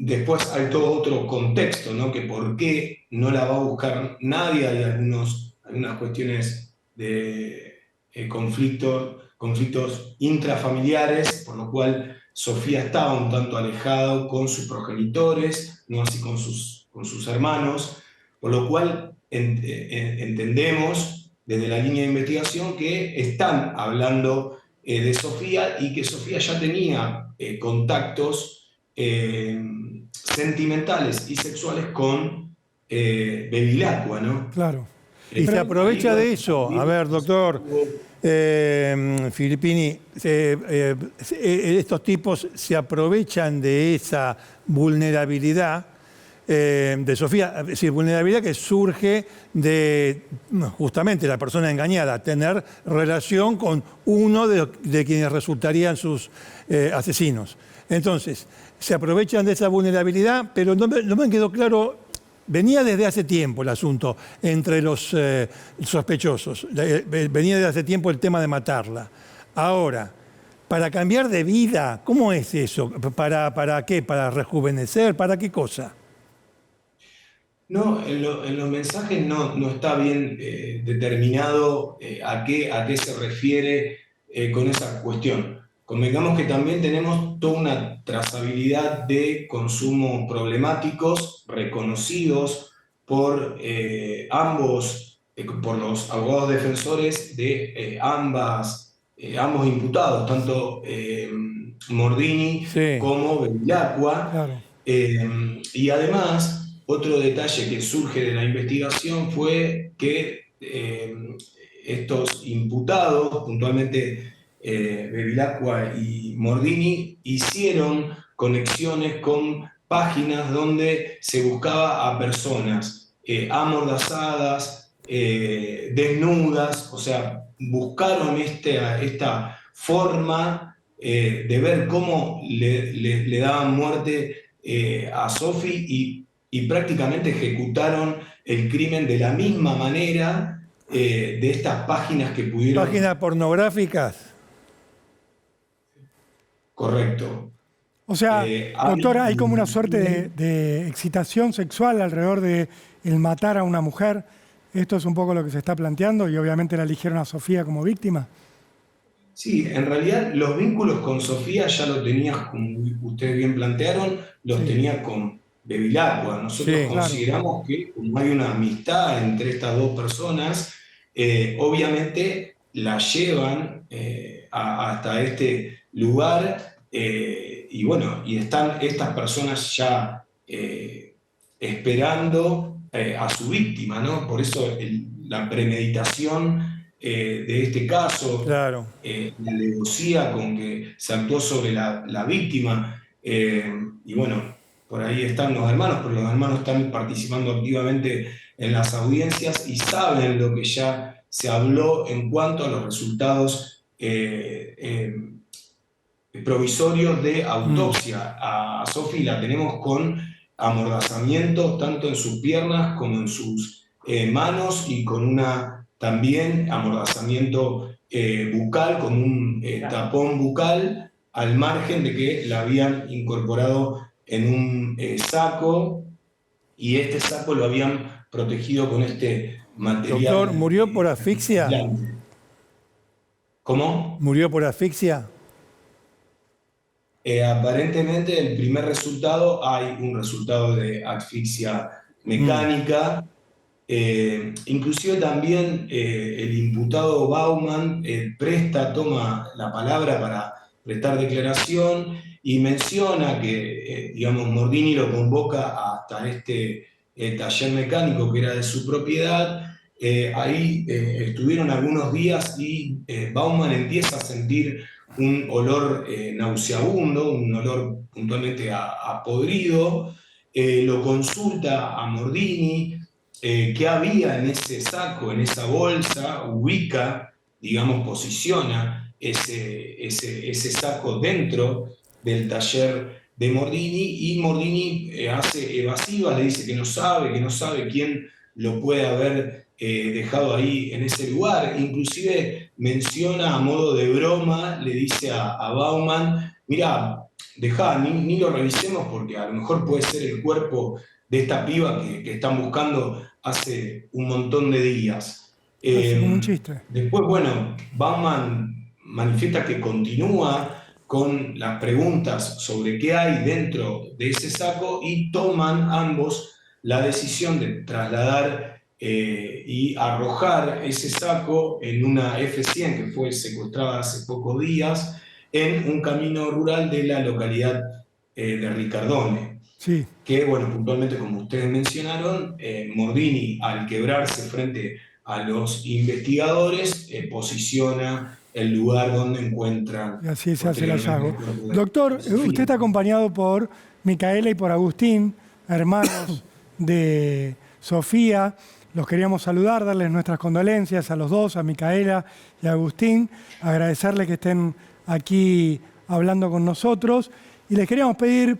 Después hay todo otro contexto, ¿no? Que por qué no la va a buscar nadie. Hay algunas cuestiones de conflictos intrafamiliares, por lo cual Sofía estaba un tanto alejada con sus progenitores, no así con sus hermanos, por lo cual entendemos desde la línea de investigación que están hablando de Sofía, y que Sofía ya tenía contactos sentimentales y sexuales con Bevilacqua, ¿no? Claro. Y se aprovecha de eso. A ver, doctor Filippini, estos tipos se aprovechan de esa vulnerabilidad de Sofía, es decir, vulnerabilidad que surge de justamente la persona engañada, tener relación con uno de quienes resultarían sus asesinos. Entonces, se aprovechan de esa vulnerabilidad, pero no me quedó claro, venía desde hace tiempo el asunto entre los sospechosos, venía desde hace tiempo el tema de matarla. Ahora, para cambiar de vida, ¿cómo es eso? ¿Para qué? ¿Para rejuvenecer? ¿Para qué cosa? No, en los mensajes no está bien determinado a qué se refiere con esa cuestión. Convengamos que también tenemos toda una trazabilidad de consumos problemáticos reconocidos por ambos, por los abogados defensores de ambos imputados, tanto Mordini como Bevilacqua. Claro. Y además, otro detalle que surge de la investigación fue que estos imputados, puntualmente Bevilacqua y Mordini, hicieron conexiones con páginas donde se buscaba a personas amordazadas, desnudas, o sea, buscaron esta forma de ver cómo le daban muerte a Sofi, y prácticamente ejecutaron el crimen de la misma manera de estas páginas que pudieron... ¿Páginas pornográficas? Correcto. O sea, doctora, hay como una suerte de excitación sexual alrededor de el matar a una mujer. Esto es un poco lo que se está planteando, y obviamente la eligieron a Sofía como víctima. Sí, en realidad los vínculos con Sofía ya lo tenía, como ustedes bien plantearon, los tenía con Bevilacqua. Nosotros consideramos que como hay una amistad entre estas dos personas, obviamente la llevan hasta este lugar y bueno, y están estas personas ya esperando a su víctima, ¿no? Por eso la premeditación de este caso, claro. La alevosía con que se actuó sobre la víctima, y bueno, por ahí están los hermanos, pero los hermanos están participando activamente en las audiencias y saben lo que ya se habló en cuanto a los resultados provisorios de autopsia. A Sofi la tenemos con amordazamiento tanto en sus piernas como en sus manos y con también amordazamiento bucal, con un tapón bucal, al margen de que la habían incorporado en un saco y este saco lo habían protegido con este material. Doctor, ¿murió por asfixia? ¿Cómo? ¿Murió por asfixia? Aparentemente el primer resultado, hay un resultado de asfixia mecánica. Inclusive también el imputado Baumann toma la palabra para prestar declaración y menciona que, digamos, Mordini lo convoca hasta este taller mecánico que era de su propiedad. Ahí estuvieron algunos días y Baumann empieza a sentir un olor nauseabundo, un olor puntualmente a podrido. Lo consulta a Mordini, qué había en ese saco, en esa bolsa, ubica, digamos, posiciona ese saco dentro del taller de Mordini y Mordini hace evasivas, le dice que no sabe quién lo puede haber dejado ahí en ese lugar. Inclusive menciona a modo de broma, le dice a Baumann, mira, dejá, ni lo revisemos porque a lo mejor puede ser el cuerpo de esta piba que están buscando hace un montón de días. Un chiste. Después, bueno, Baumann manifiesta que continúa con las preguntas sobre qué hay dentro de ese saco y toman ambos la decisión de trasladar y arrojar ese saco en una F-100 que fue secuestrada hace pocos días en un camino rural de la localidad de Ricardone. Sí. Que, bueno, puntualmente, como ustedes mencionaron, Mordini, al quebrarse frente a los investigadores, posiciona el lugar donde encuentran. Y así se hace el hallazgo. Doctor, usted está acompañado por Micaela y por Agustín, hermanos de Sofía. Los queríamos saludar, darles nuestras condolencias a los dos, a Micaela y a Agustín, agradecerles que estén aquí hablando con nosotros. Y les queríamos pedir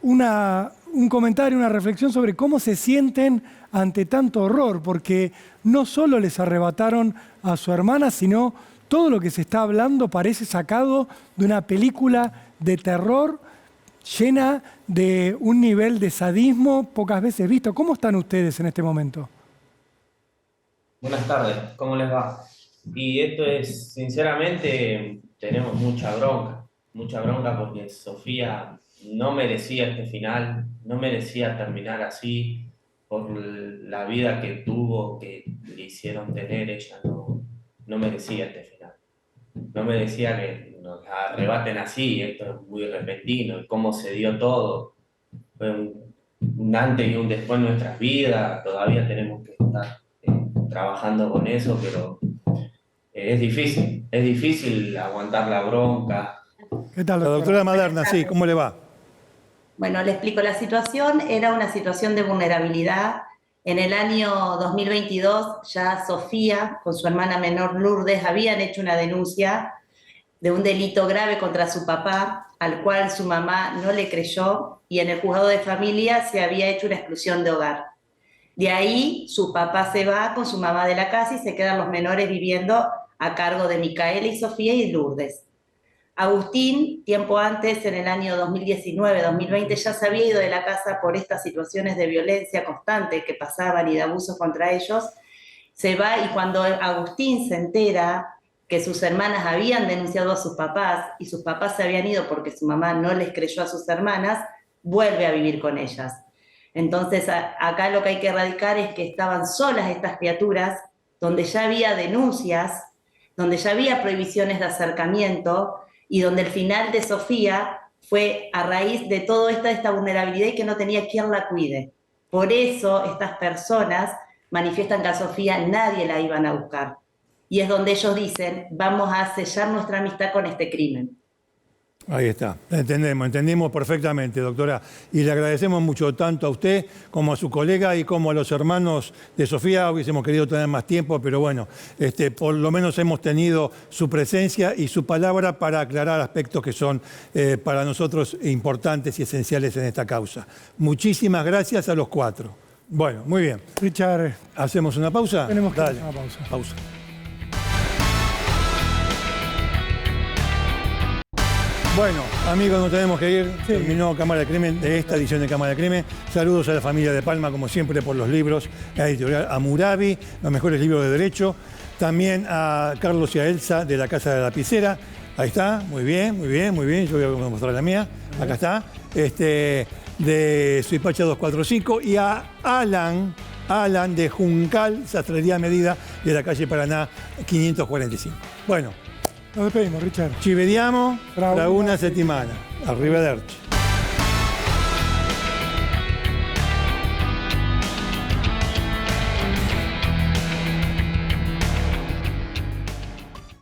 un comentario, una reflexión sobre cómo se sienten ante tanto horror, porque no solo les arrebataron a su hermana, sino todo lo que se está hablando parece sacado de una película de terror llena de un nivel de sadismo pocas veces visto. ¿Cómo están ustedes en este momento? Buenas tardes, ¿cómo les va? Y esto es, sinceramente, tenemos mucha bronca porque Sofía no merecía este final, no merecía terminar así por la vida que tuvo, que le hicieron tener. Ella no merecía este final, no merecía que nos arrebaten así. Esto es muy repentino y cómo se dio todo, fue un antes y un después en nuestras vidas. Todavía tenemos que estar trabajando con eso, pero es difícil aguantar la bronca. ¿Qué tal, la doctora Maderna? Sí, ¿cómo le va? Bueno, le explico. La situación era una situación de vulnerabilidad. En el año 2022 ya Sofía, con su hermana menor Lourdes, habían hecho una denuncia de un delito grave contra su papá, al cual su mamá no le creyó, y en el juzgado de familia se había hecho una exclusión de hogar. De ahí su papá se va con su mamá de la casa y se quedan los menores viviendo a cargo de Micaela y Sofía y Lourdes. Agustín, tiempo antes, en el año 2019-2020, ya se había ido de la casa por estas situaciones de violencia constante que pasaban y de abusos contra ellos. Se va y cuando Agustín se entera que sus hermanas habían denunciado a sus papás y sus papás se habían ido porque su mamá no les creyó a sus hermanas, vuelve a vivir con ellas. Entonces, acá lo que hay que erradicar es que estaban solas estas criaturas donde ya había denuncias, donde ya había prohibiciones de acercamiento y donde el final de Sofía fue a raíz de toda esta vulnerabilidad y que no tenía quien la cuide. Por eso estas personas manifiestan que a Sofía nadie la iban a buscar. Y es donde ellos dicen, vamos a sellar nuestra amistad con este crimen. Ahí está, entendimos perfectamente, doctora. Y le agradecemos mucho tanto a usted como a su colega y como a los hermanos de Sofía. Hubiésemos querido tener más tiempo, pero bueno, por lo menos hemos tenido su presencia y su palabra para aclarar aspectos que son para nosotros importantes y esenciales en esta causa. Muchísimas gracias a los cuatro. Bueno, muy bien. Richard, ¿hacemos una pausa? Tenemos que hacer una pausa. Pausa. Bueno, amigos, nos tenemos que ir. Sí. Terminó Cámara de Crimen, de esta edición de Cámara de Crimen. Saludos a la familia de Palma, como siempre, por los libros. A la editorial Hammurabi, los mejores libros de Derecho. También a Carlos y a Elsa, de la Casa de la Lapicera. Ahí está, muy bien, muy bien, muy bien. Yo voy a mostrar la mía. Acá está. De Suipacha 245. Y a Alan de Juncal, Sastrería Medida, de la calle Paraná 545. Bueno. Nos despedimos, Richard. Ci vediamo tra una settimana. Arrivederci.